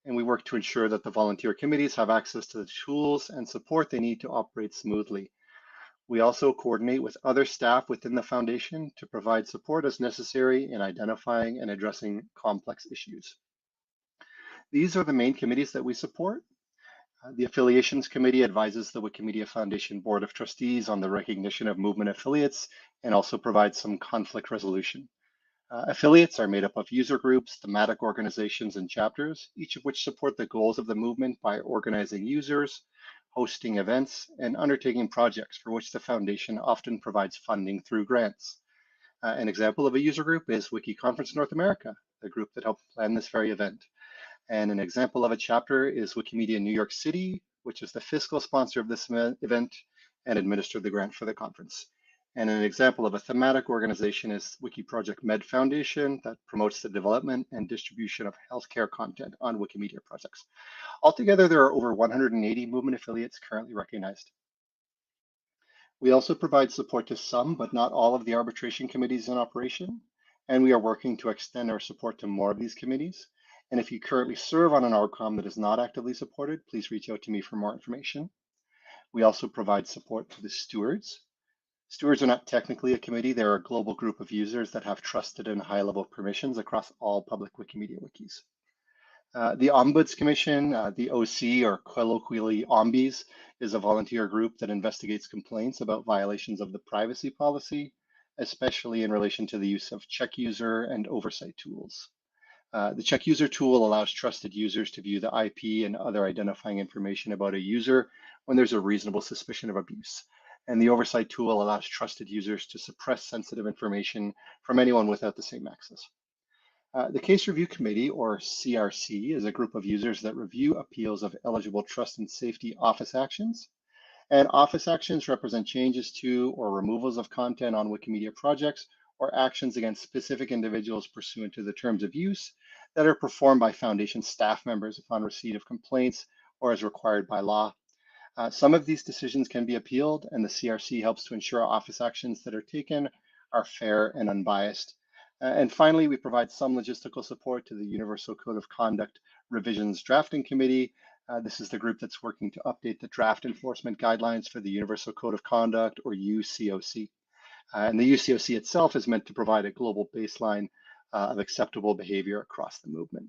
Speaker 18: and we work to ensure that the volunteer committees have access to the tools and support they need to operate smoothly. We also coordinate with other staff within the foundation to provide support as necessary in identifying and addressing complex issues. These are the main committees that we support. The Affiliations Committee advises the Wikimedia Foundation Board of Trustees on the recognition of movement affiliates and also provides some conflict resolution. Affiliates are made up of user groups, thematic organizations, and chapters, each of which support the goals of the movement by organizing users, hosting events, and undertaking projects for which the foundation often provides funding through grants. An example of a user group is WikiConference North America, the group that helped plan this very event. And an example of a chapter is Wikimedia New York City, which is the fiscal sponsor of this event and administered the grant for the conference. And an example of a thematic organization is Wiki Project Med Foundation that promotes the development and distribution of healthcare content on Wikimedia projects. Altogether, there are over 180 movement affiliates currently recognized. We also provide support to some, but not all of the arbitration committees in operation, and we are working to extend our support to more of these committees. And if you currently serve on an ARBCOM that is not actively supported, please reach out to me for more information. We also provide support to the stewards. Stewards are not technically a committee. They're a global group of users that have trusted and high-level permissions across all public Wikimedia wikis. The Ombuds Commission, the OC, or colloquially OMBIs, is a volunteer group that investigates complaints about violations of the privacy policy, especially in relation to the use of check user and oversight tools. The check user tool allows trusted users to view the IP and other identifying information about a user when there's a reasonable suspicion of abuse. And the oversight tool allows trusted users to suppress sensitive information from anyone without the same access. The Case Review Committee, or CRC, is a group of users that review appeals of eligible trust and safety office actions. And office actions represent changes to or removals of content on Wikimedia projects or actions against specific individuals pursuant to the terms of use that are performed by Foundation staff members upon receipt of complaints or as required by law. Some of these decisions can be appealed, and the CRC helps to ensure office actions that are taken are fair and unbiased. And finally, we provide some logistical support to the Universal Code of Conduct Revisions Drafting Committee. This is the group that's working to update the draft enforcement guidelines for the Universal Code of Conduct, or UCOC. And the UCOC itself is meant to provide a global baseline of acceptable behavior across the movement.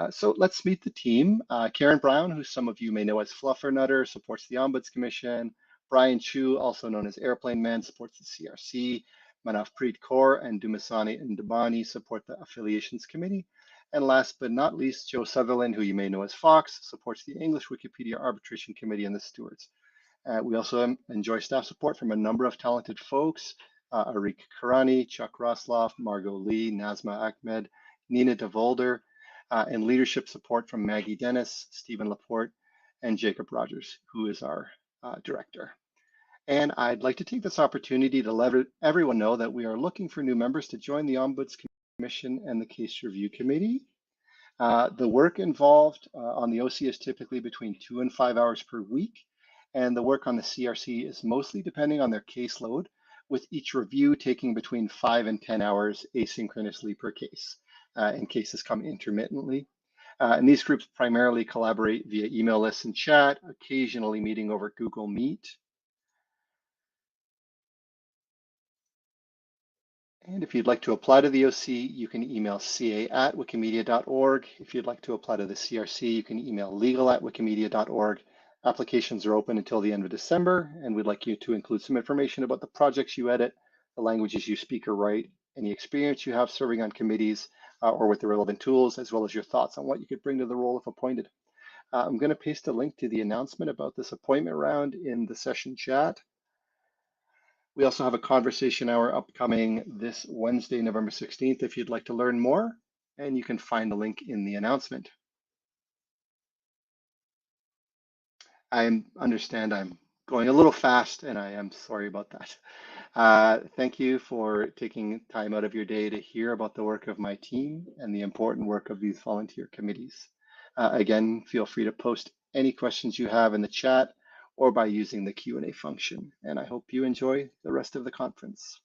Speaker 18: So let's meet the team. Karen Brown, who some of you may know as Fluffernutter, supports the Ombuds Commission. Brian Chu, also known as Airplane Man, supports the CRC. Manavpreet Kaur and Dumasani and Dabani support the Affiliations Committee. And last but not least, Joe Sutherland, who you may know as Fox, supports the English Wikipedia Arbitration Committee and the stewards. We also enjoy staff support from a number of talented folks, Arik Karani, Chuck Rosloff, Margot Lee, Nazma Ahmed, Nina DeVolder, and leadership support from Maggie Dennis, Stephen Laporte, and Jacob Rogers, who is our director. And I'd like to take this opportunity to let everyone know that we are looking for new members to join the Ombuds Commission and the Case Review Committee. The work involved on the OC is typically between 2 and 5 hours per week, and the work on the CRC is mostly depending on their caseload, with each review taking between 5 and 10 hours asynchronously per case, and cases come intermittently. And these groups primarily collaborate via email lists and chat, occasionally meeting over Google Meet. And if you'd like to apply to the OC, you can email ca@wikimedia.org. If you'd like to apply to the CRC, you can email legal@wikimedia.org. Applications are open until the end of December, and we'd like you to include some information about the projects you edit, the languages you speak or write, any experience you have serving on committees or with the relevant tools, as well as your thoughts on what you could bring to the role if appointed. I'm going to paste a link to the announcement about this appointment round in the session chat. We also have a conversation hour upcoming this Wednesday, November 16th, if you'd like to learn more, and you can find the link in the announcement. I understand I'm going a little fast, and I am sorry about that. Thank you for taking time out of your day to hear about the work of my team and the important work of these volunteer committees. Again, feel free to post any questions you have in the chat or by using the Q&A function. And I hope you enjoy the rest of the conference.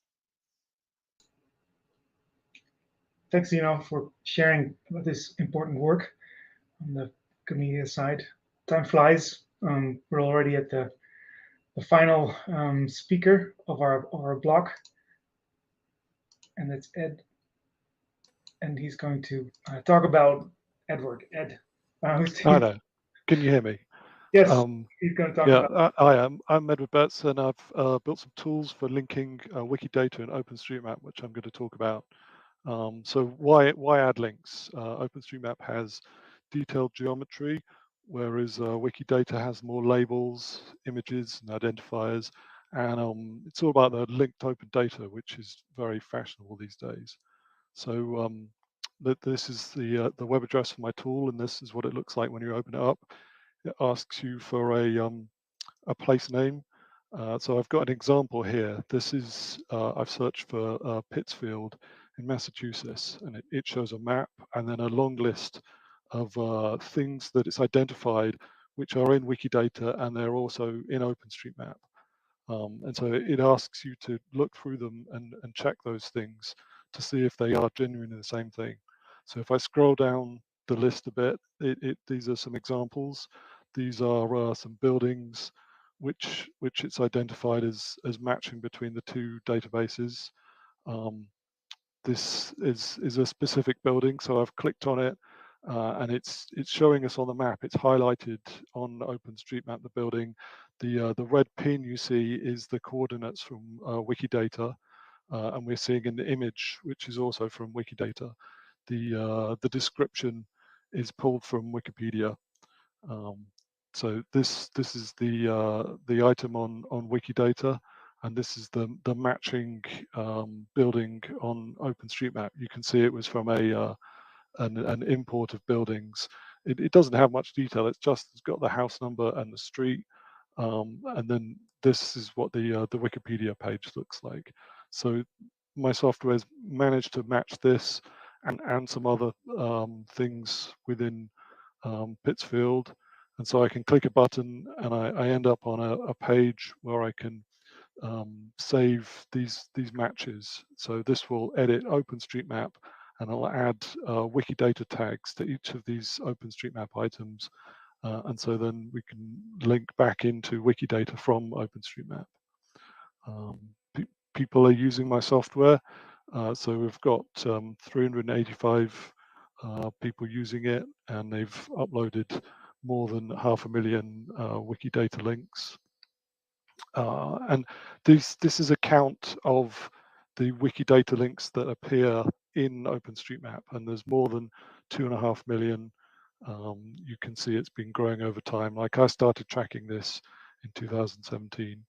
Speaker 4: Thanks, Zeno, for sharing about this important work on the community side. Time flies. We're already at the final speaker of our block, and that's Ed. And he's going to talk about Edward. Ed.
Speaker 19: Hi there. Can you hear me?
Speaker 4: Yes, he's going to talk about.
Speaker 19: I'm Edward Betts, and I've built some tools for linking Wikidata and OpenStreetMap, which I'm going to talk about. So why add links? OpenStreetMap has detailed geometry, whereas Wikidata has more labels, images, and identifiers. And it's all about the linked open data, which is very fashionable these days. So this is the web address for my tool, and this is what it looks like when you open it up. It asks you for a place name. So I've got an example here. This is, I've searched for Pittsfield in Massachusetts, and it shows a map and then a long list of things that it's identified, which are in Wikidata, and they're also in OpenStreetMap. And so it asks you to look through them and check those things to see if they are genuinely the same thing. So if I scroll down the list a bit, these are some examples. These are some buildings which it's identified as matching between the two databases. This is a specific building, so I've clicked on it, and it's showing us on the map. It's highlighted on OpenStreetMap, the building. The red pin you see is the coordinates from Wikidata, and we're seeing an image which is also from Wikidata. The description is pulled from Wikipedia. So this is the item on Wikidata, and this is the matching building on OpenStreetMap. You can see it was from an import of buildings. It doesn't have much detail. It's got the house number and the street, and then this is what the Wikipedia page looks like. So my software has managed to match this and some other things within Pittsfield. And so I can click a button and I end up on a page where I can save these matches. So this will edit OpenStreetMap, and I'll add Wikidata tags to each of these OpenStreetMap items. And so then we can link back into Wikidata from OpenStreetMap. People are using my software. So we've got 385 people using it, and they've uploaded more than 500,000 Wikidata links. And this is a count of the Wikidata links that appear in OpenStreetMap, and there's more than 2.5 million. You can see it's been growing over time. Like I started tracking this in 2017.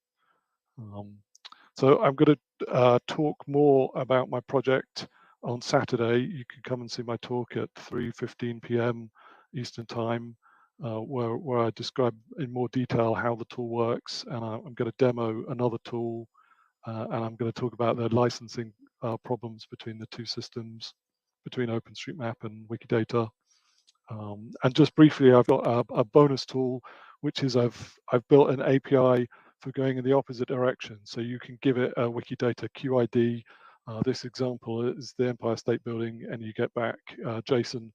Speaker 19: So I'm going to talk more about my project on Saturday. You can come and see my talk at 3:15 p.m. Eastern Time, where I describe in more detail how the tool works, and I'm going to demo another tool, and I'm going to talk about the licensing problems between the two systems, between OpenStreetMap and Wikidata. And just briefly, I've got a bonus tool, which is I've built an API for going in the opposite direction. So you can give it a Wikidata QID. This example is the Empire State Building, and you get back JSON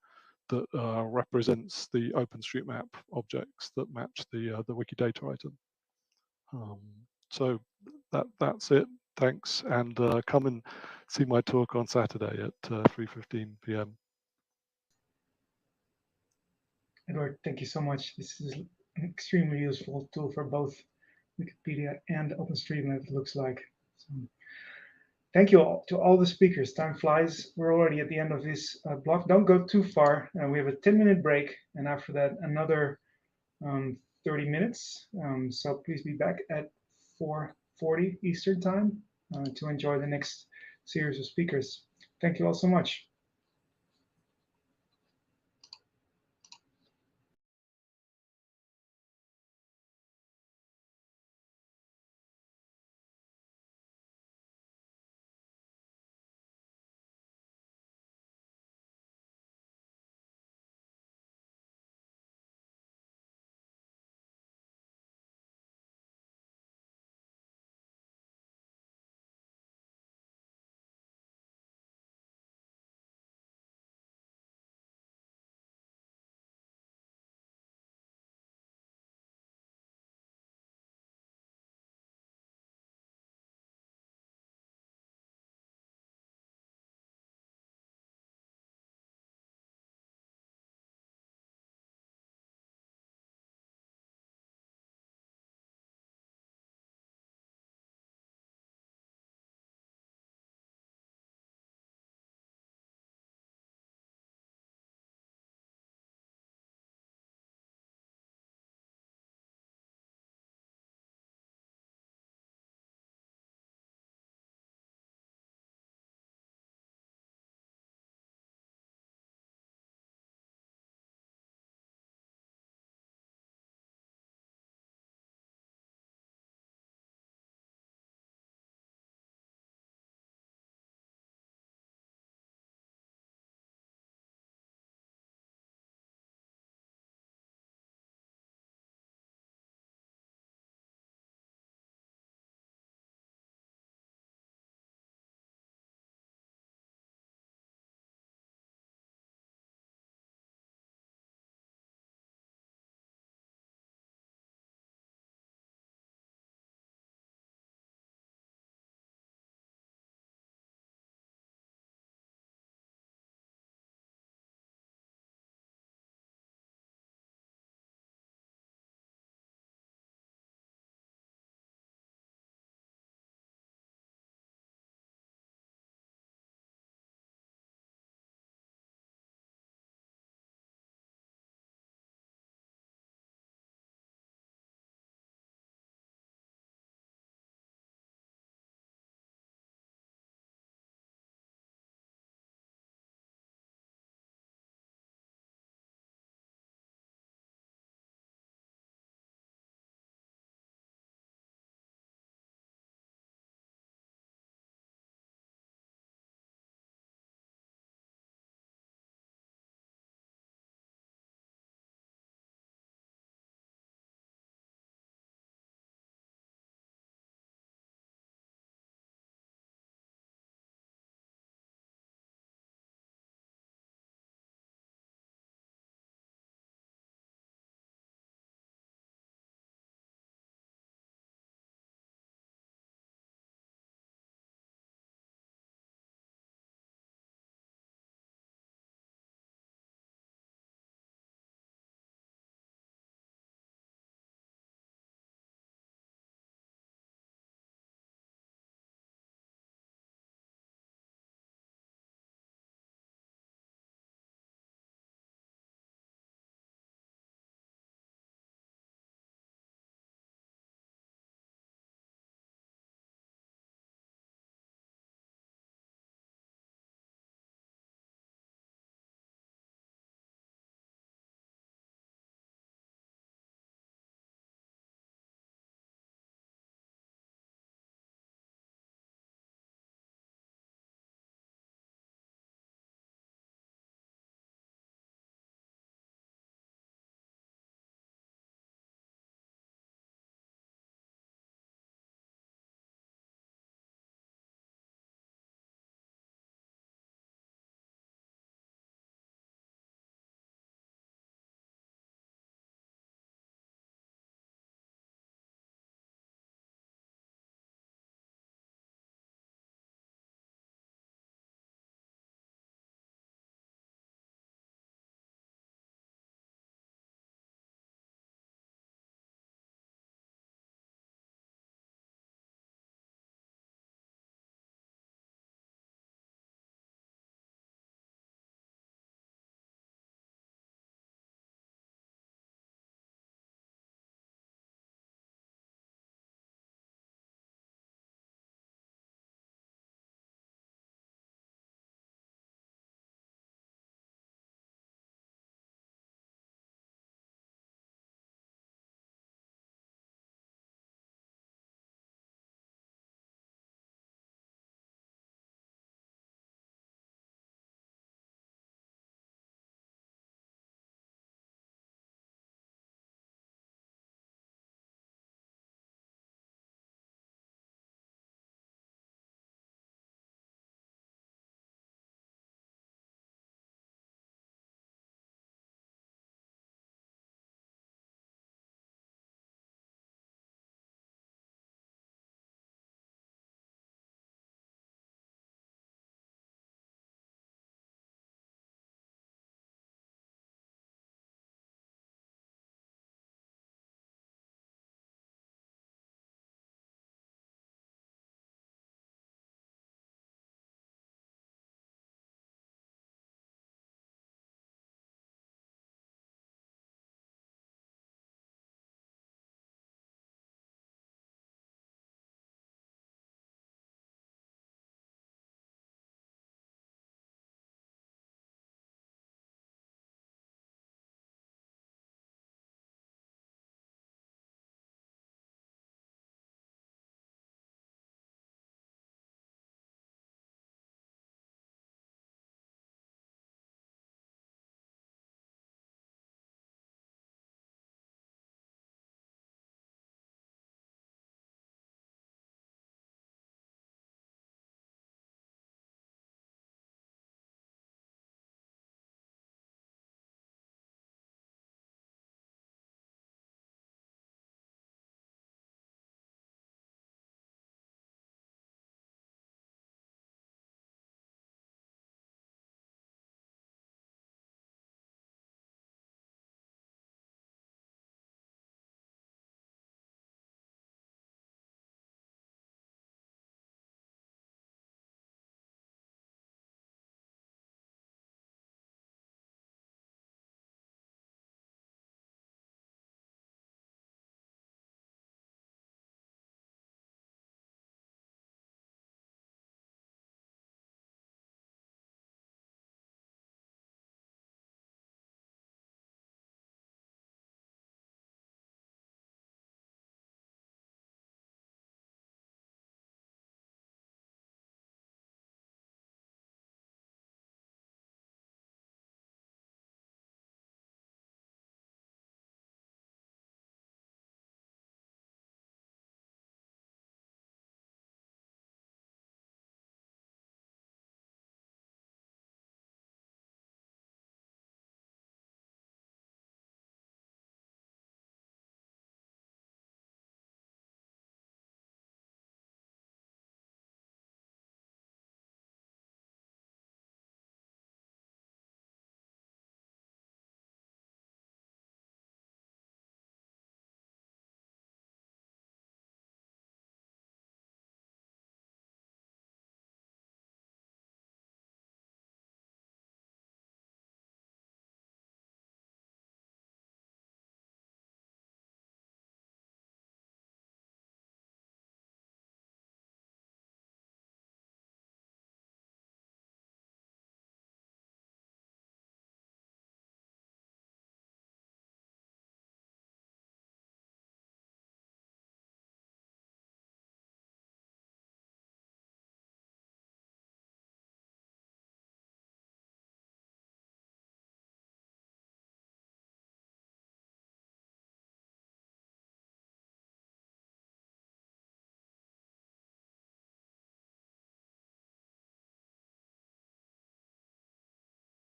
Speaker 19: that represents the OpenStreetMap objects that match the Wikidata item. So that's it. Thanks, and come and see my talk on Saturday at 3:15 p.m.
Speaker 4: Edward, thank you so much. This is an extremely useful tool for both Wikipedia and OpenStreetMap, it looks like. So, thank you all to all the speakers. Time flies. We're already at the end of this block. Don't go too far. We have a 10-minute break, and after that, another 30 minutes. So please be back at 4:40 Eastern Time to enjoy the next series of speakers. Thank you all so much.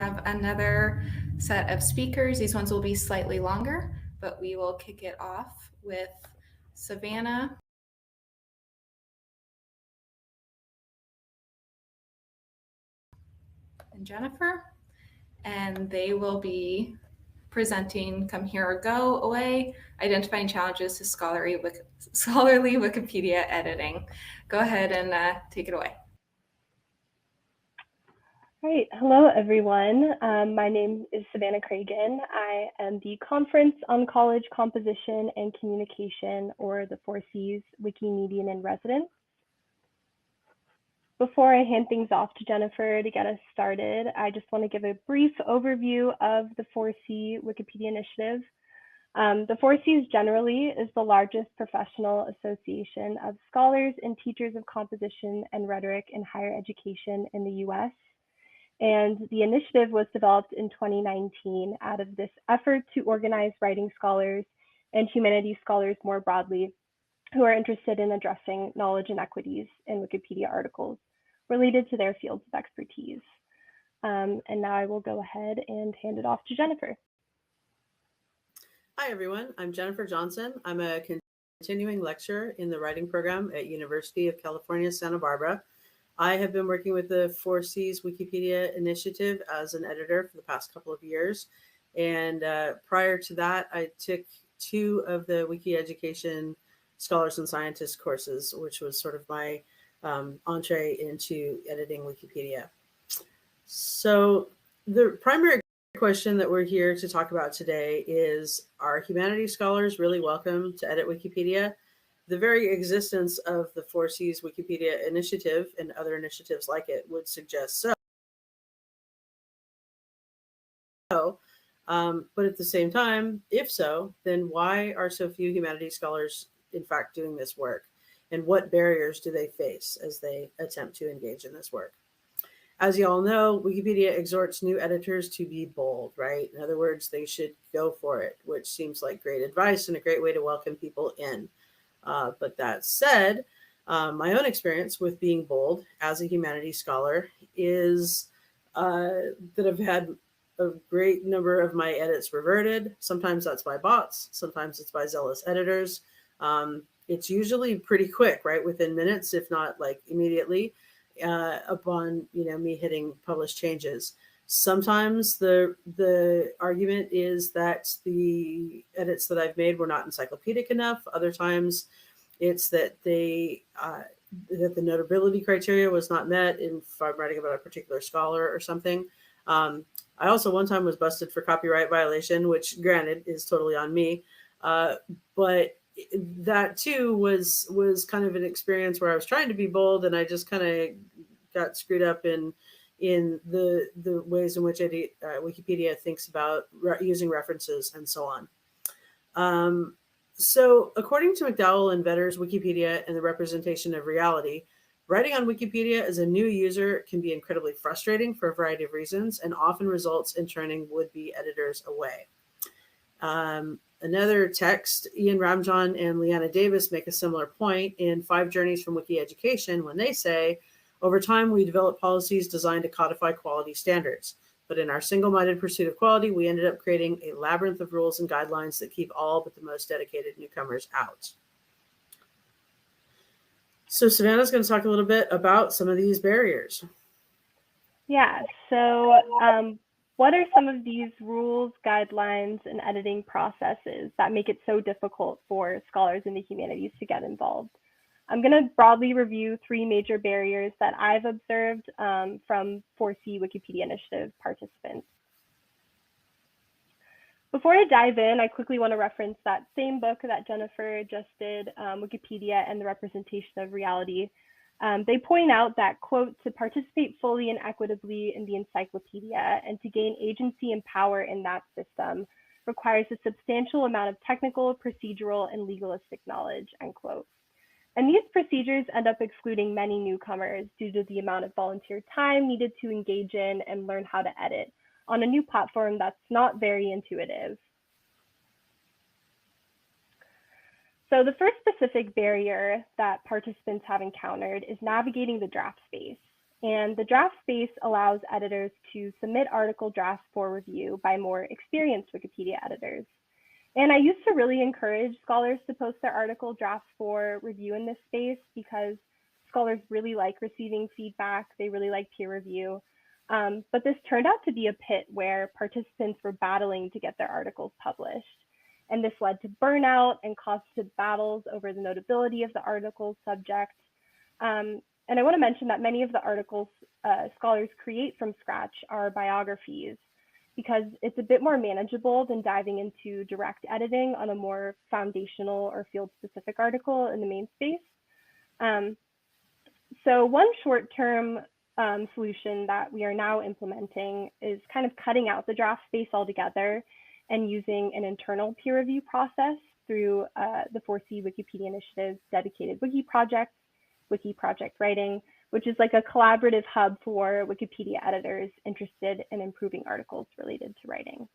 Speaker 3: have another set of speakers. These ones will be slightly longer, but we will kick it off with Savannah. And Jennifer, and they will be presenting Come Here or Go Away, Identifying Challenges to Scholarly Wikipedia Editing. Go ahead and take it away.
Speaker 20: All right, hello everyone. My name is Savannah Cragen. I am the Conference on College Composition and Communication, or the 4Cs Wikimedian in Residence. Before I hand things off to Jennifer to get us started, I just want to give a brief overview of the 4C Wikipedia Initiative. The 4Cs generally is the largest professional association of scholars and teachers of composition and rhetoric in higher education in the US. And the initiative was developed in 2019 out of this effort to organize writing scholars and humanities scholars more broadly who are interested in addressing knowledge inequities in Wikipedia articles related to their fields of expertise. And now I will go ahead and hand it off to Jennifer.
Speaker 21: Hi, everyone. I'm Jennifer Johnson. I'm a continuing lecturer in the writing program at University of California, Santa Barbara. I have been working with the 4Cs Wikipedia Initiative as an editor for the past couple of years. And prior to that, I took 2 of the Wiki Education Scholars and Scientists courses, which was sort of my entree into editing Wikipedia. So the primary question that we're here to talk about today is, are humanities scholars really welcome to edit Wikipedia? The very existence of the 4Cs Wikipedia Initiative and other initiatives like it would suggest so. But at the same time, if so, then why are so few humanities scholars in fact doing this work? And what barriers do they face as they attempt to engage in this work? As you all know, Wikipedia exhorts new editors to be bold, right? In other words, they should go for it, which seems like great advice and a great way to welcome people in. But that said, my own experience with being bold as a humanities scholar is that I've had a great number of my edits reverted. Sometimes that's by bots, sometimes it's by zealous editors. It's usually pretty quick, right? Within minutes, if not like immediately, upon me hitting publish changes. Sometimes the argument is that the edits that I've made were not encyclopedic enough. Other times, it's that that the notability criteria was not met if I'm writing about a particular scholar or something. I also one time was busted for copyright violation, which granted is totally on me, but that too was kind of an experience where I was trying to be bold and I just kind of got screwed up in the ways in which Wikipedia thinks about using references and so on. So according to McDowell and Vedder's Wikipedia and the Representation of Reality, writing on Wikipedia as a new user can be incredibly frustrating for a variety of reasons and often results in turning would-be editors away. Another text, Ian Ramjan and Leanna Davis make a similar point in 5 Journeys from Wiki Education when they say, over time, we developed policies designed to codify quality standards. But in our single-minded pursuit of quality, we ended up creating a labyrinth of rules and guidelines that keep all but the most dedicated newcomers out. So Savannah's going to talk a little bit about some of these barriers.
Speaker 20: Yeah, so what are some of these rules, guidelines, and editing processes that make it so difficult for scholars in the humanities to get involved? I'm going to broadly review 3 major barriers that I've observed from 4C Wikipedia Initiative participants. Before I dive in, I quickly want to reference that same book that Jennifer just did, Wikipedia and the Representation of Reality. They point out that, quote, to participate fully and equitably in the encyclopedia and to gain agency and power in that system requires a substantial amount of technical, procedural, and legalistic knowledge, end quote. And these procedures end up excluding many newcomers due to the amount of volunteer time needed to engage in and learn how to edit on a new platform that's not very intuitive. So the first specific barrier that participants have encountered is navigating the draft space. And the draft space allows editors to submit article drafts for review by more experienced Wikipedia editors. And I used to really encourage scholars to post their article drafts for review in this space because scholars really like receiving feedback. They really like peer review. But this turned out to be a pit where participants were battling to get their articles published. And this led to burnout and constant battles over the notability of the article's subject. And I want to mention that many of the articles scholars create from scratch are biographies, because it's a bit more manageable than diving into direct editing on a more foundational or field-specific article in the main space. So one short-term solution that we are now implementing is kind of cutting out the draft space altogether and using an internal peer review process through the 4C Wikipedia Initiative's dedicated wiki project, Wiki Project Writing, which is like a collaborative hub for Wikipedia editors interested in improving articles related to writing.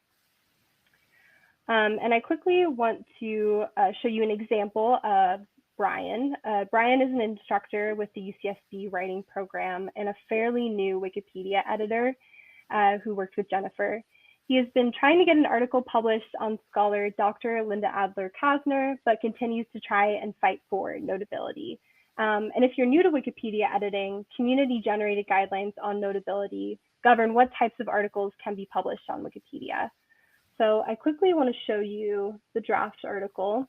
Speaker 20: And I quickly want to show you an example of Brian. Brian is an instructor with the UCSB writing program and a fairly new Wikipedia editor who worked with Jennifer. He has been trying to get an article published on scholar Dr. Linda Adler-Kasner, but continues to try and fight for notability. And if you're new to Wikipedia editing, community-generated guidelines on notability govern what types of articles can be published on Wikipedia. So I quickly want to show you the draft article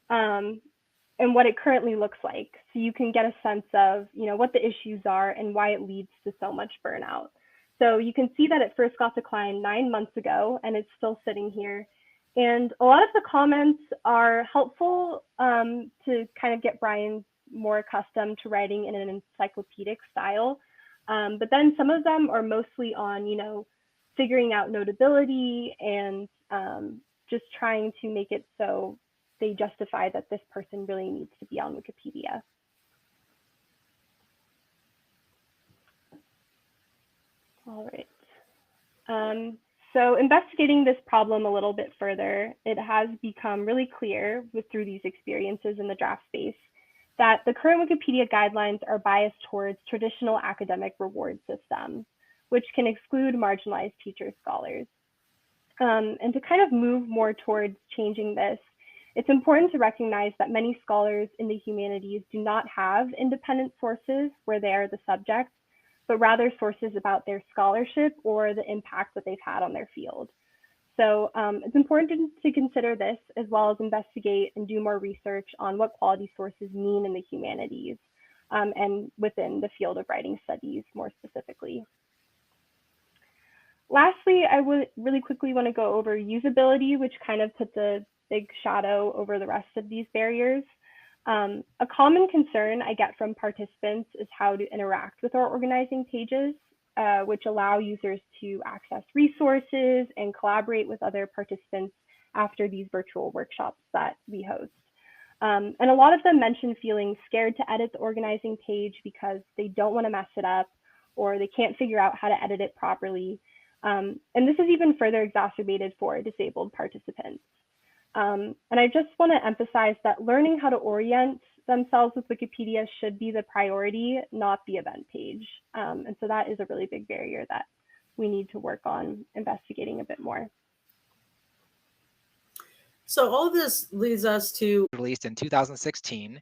Speaker 20: and what it currently looks like, so you can get a sense of, what the issues are and why it leads to so much burnout. So you can see that it first got declined 9 months ago, and it's still sitting here. And a lot of the comments are helpful to kind of get Brian more accustomed to writing in an encyclopedic style. But then some of them are mostly on, figuring out notability and just trying to make it so they justify that this person really needs to be on Wikipedia. All right. So investigating this problem a little bit further, it has become really clear through these experiences in the draft space that the current Wikipedia guidelines are biased towards traditional academic reward systems, which can exclude marginalized teacher scholars. And to kind of move more towards changing this, it's important to recognize that many scholars in the humanities do not have independent sources where they are the subject, but rather sources about their scholarship or the impact that they've had on their field. So it's important to consider this, as well as investigate and do more research on what quality sources mean in the humanities and within the field of writing studies more specifically. Lastly, I would really quickly want to go over usability, which kind of puts a big shadow over the rest of these barriers. A common concern I get from participants is how to interact with our organizing pages, which allow users to access resources and collaborate with other participants after these virtual workshops that we host. And a lot of them mention feeling scared to edit the organizing page because they don't want to mess it up, or they can't figure out how to edit it properly. And this is even further exacerbated for disabled participants. And I just want to emphasize that learning how to orient themselves with Wikipedia should be the priority, not the event page. And so that is a really big barrier that we need to work on investigating a bit more.
Speaker 21: So all of this leads us to
Speaker 1: released in 2016.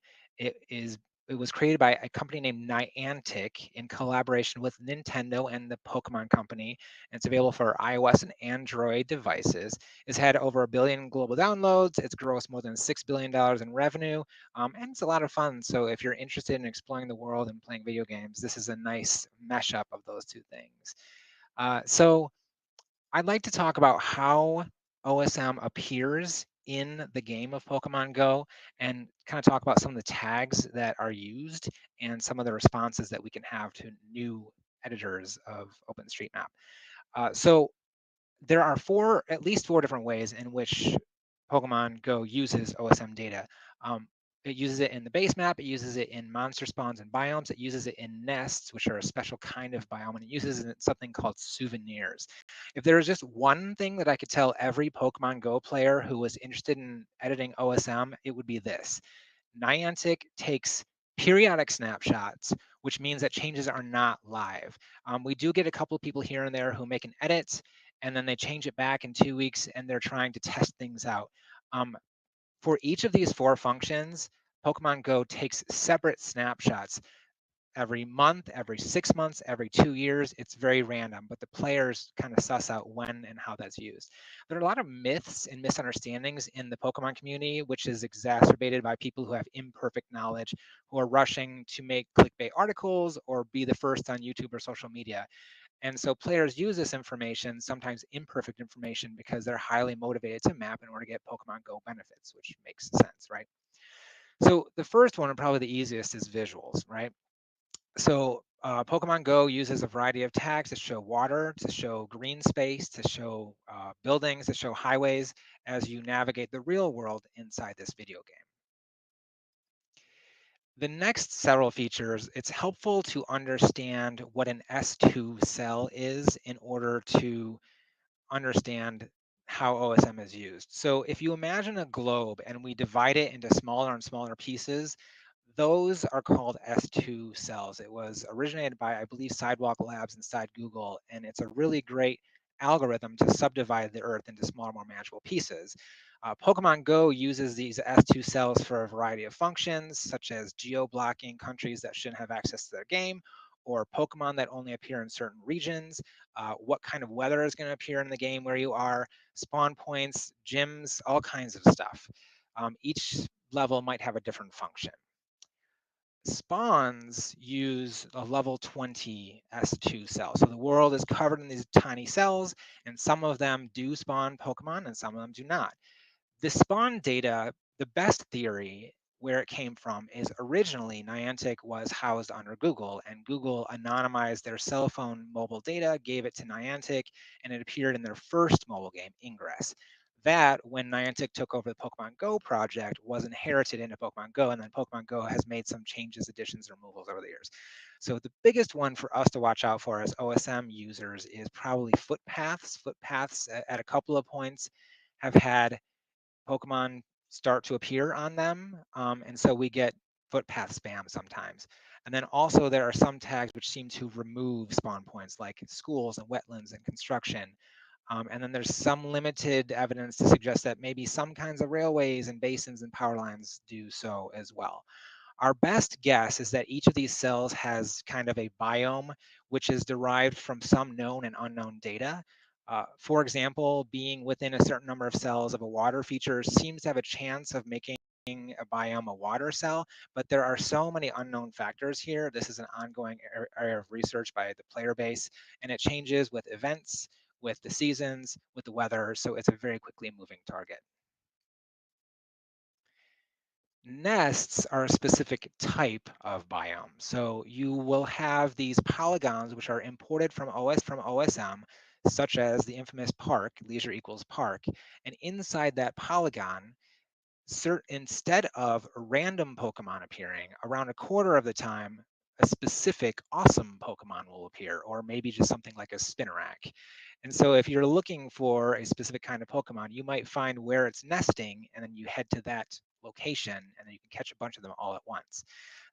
Speaker 1: It was created by a company named Niantic in collaboration with Nintendo and the Pokemon Company. And it's available for iOS and Android devices. It's had over 1 billion global downloads. It's grossed more than $6 billion in revenue. And it's a lot of fun. So if you're interested in exploring the world and playing video games, this is a nice mashup of those two things. So I'd like to talk about how OSM appears in the game of Pokemon Go and kind of talk about some of the tags that are used and some of the responses that we can have to new editors of OpenStreetMap. So there are at least four different ways in which Pokemon Go uses OSM data. It uses it in the base map, it uses it in monster spawns and biomes, it uses it in nests, which are a special kind of biome, and it uses it in something called souvenirs. If there was just one thing that I could tell every Pokemon Go player who was interested in editing OSM, it would be this. Niantic takes periodic snapshots, which means that changes are not live. We do get a couple of people here and there who make an edit, and then they change it back in 2 weeks, and they're trying to test things out. For each of these 4 functions, Pokemon Go takes separate snapshots every month, every 6 months, every 2 years. It's very random, but the players kind of suss out when and how that's used. There are a lot of myths and misunderstandings in the Pokemon community, which is exacerbated by people who have imperfect knowledge, who are rushing to make clickbait articles or be the first on YouTube or social media. And so players use this information, sometimes imperfect information, because they're highly motivated to map in order to get Pokemon Go benefits, which makes sense, right? So the first one, and probably the easiest, is visuals, right? So Pokemon Go uses a variety of tags to show water, to show green space, to show buildings, to show highways as you navigate the real world inside this video game. The next several features, it's helpful to understand what an S2 cell is in order to understand how OSM is used. So if you imagine a globe and we divide it into smaller and smaller pieces, those are called S2 cells. It was originated by, I believe, Sidewalk Labs inside Google, and it's a really great algorithm to subdivide the Earth into smaller, more manageable pieces. Pokemon Go uses these S2 cells for a variety of functions, such as geo-blocking countries that shouldn't have access to their game, or Pokemon that only appear in certain regions, what kind of weather is going to appear in the game where you are, spawn points, gyms, all kinds of stuff. Each level might have a different function. Spawns use a level 20 S2 cell. So the world is covered in these tiny cells, and some of them do spawn Pokemon and some of them do not. The spawn data, the best theory where it came from is originally Niantic was housed under Google, and Google anonymized their cell phone mobile data, gave it to Niantic, and it appeared in their first mobile game, Ingress. That, when Niantic took over the Pokemon Go project, was inherited into Pokemon Go, and then Pokemon Go has made some changes, additions, or removals over the years. So the biggest one for us to watch out for as OSM users is probably footpaths. Footpaths at a couple of points have had Pokemon start to appear on them, and so we get footpath spam sometimes. And then also there are some tags which seem to remove spawn points, like schools and wetlands and construction. And then there's some limited evidence to suggest that maybe some kinds of railways and basins and power lines do so as well. Our best guess is that each of these cells has kind of a biome, which is derived from some known and unknown data. For example, being within a certain number of cells of a water feature seems to have a chance of making a biome a water cell, but there are so many unknown factors here. This is an ongoing area of research by the player base, and it changes with events, with the seasons, with the weather, so it's a very quickly moving target. Nests are a specific type of biome. So you will have these polygons which are imported from OSM, such as the infamous park, leisure equals park. And inside that polygon, instead of random Pokemon appearing, around a quarter of the time, a specific awesome Pokemon will appear, or maybe just something like a Spinarak. And so if you're looking for a specific kind of Pokemon, you might find where it's nesting, and then you head to that location, and then you can catch a bunch of them all at once.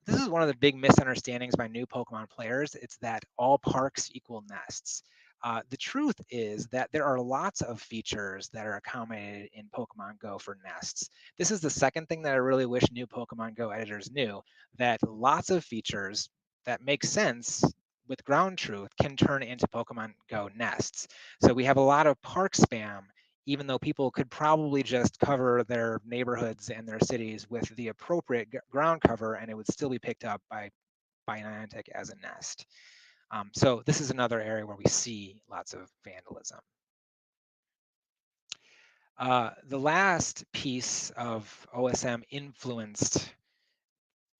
Speaker 1: This is one of the big misunderstandings by new Pokemon players. It's that all parks equal nests. The truth is that there are lots of features that are accommodated in Pokemon Go for nests. This is the second thing that I really wish new Pokemon Go editors knew, that lots of features that make sense with ground truth can turn into Pokemon Go nests. So we have a lot of park spam, even though people could probably just cover their neighborhoods and their cities with the appropriate ground cover, and it would still be picked up by Niantic as a nest. So this is another area where we see lots of vandalism. The last piece of OSM influenced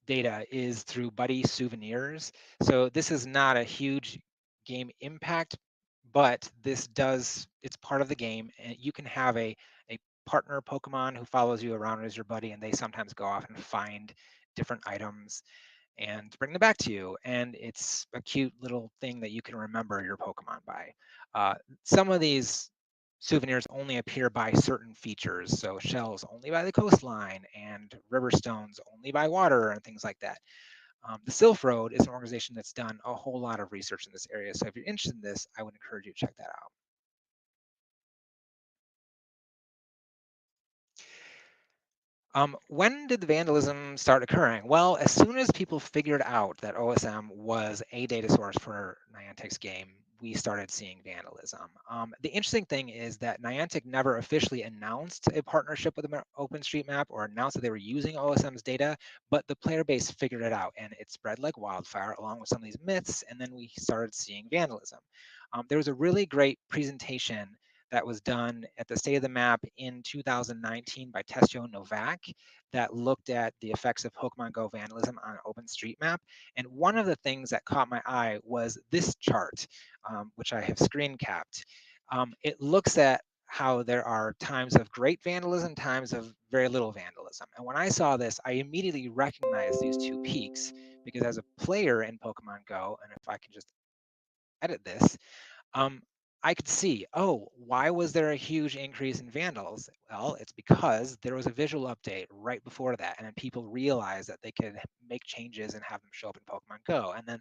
Speaker 1: data is through buddy souvenirs. So this is not a huge game impact, but it's part of the game, and you can have a partner Pokemon who follows you around as your buddy, and they sometimes go off and find different items and bring them back to you. And it's a cute little thing that you can remember your Pokemon by. Some of these souvenirs only appear by certain features. So shells only by the coastline and river stones only by water and things like that. The Silk Road is an organization that's done a whole lot of research in this area. So if you're interested in this, I would encourage you to check that out. When did the vandalism start occurring? Well, as soon as people figured out that OSM was a data source for Niantic's game, we started seeing vandalism. The interesting thing is that Niantic never officially announced a partnership with OpenStreetMap or announced that they were using OSM's data, but the player base figured it out and it spread like wildfire along with some of these myths, and then we started seeing vandalism. There was a really great presentation that was done at the State of the Map in 2019 by Testio Novak that looked at the effects of Pokemon Go vandalism on OpenStreetMap. And one of the things that caught my eye was this chart, which I have screen capped. It looks at how there are times of great vandalism, times of very little vandalism. And when I saw this, I immediately recognized these two peaks because as a player in Pokemon Go, and if I can just edit this, I could see, oh, why was there a huge increase in vandals? Well, it's because there was a visual update right before that, and then people realized that they could make changes and have them show up in Pokemon Go. And then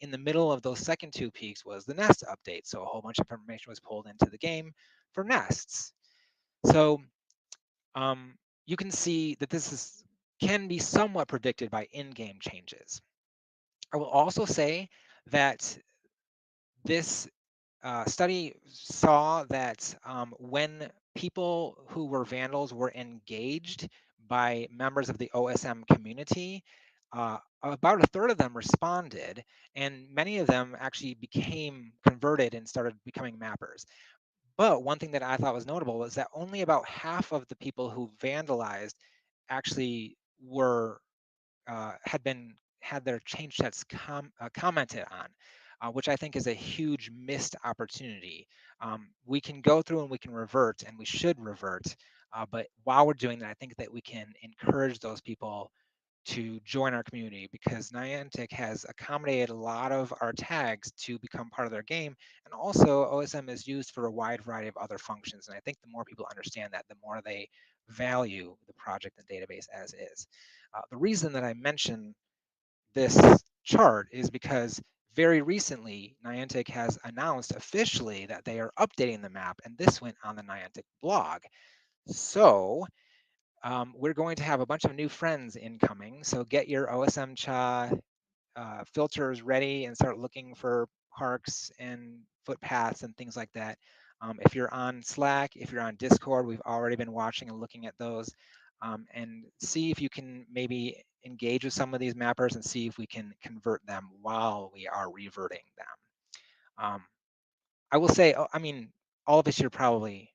Speaker 1: in the middle of those second two peaks was the nest update. So a whole bunch of information was pulled into the game for nests. So you can see that this can be somewhat predicted by in-game changes. I will also say that this study saw that when people who were vandals were engaged by members of the OSM community, about a third of them responded, and many of them actually became converted and started becoming mappers. But one thing that I thought was notable was that only about half of the people who vandalized actually were had their change sets commented on, which I think is a huge missed opportunity. We can go through and we can revert, and we should revert. But while we're doing that, I think that we can encourage those people to join our community because Niantic has accommodated a lot of our tags to become part of their game. And also OSM is used for a wide variety of other functions. And I think the more people understand that, the more they value the project and database as is. The reason that I mention this chart is because very recently, Niantic has announced officially that they are updating the map, and this went on the Niantic blog. So we're going to have a bunch of new friends incoming. So get your OSM Cha filters ready and start looking for parks and footpaths and things like that. If you're on Slack, if you're on Discord, we've already been watching and looking at those. And see if you can maybe engage with some of these mappers and see if we can convert them while we are reverting them. I will say, I mean, all of us here probably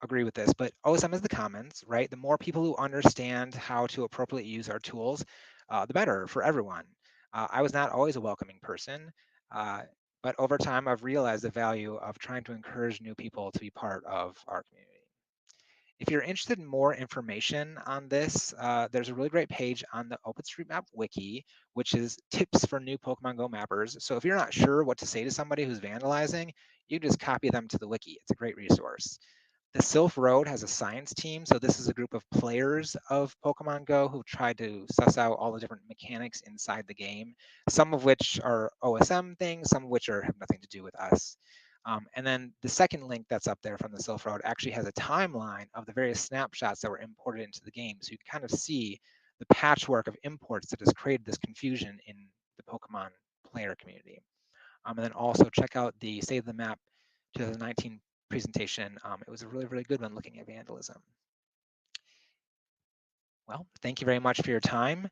Speaker 1: agree with this, but OSM is the commons, right? The more people who understand how to appropriately use our tools, the better for everyone. I was not always a welcoming person, but over time I've realized the value of trying to encourage new people to be part of our community. If you're interested in more information on this, there's a really great page on the OpenStreetMap wiki, which is tips for new Pokemon Go mappers. So if you're not sure what to say to somebody who's vandalizing, you just copy them to the wiki. It's a great resource. The Silk Road has a science team. So this is a group of players of Pokemon Go who tried to suss out all the different mechanics inside the game, some of which are OSM things, some of which have nothing to do with us. And then the second link that's up there from the Silk Road actually has a timeline of the various snapshots that were imported into the game. So you can kind of see the patchwork of imports that has created this confusion in the Pokemon player community. And then also check out the State of the Map 2019 presentation. It was a really, really good one looking at vandalism. Well, thank you very much for your time.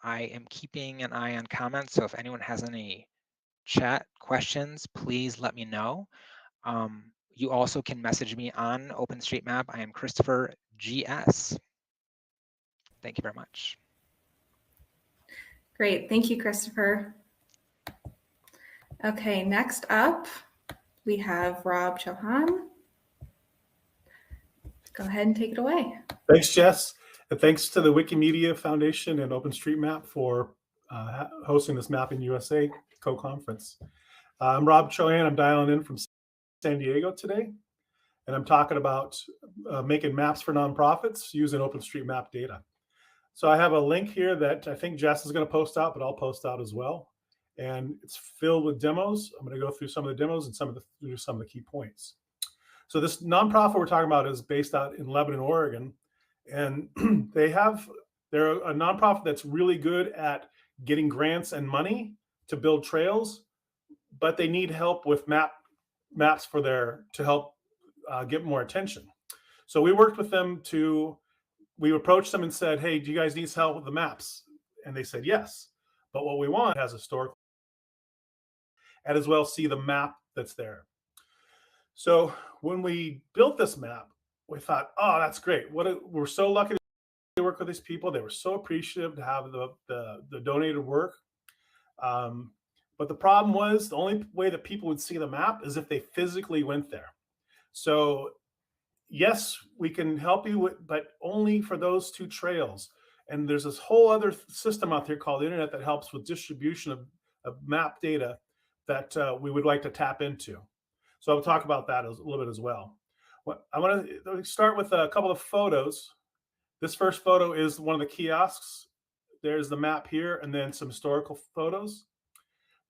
Speaker 1: I am keeping an eye on comments. So if anyone has any chat questions, please let me know. You also can message me on OpenStreetMap. I am Christopher GS. Thank you very much.
Speaker 3: Great, thank you, Christopher. Okay, next up, we have Rob Chauhan. Go ahead and take it away.
Speaker 6: Thanks, Jess. And thanks to the Wikimedia Foundation and OpenStreetMap for hosting this Mapping USA co-conference. I'm Rob Chauhan. I'm dialing in from San Diego today. And I'm talking about making maps for nonprofits using OpenStreetMap data. So I have a link here that I think Jess is going to post out, but I'll post out as well. And it's filled with demos. I'm going to go through some of the demos and some of the key points. So this nonprofit we're talking about is based out in Lebanon, Oregon, and they're a nonprofit that's really good at getting grants and money to build trails, but they need help with maps to help get more attention. So we worked with them we approached them and said, hey, do you guys need help with the maps? And they said yes, but what we want has historical and as well see the map that's there. So when we built this map, we thought, oh, that's great. We're so lucky to work with these people. They were so appreciative to have the donated work. But the problem was the only way that people would see the map is if they physically went there. So yes, we can help you, but only for those 2 trails. And there's this whole other system out there called the internet that helps with distribution of map data that we would like to tap into. So I'll talk about that a little bit as well. I want to start with a couple of photos. This first photo is one of the kiosks. There's the map here, and then some historical photos.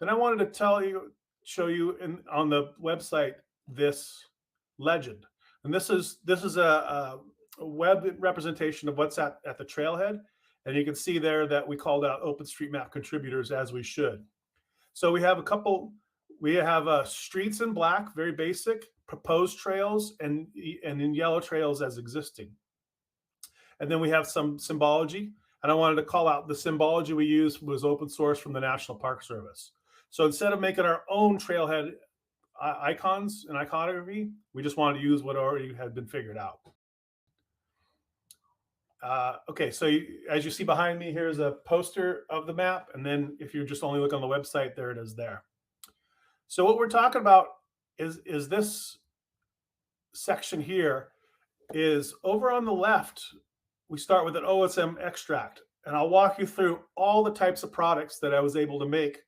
Speaker 6: Then I wanted to show you on the website this legend. And this is a web representation of what's at the trailhead. And you can see there that we called out OpenStreetMap contributors as we should. So we have streets in black, very basic, proposed trails, and in yellow trails as existing. And then we have some symbology. And I wanted to call out the symbology we used was open source from the National Park Service. So instead of making our own trailhead icons and iconography, we just wanted to use what already had been figured out. Okay, so as you see behind me, here's a poster of the map. And then if you just only look on the website, there it is there. So what we're talking about is this section here is over on the left. We start with an OSM extract, and I'll walk you through all the types of products that I was able to make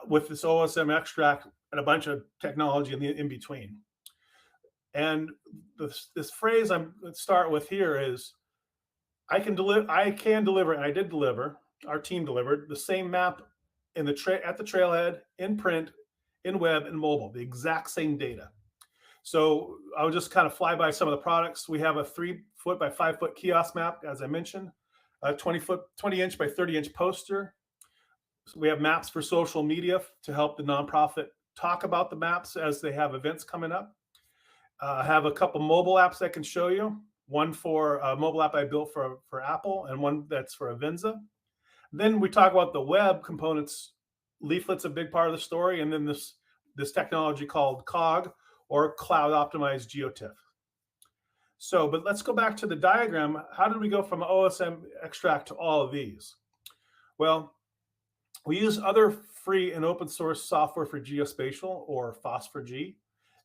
Speaker 6: with this OSM extract and a bunch of technology in between. And this phrase I'm going to start with here is, I can deliver, and I did deliver, our team delivered the same map at the trailhead, in print, in web, and mobile, the exact same data. So I'll just kind of fly by some of the products. We have a 3-foot by 5-foot kiosk map, as I mentioned, a 20-inch by 30-inch poster. So we have maps for social media to help the nonprofit talk about the maps as they have events coming up. I have a couple mobile apps I can show you. One for a mobile app I built for Apple, and one that's for Avenza. Then we talk about the web components. Leaflet's a big part of the story, and then this technology called COG, or Cloud Optimized GeoTIFF. So, but let's go back to the diagram. How did we go from OSM extract to all of these? Well, we use other free and open source software for geospatial, or FOSS4G,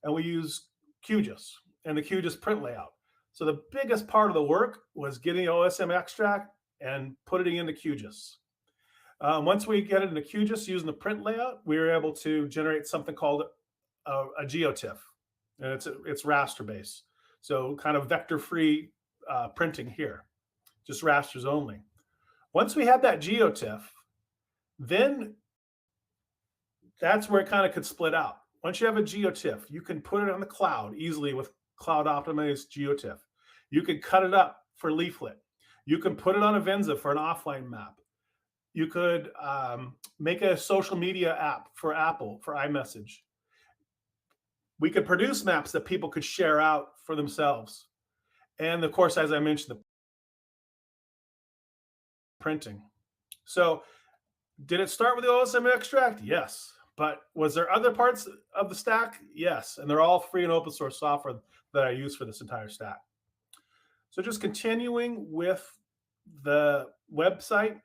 Speaker 6: and we use QGIS and the QGIS print layout. So the biggest part of the work was getting OSM extract and putting it into QGIS. Once we get it into QGIS using the print layout, we were able to generate something called a GeoTIFF, and it's raster based. So kind of vector-free printing here, just rasters only. Once we had that GeoTIFF, then that's where it kind of could split out. Once you have a GeoTIFF, you can put it on the cloud easily with Cloud Optimized GeoTIFF. You can cut it up for Leaflet. You can put it on Avenza for an offline map. You could make a social media app for Apple, for iMessage. We could produce maps that people could share out for themselves. And of course, as I mentioned, the printing. So did it start with the OSM extract? Yes. But was there other parts of the stack? Yes. And they're all free and open source software that I use for this entire stack. So just continuing with the website,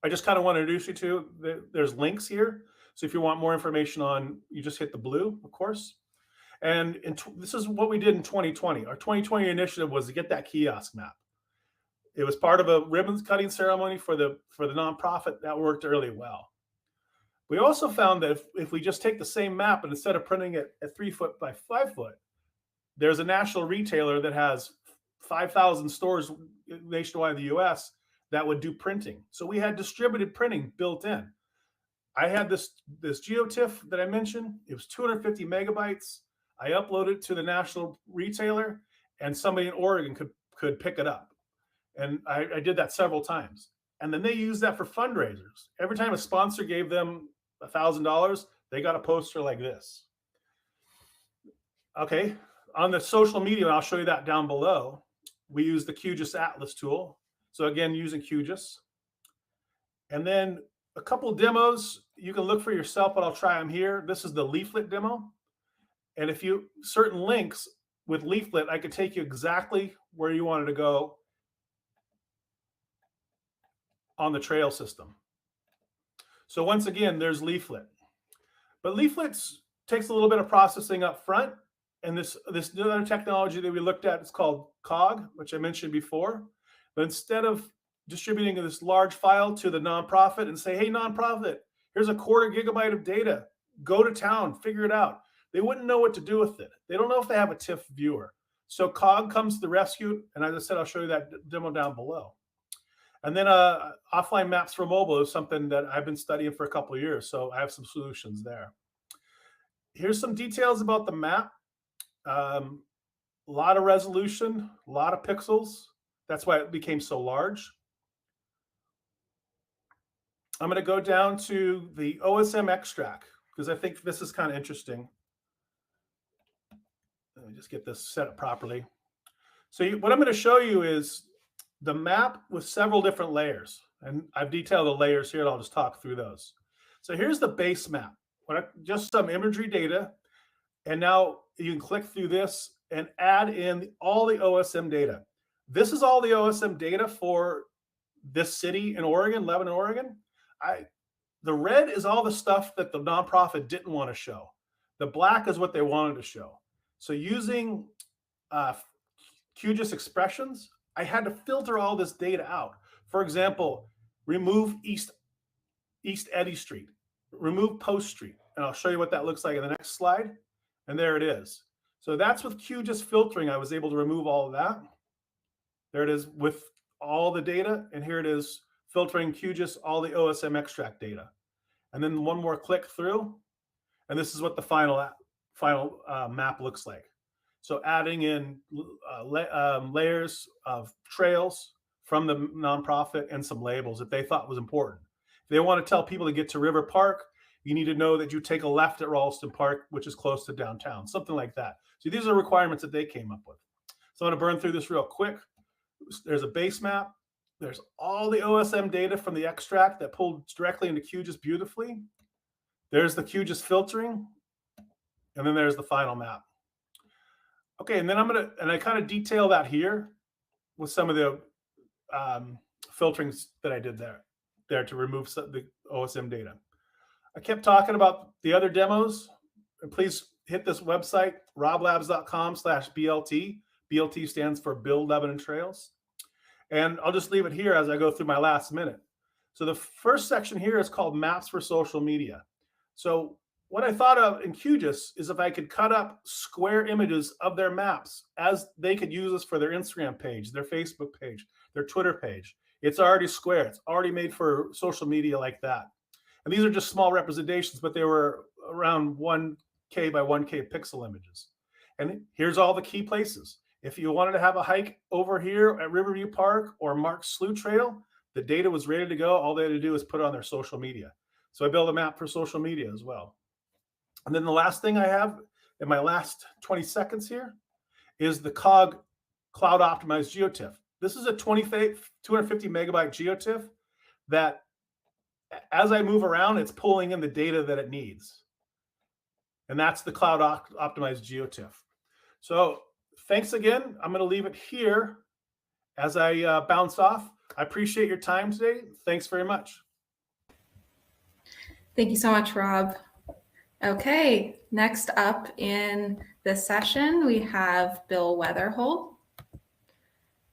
Speaker 6: I just kind of want to introduce you to, there's links here. So if you want more information on, you just hit the blue, of course. And this is what we did in 2020. Our 2020 initiative was to get that kiosk map. It was part of a ribbon cutting ceremony for the nonprofit that worked really well. We also found that if we just take the same map and instead of printing it at 3 foot by 5 foot, there's a national retailer that has 5,000 stores nationwide in the US that would do printing. So we had distributed printing built in. I had this GeoTIFF that I mentioned. It was 250 megabytes. I uploaded it to the national retailer, and somebody in Oregon could pick it up. And I did that several times. And then they used that for fundraisers. Every time a sponsor gave them $1,000, they got a poster like this. Okay, on the social media, and I'll show you that down below, we use the QGIS Atlas tool. So again, using QGIS. And then a couple demos, you can look for yourself, but I'll try them here. This is the leaflet demo. And if you, certain links with leaflet, I could take you exactly where you wanted to go on the trail system. So once again, there's leaflet. But leaflets takes a little bit of processing up front. And this other technology that we looked at is called COG, which I mentioned before. But instead of distributing this large file to the nonprofit and say, hey, nonprofit, here's a 1/4 gigabyte of data. Go to town, figure it out. They wouldn't know what to do with it. They don't know if they have a TIFF viewer. So COG comes to the rescue. And as I said, I'll show you that demo down below. And then offline maps for mobile is something that I've been studying for a couple of years. So I have some solutions there. Here's some details about the map. A lot of resolution, a lot of pixels. That's why it became so large. I'm going to go down to the OSM extract because I think this is kind of interesting. Let me just get this set up properly. So what I'm going to show you is the map with several different layers. And I've detailed the layers here, and I'll just talk through those. So here's the base map, just some imagery data. And now you can click through this and add in all the OSM data. This is all the OSM data for this city in Oregon, Lebanon, Oregon. The red is all the stuff that the nonprofit didn't want to show. The black is what they wanted to show. So using QGIS expressions, I had to filter all this data out. For example, remove East Eddy Street, remove Post Street. And I'll show you what that looks like in the next slide. And there it is. So that's with QGIS filtering. I was able to remove all of that. There it is with all the data. And here it is filtering QGIS, all the OSM extract data. And then one more click through. And this is what the final map looks like. So adding in layers of trails from the nonprofit and some labels that they thought was important. If they want to tell people to get to River Park, you need to know that you take a left at Ralston Park, which is close to downtown, something like that. So these are requirements that they came up with. So I'm going to burn through this real quick. There's a base map. There's all the OSM data from the extract that pulled directly into QGIS beautifully. There's the QGIS filtering. And then there's the final map. Okay, and then I kind of detail that here with some of the filterings that I did there to remove the OSM data. I kept talking about the other demos, and please hit this website, roblabs.com/BLT. BLT stands for Build Lebanon Trails. And I'll just leave it here as I go through my last minute. So the first section here is called Maps for Social Media. So what I thought of in QGIS is if I could cut up square images of their maps as they could use this for their Instagram page, their Facebook page, their Twitter page. It's already square. It's already made for social media like that. And these are just small representations, but they were around 1K by 1K pixel images. And here's all the key places. If you wanted to have a hike over here at Riverview Park or Mark's Slough Trail, the data was ready to go. All they had to do is put it on their social media. So I built a map for social media as well. And then the last thing I have in my last 20 seconds here is the COG Cloud Optimized GeoTIFF. This is a 250 megabyte GeoTIFF that as I move around, it's pulling in the data that it needs. And that's the Cloud Optimized GeoTIFF. So thanks again. I'm going to leave it here as I bounce off. I appreciate your time today. Thanks very much.
Speaker 3: Thank you so much, Rob. Okay, next up in this session, we have Bill Weatherholt.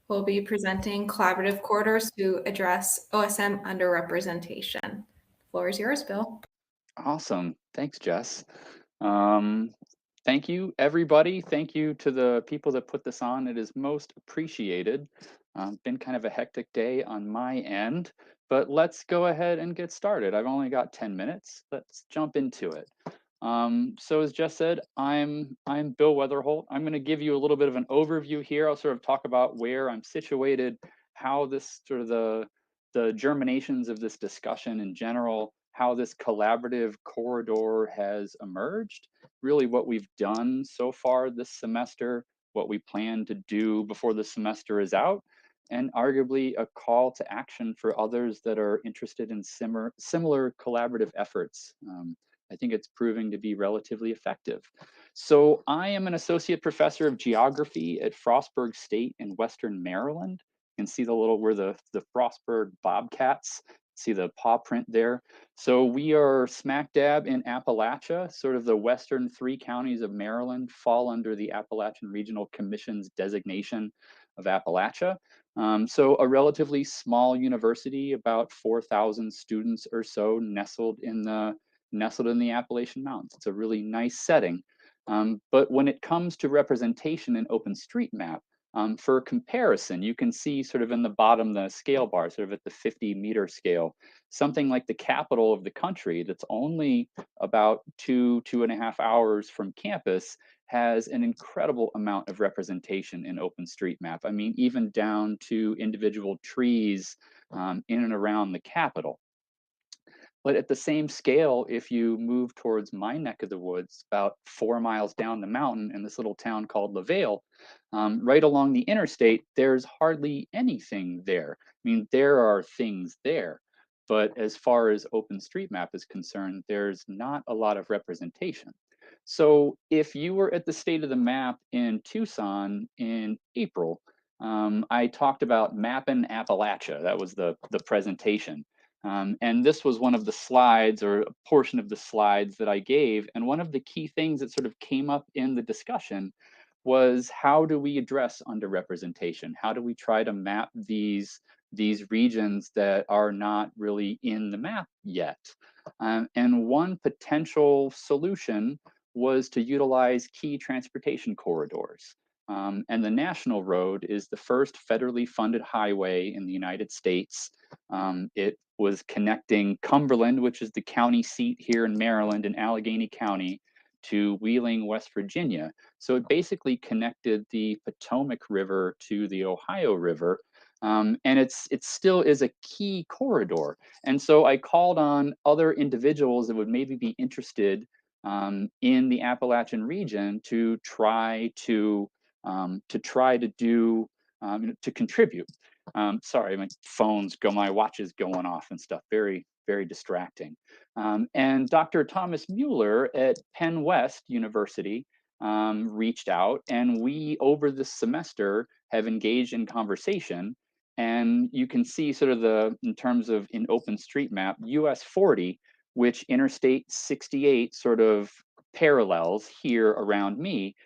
Speaker 3: We'll be presenting collaborative corridors to address OSM underrepresentation. The floor is yours, Bill.
Speaker 7: Awesome. Thanks, Jess. Um, thank you, everybody. Thank you to the people that put this on. It is most appreciated. Been kind of a hectic day on my end, but let's go ahead and get started. I've only got 10 minutes. Let's jump into it. So as Jess said, I'm Bill Weatherholt. I'm going to give you a little bit of an overview here. I'll sort of talk about where I'm situated, how this sort of the germinations of this discussion in general, how this collaborative corridor has emerged, really what we've done so far this semester, what we plan to do before the semester is out, and arguably a call to action for others that are interested in similar collaborative efforts. I think it's proving to be relatively effective. So I am an associate professor of geography at Frostburg State in Western Maryland. You can see the little, where the Frostburg Bobcats, see the paw print there. So we are smack dab in Appalachia, sort of the western 3 counties of Maryland fall under the Appalachian Regional Commission's designation of Appalachia. So a relatively small university, about 4,000 students or so, nestled in the Appalachian Mountains. It's a really nice setting. But when it comes to representation in OpenStreetMap, for comparison, you can see sort of in the bottom, the scale bar, sort of at the 50-meter scale, something like the capital of the country that's only about 2.5 hours from campus has an incredible amount of representation in OpenStreetMap. I mean, even down to individual trees in and around the capital. But at the same scale, if you move towards my neck of the woods, about 4 miles down the mountain in this little town called LaVale, right along the interstate, there's hardly anything there. I mean, there are things there, but as far as OpenStreetMap is concerned, there's not a lot of representation. So if you were at the State of the Map in Tucson in April, I talked about mapping Appalachia. That was the presentation. And this was one of the slides, or a portion of the slides that I gave. And one of the key things that sort of came up in the discussion was, how do we address underrepresentation? How do we try to map these regions that are not really in the map yet? And one potential solution was to utilize key transportation corridors. And the National Road is the first federally funded highway in the United States. It was connecting Cumberland, which is the county seat here in Maryland, in Allegheny County, to Wheeling, West Virginia. So it basically connected the Potomac River to the Ohio River. And it still is a key corridor. And so I called on other individuals that would maybe be interested in the Appalachian region to try to contribute. Sorry, my watch is going off and stuff. Very, very distracting. And Dr. Thomas Mueller at Penn West University reached out, and we, over this semester, have engaged in conversation. And you can see sort of in terms of in OpenStreetMap, US 40, which Interstate 68 sort of parallels here around me,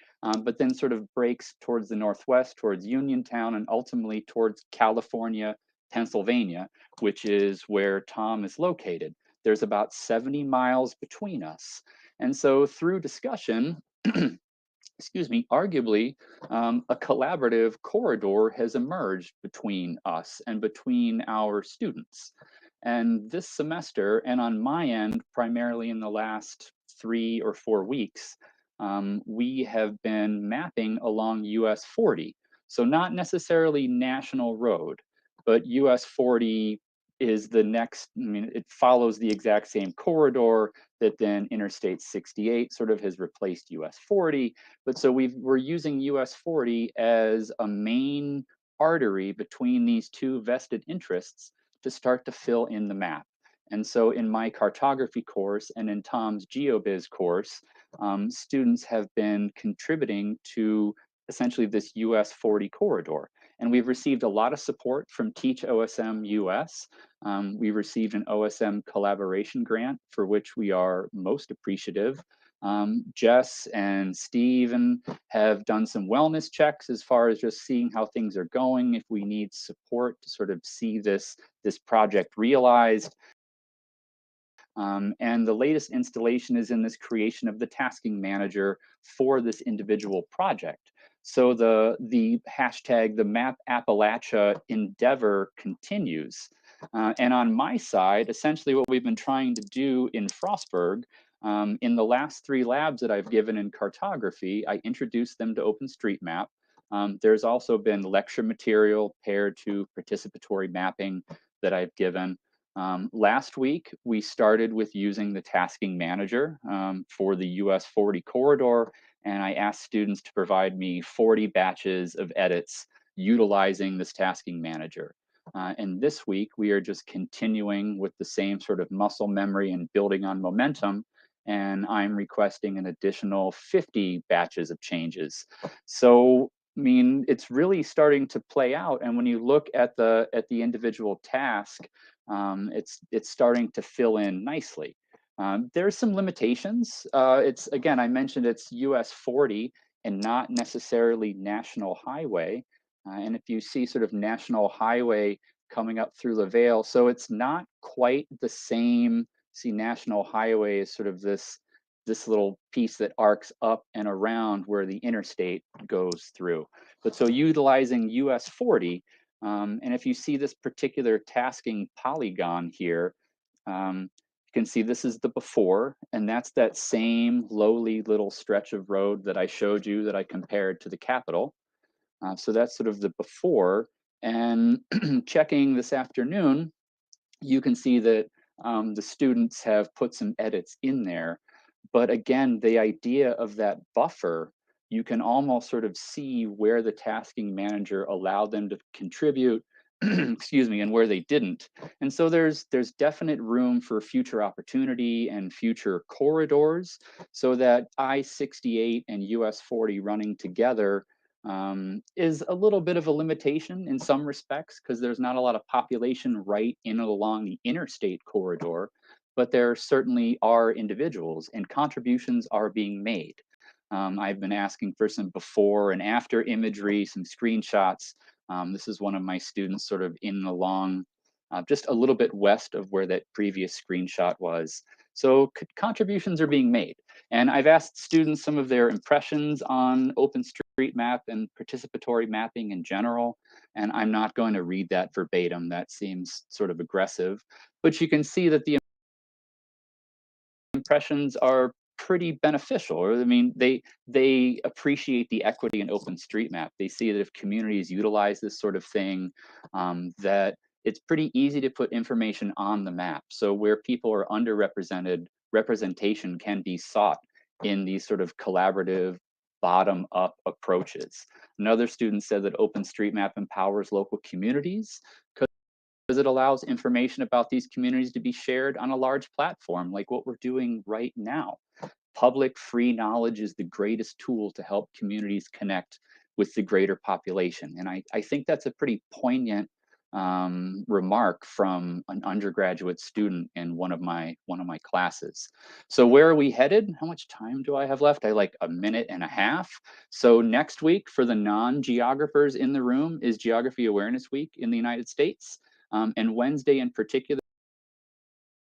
Speaker 7: but then sort of breaks towards the northwest, towards Uniontown, and ultimately towards California, Pennsylvania, which is where Tom is located. There's about 70 miles between us. And so through discussion, excuse me, arguably a collaborative corridor has emerged between us and between our students. And this semester, and on my end, primarily in the last 3 or 4 weeks, we have been mapping along US 40. So not necessarily National Road, but US 40 is the next, I mean, it follows the exact same corridor that then Interstate 68 sort of has replaced US 40. But so we're using US 40 as a main artery between these two vested interests to start to fill in the map. And so in my cartography course and in Tom's GeoBiz course, students have been contributing to essentially this US 40 corridor. And we've received a lot of support from Teach OSM US. We received an OSM collaboration grant, for which we are most appreciative. Jess and Steven have done some wellness checks as far as just seeing how things are going, if we need support to sort of see this project realized. And the latest installation is in this creation of the tasking manager for this individual project. So the hashtag, the Map Appalachia endeavor continues. And on my side, essentially what we've been trying to do in Frostburg, in the last 3 labs that I've given in cartography, I introduced them to OpenStreetMap. There's also been lecture material paired to participatory mapping that I've given. Last week, we started with using the tasking manager for the US 40 corridor, and I asked students to provide me 40 batches of edits utilizing this tasking manager. And this week, we are just continuing with the same sort of muscle memory and building on momentum, and I'm requesting an additional 50 batches of changes. So, I mean, it's really starting to play out, and when you look at the individual task, it's starting to fill in nicely. There's some limitations. It's, again, I mentioned it's US 40 and not necessarily national highway. And if you see sort of national highway coming up through the Vale, so it's not quite the same. See, national highway is sort of this little piece that arcs up and around where the interstate goes through. But so utilizing US 40, and if you see this particular tasking polygon here, you can see this is the before, and that's that same lowly little stretch of road that I showed you that I compared to the Capitol. So that's sort of the before. And checking this afternoon, you can see that the students have put some edits in there. But again, the idea of that buffer, you can almost sort of see where the tasking manager allowed them to contribute, excuse me, and where they didn't. And so there's definite room for future opportunity and future corridors, so that I-68 and US 40 running together is a little bit of a limitation in some respects, because there's not a lot of population right in and along the interstate corridor, but there certainly are individuals and contributions are being made. I've been asking for some before and after imagery, some screenshots. This is one of my students sort of in and along, just a little bit west of where that previous screenshot was. So contributions are being made. And I've asked students some of their impressions on OpenStreetMap and participatory mapping in general. And I'm not going to read that verbatim. That seems sort of aggressive. But you can see that the impressions are pretty beneficial. Or, I mean, they appreciate the equity in OpenStreetMap. They see that if communities utilize this sort of thing, that it's pretty easy to put information on the map. So where people are underrepresented, representation can be sought in these sort of collaborative bottom-up approaches. Another student said that OpenStreetMap empowers local communities because it allows information about these communities to be shared on a large platform like what we're doing right now. Public free knowledge is the greatest tool to help communities connect with the greater population. And I think that's a pretty poignant remark from an undergraduate student in one of my classes. So where are we headed? How much time do I have left? I like a minute and a half. So next week for the non-geographers in the room is Geography Awareness Week in the United States. And Wednesday in particular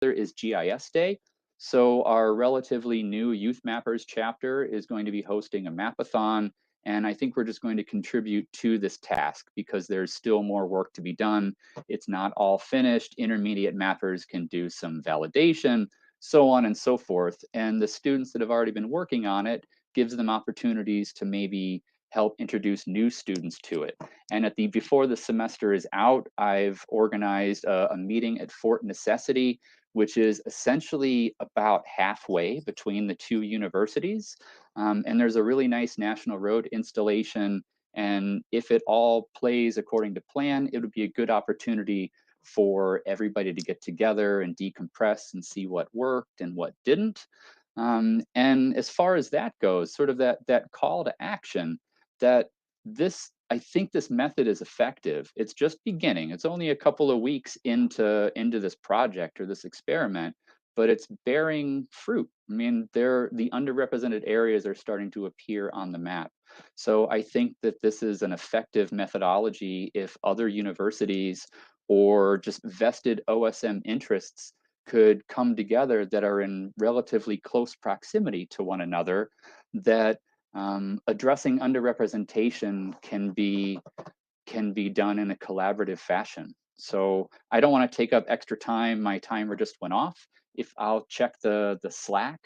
Speaker 7: is GIS Day. So our relatively new Youth Mappers chapter is going to be hosting a mapathon. And I think we're just going to contribute to this task because there's still more work to be done. It's not all finished. Intermediate mappers can do some validation, so on and so forth. And the students that have already been working on it gives them opportunities to maybe help introduce new students to it. And before the semester is out, I've organized a meeting at Fort Necessity, which is essentially about halfway between the two universities. And there's a really nice National Road installation. And if it all plays according to plan, it would be a good opportunity for everybody to get together and decompress and see what worked and what didn't. And as far as that goes, sort of that call to action, that I think this method is effective. It's just beginning. It's only a couple of weeks into this project or this experiment, but it's bearing fruit. I mean, the underrepresented areas are starting to appear on the map. So I think that this is an effective methodology if other universities or just vested OSM interests could come together that are in relatively close proximity to one another, that addressing underrepresentation can be done in a collaborative fashion. So I don't want to take up extra time. My timer just went off. If I'll check the Slack,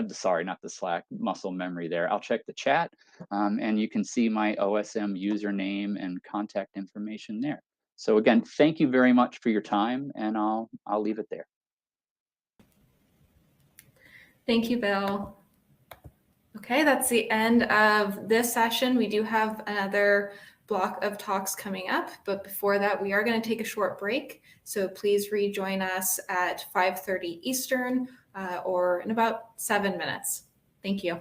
Speaker 7: sorry, not the Slack, muscle memory there. I'll check the chat, and you can see my OSM username and contact information there. So again, thank you very much for your time, and I'll leave it there.
Speaker 3: Thank you, Bill. Okay, that's the end of this session. We do have another block of talks coming up, but before that, we are going to take a short break. So please rejoin us at 5:30 Eastern or in about 7 minutes. Thank you.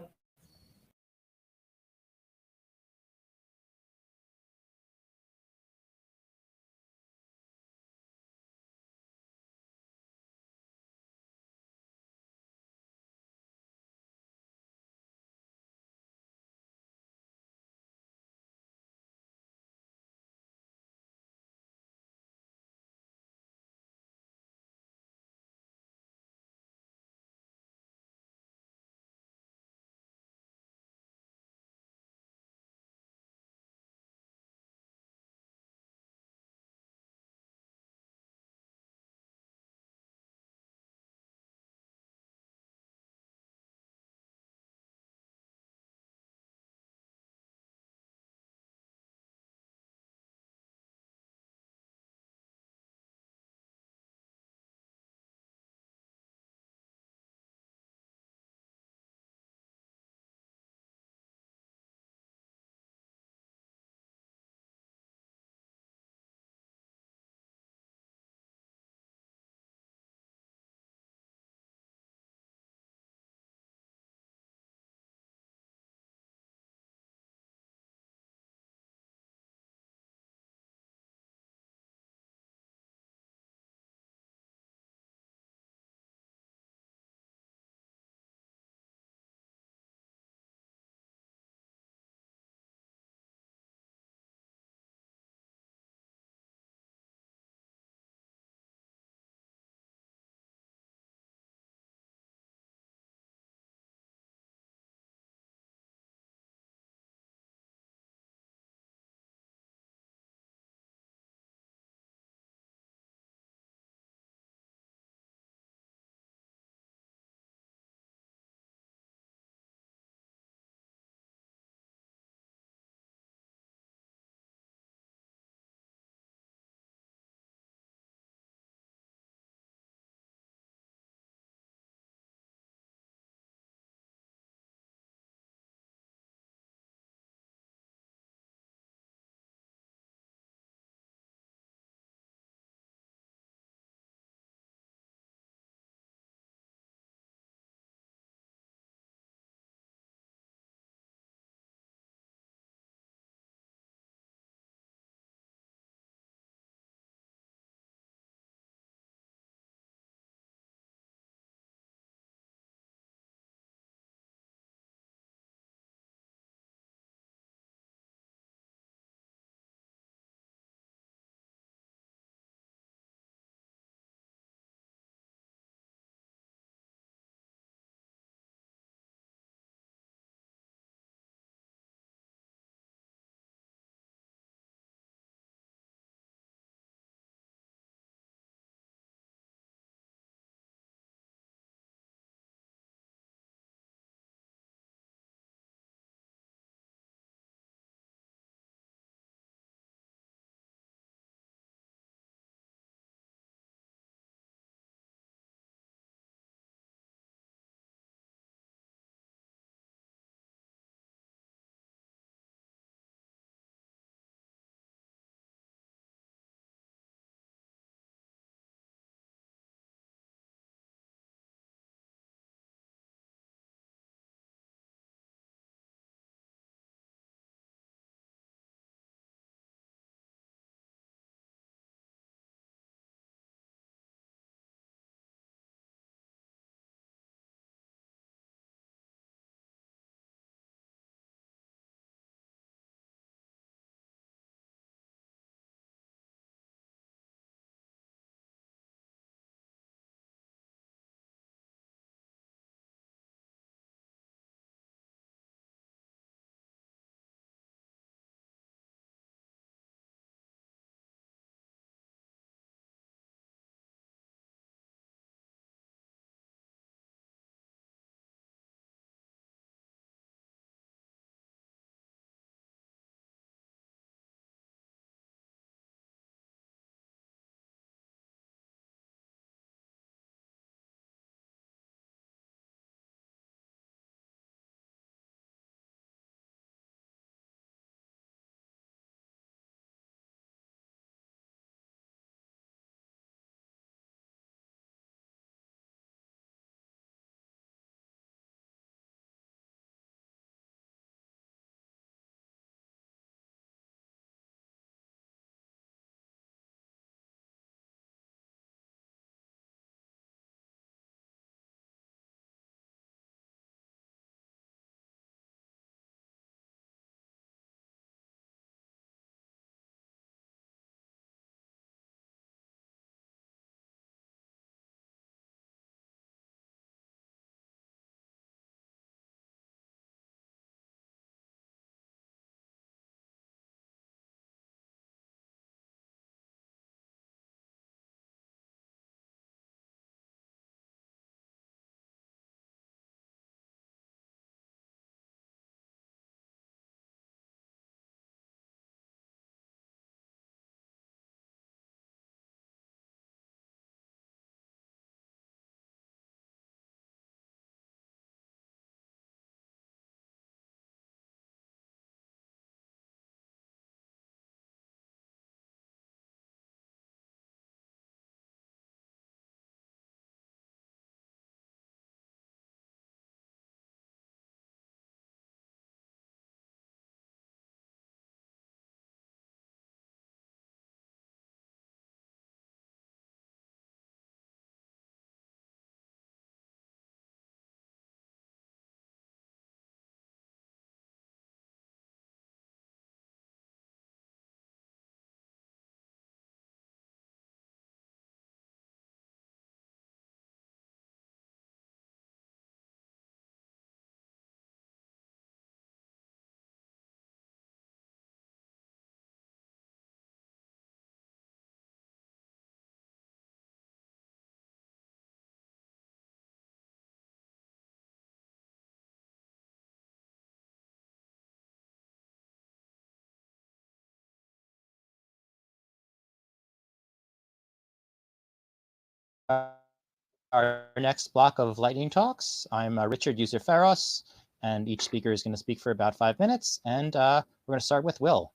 Speaker 8: our next block of lightning talks. I'm Richard User-Ferros, and each speaker is going to speak for about 5 minutes. And we're going to start with Will.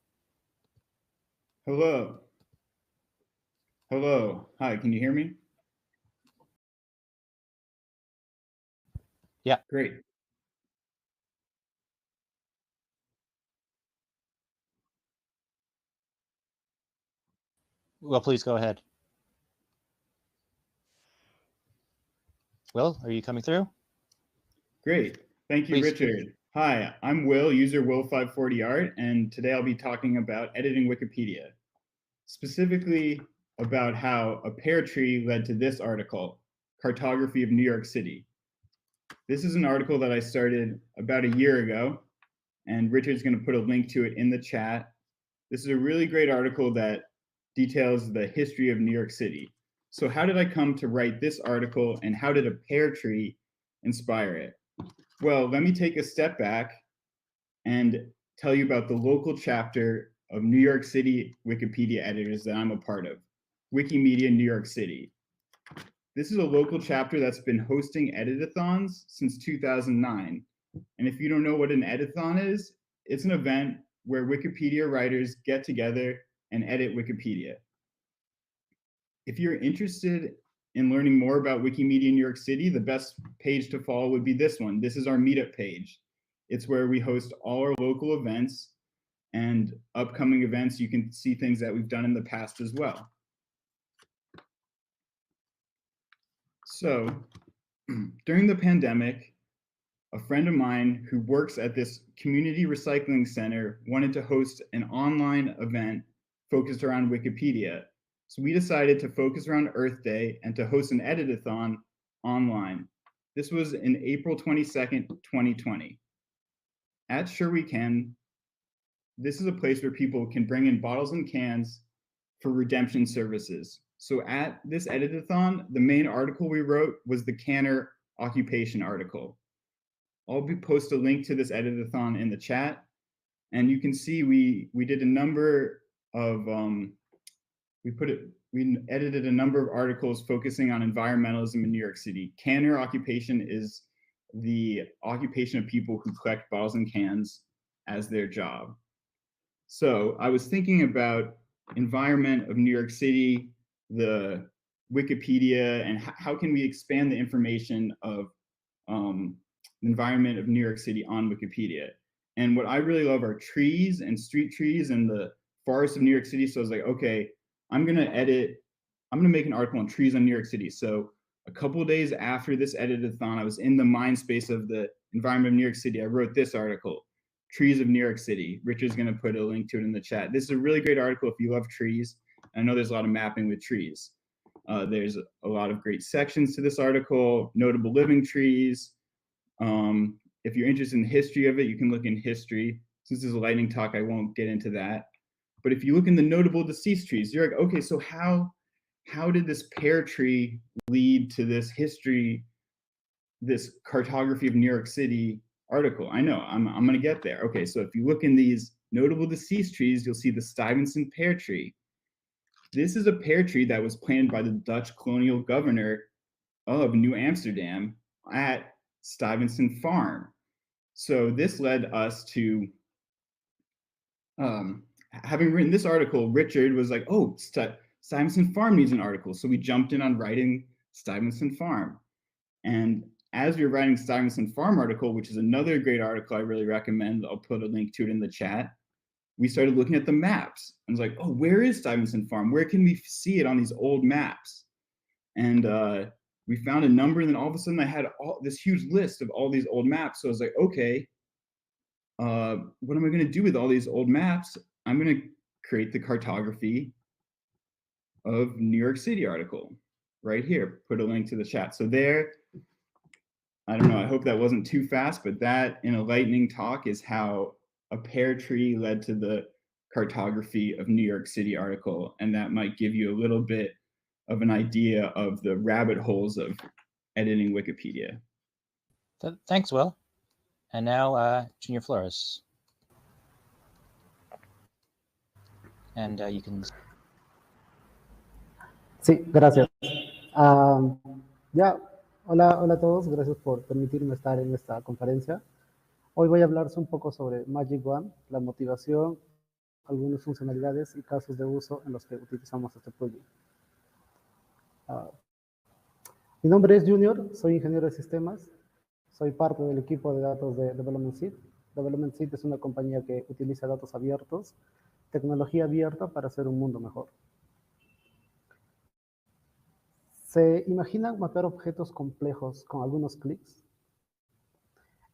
Speaker 22: Hello. Hello. Hi, can you hear me?
Speaker 8: Yeah.
Speaker 22: Great.
Speaker 8: Will, please go ahead. Will, are you coming through?
Speaker 22: Great. Thank you,
Speaker 8: Please.
Speaker 22: Richard. Hi, I'm Will, user Will540art, and today I'll be talking about editing Wikipedia, specifically about how a pear tree led to this article, Cartography of New York City. This is an article that I started about a year ago, and Richard's going to put a link to it in the chat. This is a really great article that details the history of New York City. So how did I come to write this article, and how did a pear tree inspire it? Well, let me take a step back and tell you about the local chapter of New York City Wikipedia editors that I'm a part of, Wikimedia New York City. This is a local chapter that's been hosting editathons since 2009. And if you don't know what an editathon is, it's an event where Wikipedia writers get together and edit Wikipedia. If you're interested in learning more about Wikimedia New York City, the best page to follow would be this one. This is our meetup page. It's where we host all our local events and upcoming events. You can see things that we've done in the past as well. So during the pandemic, a friend of mine who works at this community recycling center wanted to host an online event focused around Wikipedia. So we decided to focus around Earth Day and to host an editathon online. This was in April 22nd, 2020. At Sure We Can, this is a place where people can bring in bottles and cans for redemption services. So at this editathon, the main article we wrote was the canner occupation article. I'll post a link to this editathon in the chat, and you can see we did a number of we edited a number of articles focusing on environmentalism in New York City. Canner occupation is the occupation of people who collect bottles and cans as their job. So I was thinking about environment of New York City, the Wikipedia, and how can we expand the information of environment of New York City on Wikipedia. And what I really love are trees and street trees and the forests of New York City. So I was like, okay, I'm gonna make an article on trees on New York City. So a couple of days after this editathon, I was in the mind space of the environment of New York City. I wrote this article, Trees of New York City. Richard's gonna put a link to it in the chat. This is a really great article if you love trees. I know there's a lot of mapping with trees. There's a lot of great sections to this article, notable living trees. If you're interested in the history of it, you can look in history. Since this is a lightning talk, I won't get into that. But if you look in the notable deceased trees, you're like, okay, so how did this pear tree lead to this history, this cartography of New York City article? I know, I'm gonna get there. Okay, so if you look in these notable deceased trees, you'll see the Stuyvesant pear tree. This is a pear tree that was planted by the Dutch colonial governor of New Amsterdam at Stuyvesant Farm. So this led us to, having written this article, Richard was like, oh, Stuyvesant Farm needs an article. So we jumped in on writing Stuyvesant Farm. And as we were writing Stuyvesant Farm article, which is another great article I really recommend, I'll put a link to it in the chat, we started looking at the maps. I was like, oh, where is Stuyvesant Farm? Where can we see it on these old maps? And we found a number, and then all of a sudden I had this huge list of all these old maps. So I was like, okay, what am I gonna do with all these old maps? I'm gonna create the cartography of New York City article right here, put a link to the chat. So there, I don't know, I hope that wasn't too fast, but that in a lightning talk is how a pear tree led to the cartography of New York City article. And that might give you a little bit of an idea of the rabbit holes of editing Wikipedia.
Speaker 8: Thanks, Will. And now, Junior Flores. And you can...
Speaker 23: Sí, gracias.
Speaker 9: Am, ya, hola a todos, gracias por permitirme estar en esta conferencia. Hoy voy a hablarles un poco sobre Magic One, la motivación, algunas funcionalidades y casos de uso en los que utilizamos este plugin. Ah, mi nombre es Junior, soy ingeniero de sistemas, soy parte del equipo de datos de Development Seed. Development Seed es una compañía que utiliza datos abiertos, tecnología abierta para hacer un mundo mejor. ¿Se imaginan mapear objetos complejos con algunos clics?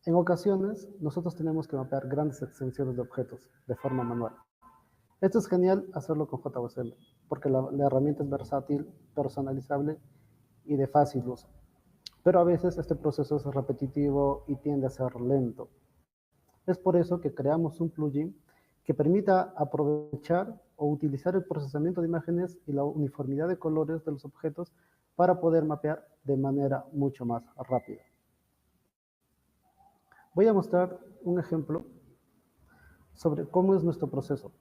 Speaker 9: En ocasiones, nosotros tenemos que mapear grandes extensiones de objetos de forma manual. Esto es genial hacerlo con JWSL, porque la herramienta es versátil, personalizable y de fácil uso. Pero a veces este proceso es repetitivo y tiende a ser lento. Es por eso que creamos un plugin que permita aprovechar o utilizar el procesamiento de imágenes y la uniformidad de colores de los objetos para poder mapear de manera mucho más rápida. Voy a mostrar un ejemplo sobre cómo es nuestro proceso.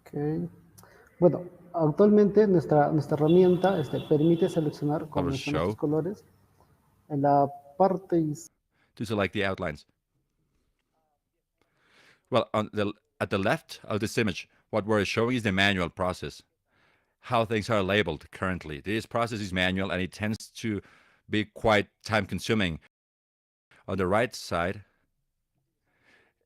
Speaker 9: Okay. Bueno, actualmente nuestra herramienta permite seleccionar con mencionados colores en la parte
Speaker 10: to select the outlines. Well, at the left of this image, what we're showing is the manual process, how things are labeled currently. This process is manual and it tends to be quite time consuming. On the right side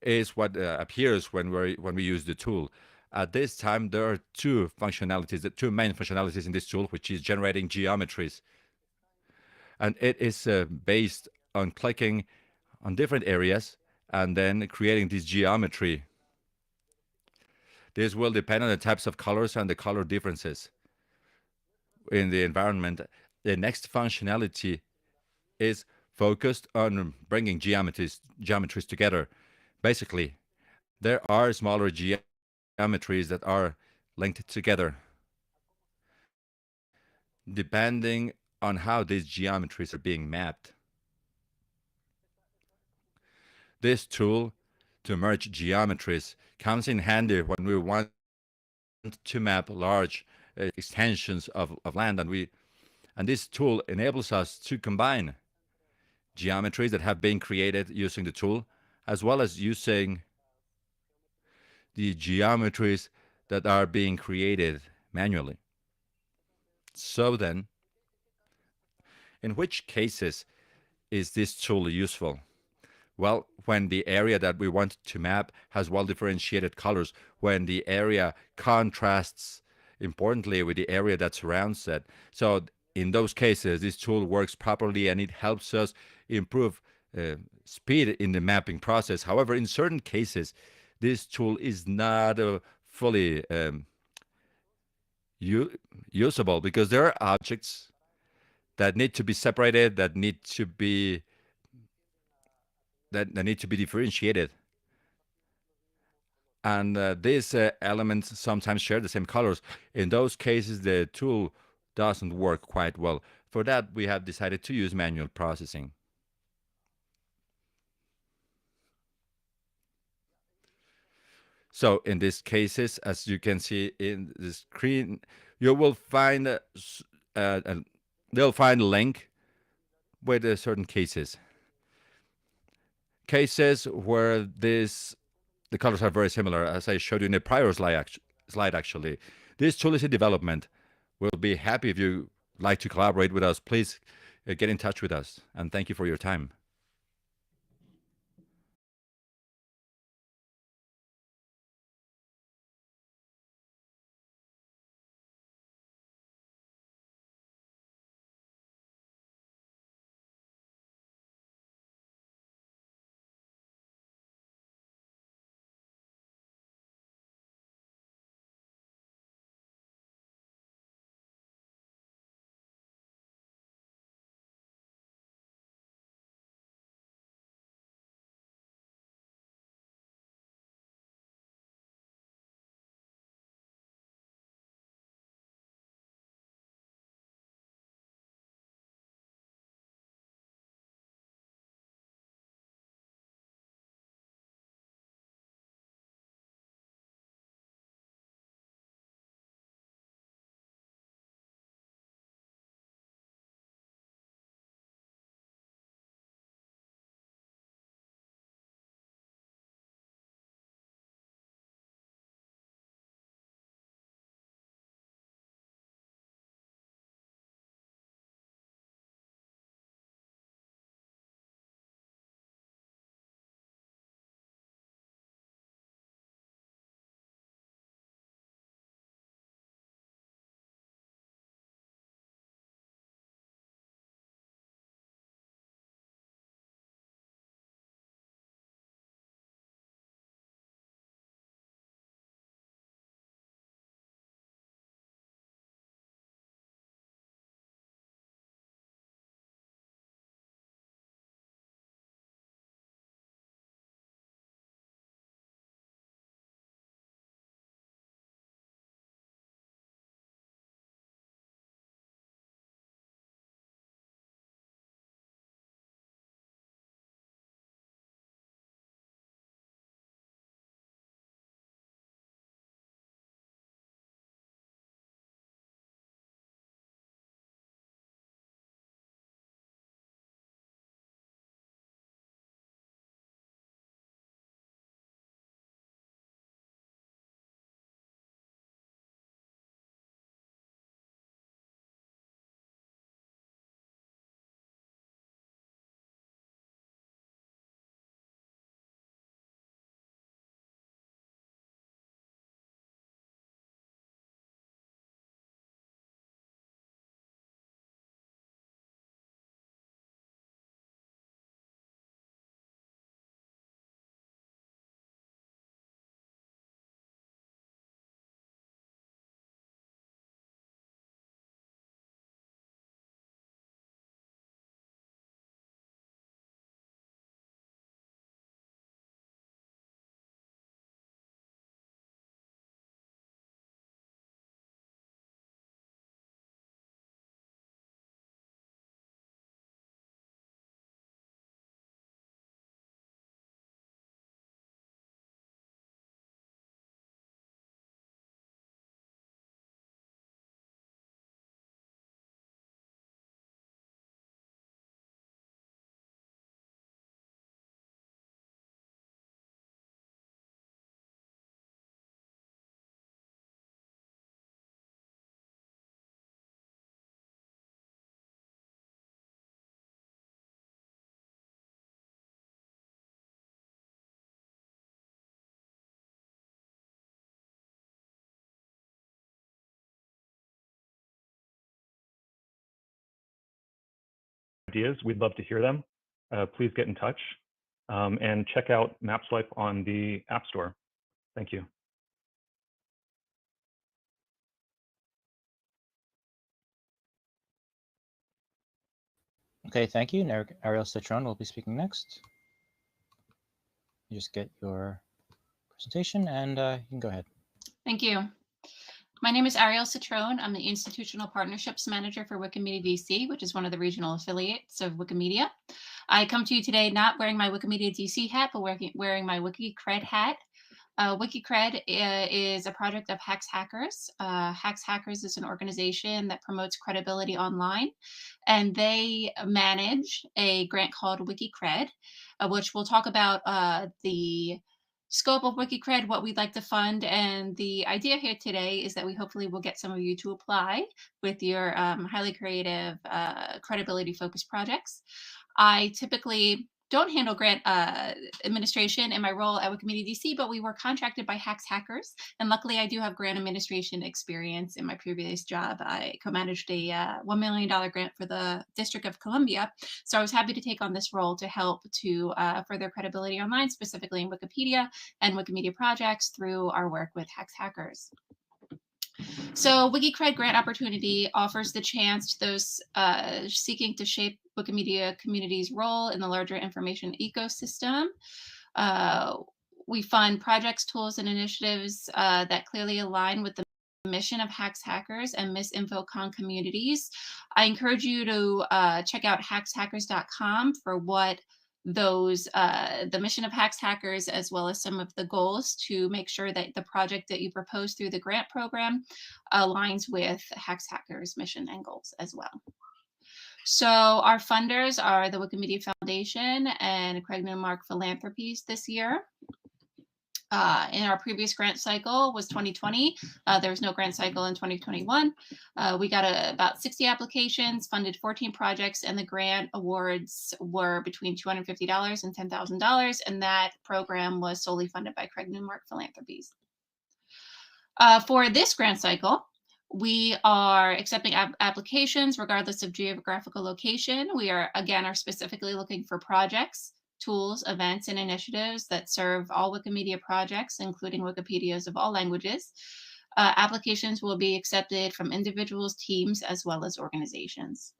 Speaker 10: is what appears when we use the tool. At this time, there are two functionalities, the two main functionalities in this tool, which is generating geometries. And it is based on clicking on different areas and then creating this geometry. This will depend on the types of colors and the color differences in the environment. The next functionality is focused on bringing geometries together. Basically, there are smaller geometries that are linked together, depending on how these geometries are being mapped. This tool to merge geometries comes in handy when we want to map large extensions of land, and this tool enables us to combine geometries that have been created using the tool, as well as using the geometries that are being created manually. So then, in which cases is this tool useful? Well, when the area that we want to map has well-differentiated colors, when the area contrasts importantly with the area that surrounds it. So in those cases, this tool works properly and it helps us improve speed in the mapping process. However, in certain cases, this tool is not fully usable because there are objects that need to be separated, that need to be differentiated. And these elements sometimes share the same colors. In those cases, the tool doesn't work quite well. For that, we have decided to use manual processing. So in these cases, as you can see in the screen, you will find they'll find a link with certain cases. Cases where the colors are very similar, as I showed you in the prior slide actually. This tool is in development. We'll be happy if you like to collaborate with us. Please get in touch with us, and thank you for your time.
Speaker 11: ideas. We'd love to hear them. Please get in touch and check out MapSwipe on the App Store. Thank you.
Speaker 8: Okay, thank you. And Ariel Citron will be speaking next. You just get your presentation and you can go ahead.
Speaker 12: Thank you. My name is Ariel Citron. I'm the Institutional Partnerships Manager for Wikimedia DC, which is one of the regional affiliates of Wikimedia. I come to you today not wearing my Wikimedia DC hat, but wearing my WikiCred hat. WikiCred is a project of Hacks Hackers. Hacks Hackers is an organization that promotes credibility online, and they manage a grant called WikiCred, which we'll talk about the scope of WikiCred, what we'd like to fund, and the idea here today is that we hopefully will get some of you to apply with your highly creative, credibility-focused projects. I typically don't handle grant administration in my role at Wikimedia DC, but we were contracted by Hacks Hackers, and luckily I do have grant administration experience in my previous job. I co-managed a $1 million grant for the District of Columbia, so I was happy to take on this role to help to further credibility online, specifically in Wikipedia and Wikimedia projects through our work with Hacks Hackers. So WikiCred Grant Opportunity offers the chance to those seeking to shape Wikimedia community's role in the larger information ecosystem. We fund projects, tools, and initiatives that clearly align with the mission of Hacks Hackers and MisinfoCon communities. I encourage you to check out hackshackers.com for what those the mission of Hacks Hackers, as well as some of the goals to make sure that the project that you propose through the grant program aligns with Hacks Hackers mission and goals as well. So our funders are the Wikimedia Foundation and Craig Newmark Philanthropies this year. In our previous grant cycle was 2020. There was no grant cycle in 2021. We got about 60 applications, funded 14 projects, and the grant awards were between $250 and $10,000. And that program was solely funded by Craig Newmark Philanthropies. For this grant cycle, we are accepting applications regardless of geographical location. We are specifically looking for projects, tools, events, and initiatives that serve all Wikimedia projects, including Wikipedias of all languages. Applications will be accepted from individuals, teams, as well as organizations.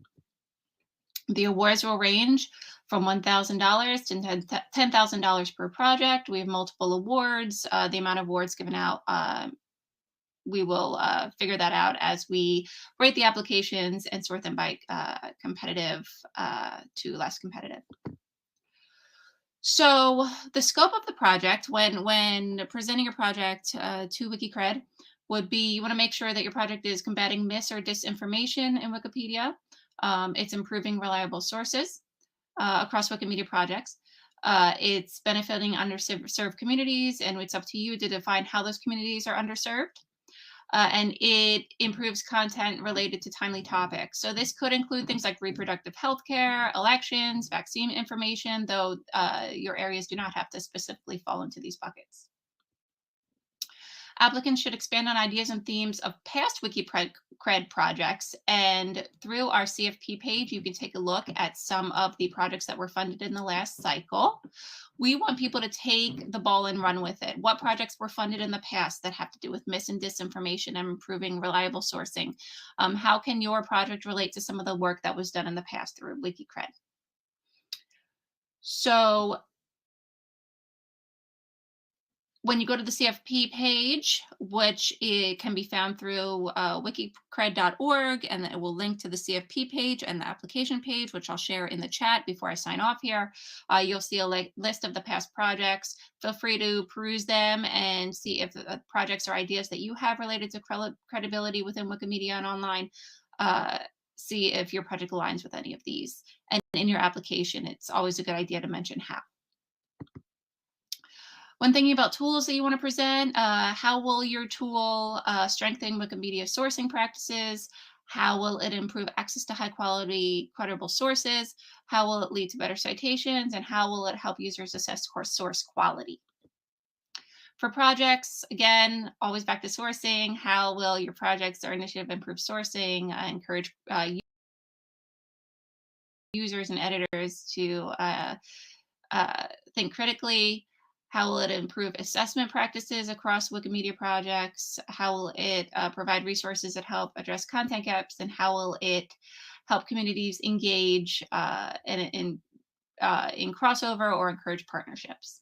Speaker 12: The awards will range from $1,000 to $10,000 per project. We have multiple awards. The amount of awards given out, we will figure that out as we rate the applications and sort them by competitive to less competitive. So the scope of the project, when presenting a project to WikiCred, would be you want to make sure that your project is combating mis or disinformation in Wikipedia. It's improving reliable sources across Wikimedia projects. It's benefiting underserved communities, and it's up to you to define how those communities are underserved. And it improves content related to timely topics. So this could include things like reproductive health care, elections, vaccine information, though your areas do not have to specifically fall into these buckets. Applicants should expand on ideas and themes of past WikiCred projects, and through our CFP page, you can take a look at some of the projects that were funded in the last cycle. We want people to take the ball and run with it. What projects were funded in the past that have to do with mis and disinformation and improving reliable sourcing? How can your project relate to some of the work that was done in the past through WikiCred? So when you go to the CFP page, which it can be found through wikicred.org, and it will link to the CFP page and the application page, which I'll share in the chat before I sign off here. You'll see a list of the past projects. Feel free to peruse them and see if the projects or ideas that you have related to credibility within Wikimedia and online. See if your project aligns with any of these. And in your application, it's always a good idea to mention how. When thinking about tools that you want to present, how will your tool strengthen Wikimedia sourcing practices? How will it improve access to high quality, credible sources? How will it lead to better citations? And how will it help users assess source quality? For projects, again, always back to sourcing. How will your projects or initiative improve sourcing, encourage users and editors to think critically. How will it improve assessment practices across Wikimedia projects? How will it provide resources that help address content gaps? And how will it help communities engage in crossover or encourage partnerships?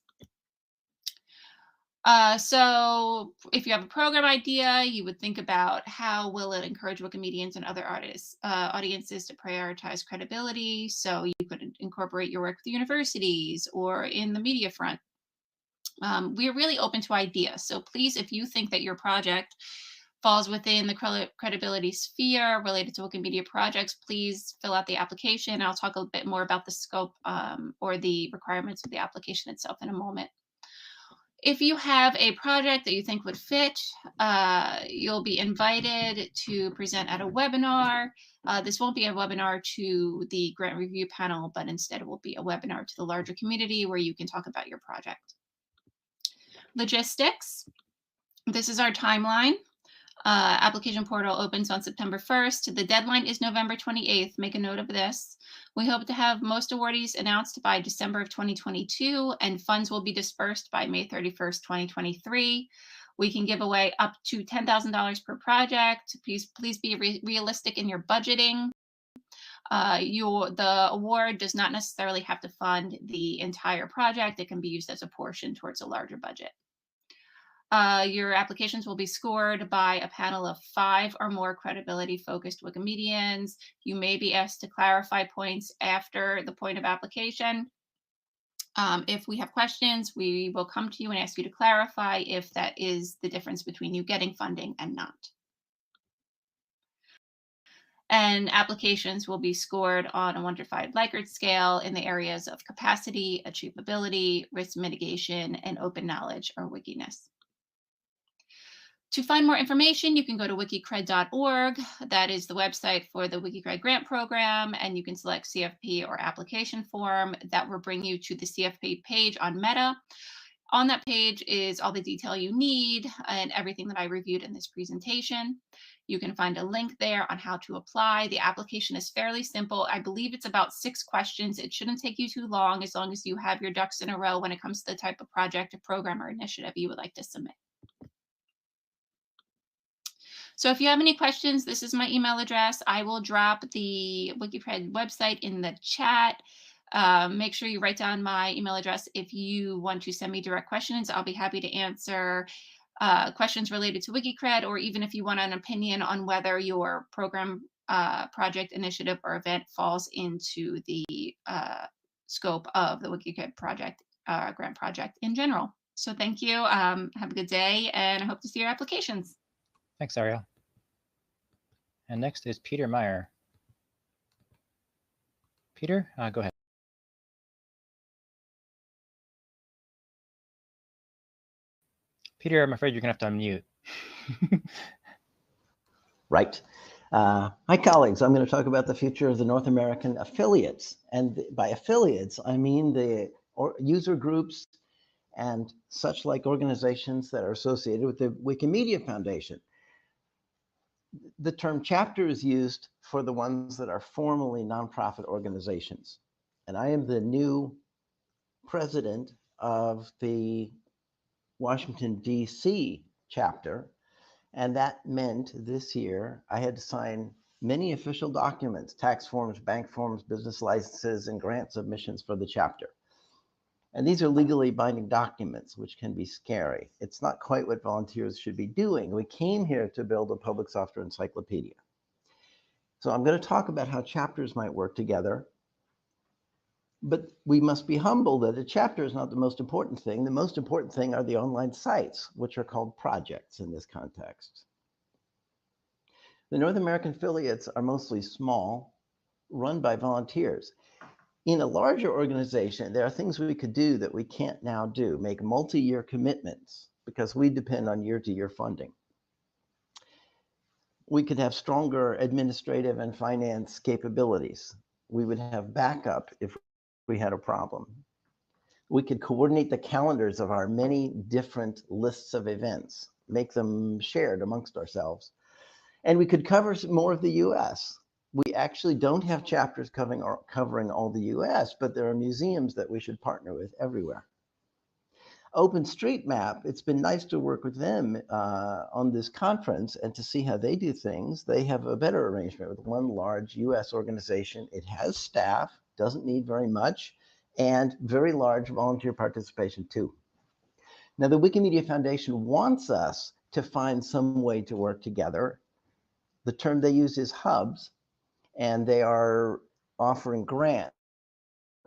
Speaker 12: So if you have a program idea, you would think about how will it encourage Wikimedians and other artists, audiences to prioritize credibility. So you could incorporate your work with universities or in the media front. We are really open to ideas. So please, if you think that your project falls within the credibility sphere related to Wikimedia projects, please fill out the application. I'll talk a bit more about the scope or the requirements of the application itself in a moment. If you have a project that you think would fit, you'll be invited to present at a webinar. This won't be a webinar to the grant review panel, but instead it will be a webinar to the larger community where you can talk about your project. Logistics. This is our timeline. Application portal opens on September 1st. The deadline is November 28th. Make a note of this. We hope to have most awardees announced by December of 2022, and funds will be dispersed by May 31st, 2023. We can give away up to $10,000 per project. Please be realistic in your budgeting. The award does not necessarily have to fund the entire project. It can be used as a portion towards a larger budget. Your applications will be scored by a panel of 5 or more credibility-focused Wikimedians. You may be asked to clarify points after the point of application. If we have questions, we will come to you and ask you to clarify if that is the difference between you getting funding and not. And applications will be scored on a 1 to 5 Likert scale in the areas of capacity, achievability, risk mitigation, and open knowledge or wikiness. To find more information, you can go to wikicred.org. That is the website for the WikiCred grant program, and you can select CFP or application form. That will bring you to the CFP page on Meta. On that page is all the detail you need and everything that I reviewed in this presentation. You can find a link there on how to apply. The application is fairly simple. I believe it's about 6 questions. It shouldn't take you too long as you have your ducks in a row when it comes to the type of project or program or initiative you would like to submit. So if you have any questions, this is my email address. I will drop the WikiCred website in the chat. Make sure you write down my email address if you want to send me direct questions. I'll be happy to answer questions related to WikiCred, or even if you want an opinion on whether your program, project, initiative, or event falls into the scope of the WikiCred project, grant project in general. So thank you. Have a good day, and I hope to see your applications.
Speaker 8: Thanks, Ariel. And next is Peter Meyer. Peter, go ahead. Peter, I'm afraid you're going to have to unmute.
Speaker 2: Right. Hi, colleagues. I'm going to talk about the future of the North American affiliates. And by affiliates, I mean the user groups and such like organizations that are associated with the Wikimedia Foundation. The term chapter is used for the ones that are formally nonprofit organizations. And I am the new president of the Washington, D.C. chapter. And that meant this year I had to sign many official documents, tax forms, bank forms, business licenses, and grant submissions for the chapter. And these are legally binding documents, which can be scary. It's not quite what volunteers should be doing. We came here to build a public software encyclopedia. So I'm going to talk about how chapters might work together. But we must be humble that a chapter is not the most important thing. The most important thing are the online sites, which are called projects in this context. The North American affiliates are mostly small, run by volunteers. In a larger organization, there are things we could do that we can't now do, make multi-year commitments, because we depend on year-to-year funding. We could have stronger administrative and finance capabilities. We would have backup if we had a problem. We could coordinate the calendars of our many different lists of events, make them shared amongst ourselves. And we could cover more of the US. We actually don't have chapters covering all the US, but there are museums that we should partner with everywhere. OpenStreetMap, it's been nice to work with them on this conference and to see how they do things. They have a better arrangement with one large US organization. It has staff, doesn't need very much, and very large volunteer participation too. Now, the Wikimedia Foundation wants us to find some way to work together. The term they use is hubs, and they are offering grants,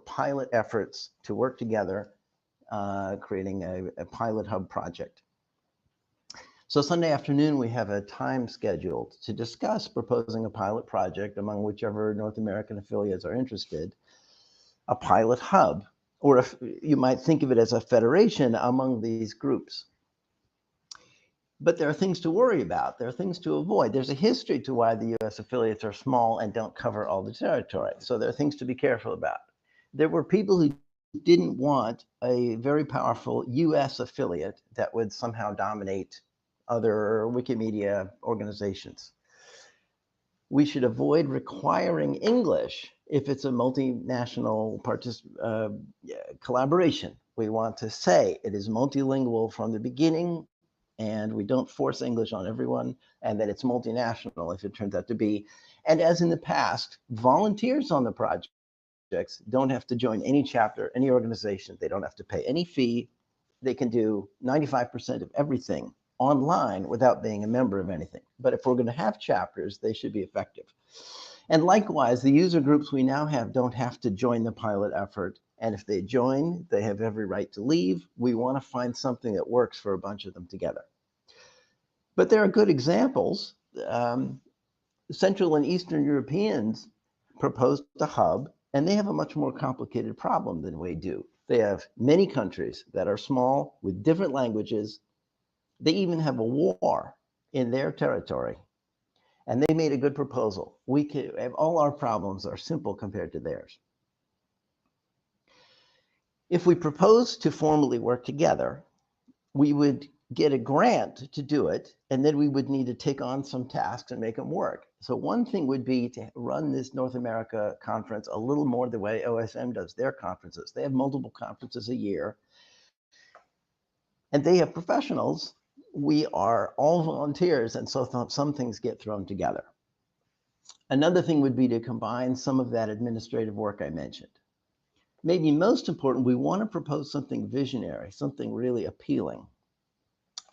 Speaker 2: pilot efforts to work together, creating a pilot hub project. So Sunday afternoon, we have a time scheduled to discuss proposing a pilot project among whichever North American affiliates are interested, a pilot hub, or if you might think of it as a federation among these groups. But there are things to worry about. There are things to avoid. There's a history to why the US affiliates are small and don't cover all the territory. So there are things to be careful about. There were people who didn't want a very powerful US affiliate that would somehow dominate other Wikimedia organizations. We should avoid requiring English if it's a multinational collaboration. We want to say it is multilingual from the beginning, and we don't force English on everyone, and that it's multinational if it turns out to be. And as in the past, volunteers on the projects don't have to join any chapter, any organization. They don't have to pay any fee. They can do 95% of everything online without being a member of anything. But if we're going to have chapters, they should be effective. And likewise, the user groups we now have don't have to join the pilot effort. And if they join, they have every right to leave. We want to find something that works for a bunch of them together. But there are good examples. Central and Eastern Europeans proposed a hub, and they have a much more complicated problem than we do. They have many countries that are small with different languages. They even have a war in their territory. And they made a good proposal. We can have, all our problems are simple compared to theirs. If we propose to formally work together, we would get a grant to do it, and then we would need to take on some tasks and make them work. So one thing would be to run this North America conference a little more the way OSM does their conferences. They have multiple conferences a year, and they have professionals. We are all volunteers, and so some things get thrown together. Another thing would be to combine some of that administrative work I mentioned. Maybe most important, we want to propose something visionary, something really appealing.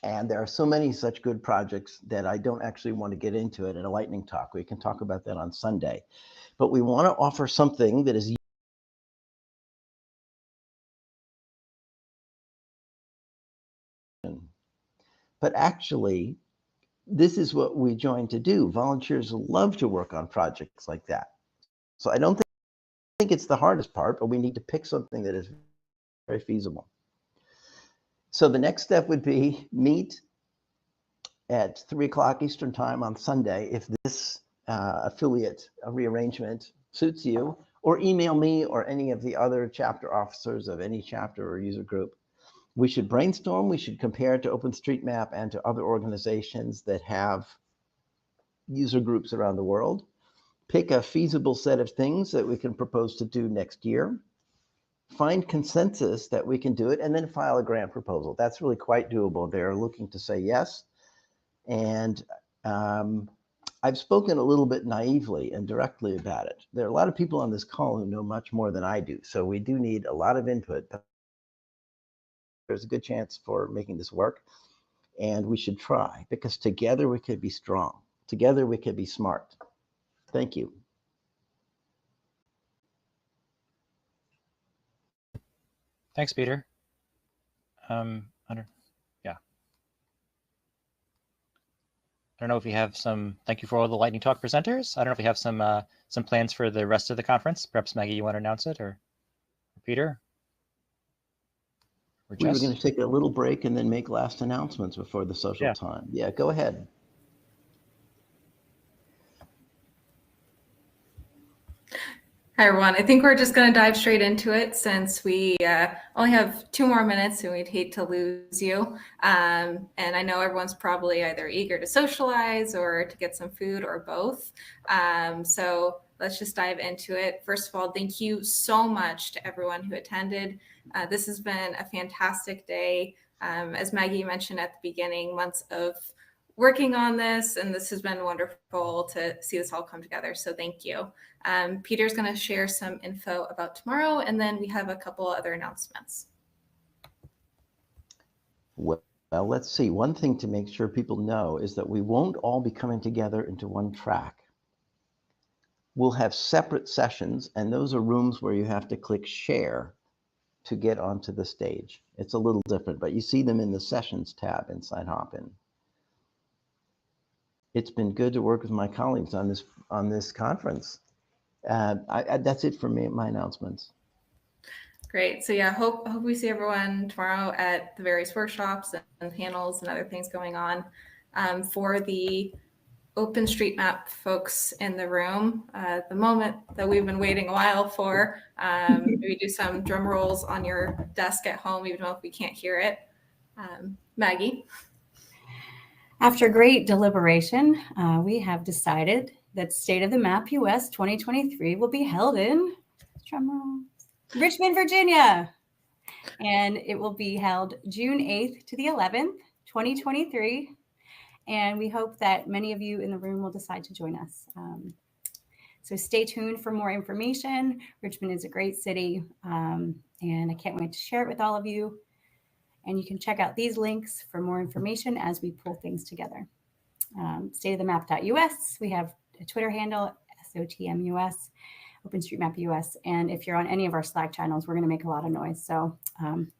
Speaker 2: And there are so many such good projects that I don't actually want to get into it in a lightning talk. We can talk about that on Sunday. But we want to offer something that is but actually, this is what we joined to do. Volunteers love to work on projects like that. So I don't think it's the hardest part, but we need to pick something that is very feasible. So the next step would be meet at 3 o'clock Eastern time on Sunday, if this affiliate rearrangement suits you, or email me or any of the other chapter officers of any chapter or user group. We should brainstorm, we should compare it to OpenStreetMap and to other organizations that have user groups around the world. Pick a feasible set of things that we can propose to do next year. Find consensus that we can do it, and then file a grant proposal. That's really quite doable. They're looking to say yes. And I've spoken a little bit naively and directly about it. There are a lot of people on this call who know much more than I do. So we do need a lot of input. There's a good chance for making this work, and we should try, because together we could be strong. Together we could be smart. Thank you.
Speaker 8: Thanks, Peter. I don't know if we have some, thank you for all the lightning talk presenters. I don't know if we have some plans for the rest of the conference. Perhaps Maggie, you want to announce it, or Peter? Or
Speaker 2: We were
Speaker 8: Jess?
Speaker 2: going to take a little break and then make last announcements before the social time. Yeah, go ahead.
Speaker 3: Hi, everyone. I think we're just going to dive straight into it since we only have 2 more minutes and we'd hate to lose you. And I know everyone's probably either eager to socialize or to get some food or both. So let's just dive into it. First of all, thank you so much to everyone who attended. This has been a fantastic day. As Maggie mentioned at the beginning, months of working on this, and this has been wonderful to see this all come together. So thank you. Peter's going to share some info about tomorrow, and then we have a couple other announcements.
Speaker 2: Well, let's see. One thing to make sure people know is that we won't all be coming together into one track. We'll have separate sessions, and those are rooms where you have to click share to get onto the stage. It's a little different, but you see them in the sessions tab inside Hopin. It's been good to work with my colleagues on this conference. That's it for me, my announcements.
Speaker 3: Great. So yeah, hope we see everyone tomorrow at the various workshops and panels and other things going on. For the OpenStreetMap folks in the room, the moment that we've been waiting a while for, maybe do some drum rolls on your desk at home, even though we can't hear it. Maggie?
Speaker 13: After great deliberation, we have decided that State of the Map US 2023 will be held in Richmond, Virginia. And it will be held June 8th to the 11th, 2023. And we hope that many of you in the room will decide to join us. So stay tuned for more information. Richmond is a great city, and I can't wait to share it with all of you. And you can check out these links for more information as we pull things together. stateofthemap.us. We have a Twitter handle, SOTMUS, OpenStreetMap US. And if you're on any of our Slack channels, we're going to make a lot of noise. So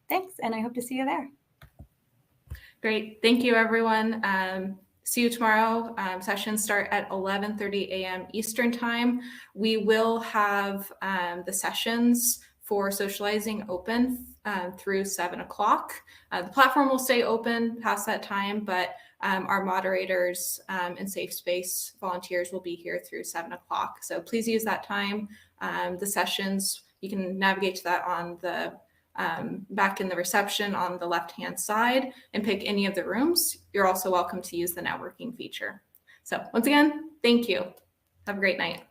Speaker 13: thanks, and I hope to see you there.
Speaker 3: Great. Thank you, everyone. See you tomorrow. Sessions start at 11:30 a.m. Eastern Time. We will have the sessions for socializing open through 7 o'clock. The platform will stay open past that time, but our moderators and safe space volunteers will be here through 7 o'clock. So please use that time. The sessions, you can navigate to that on the back in the reception on the left-hand side and pick any of the rooms. You're also welcome to use the networking feature. So once again, thank you. Have a great night.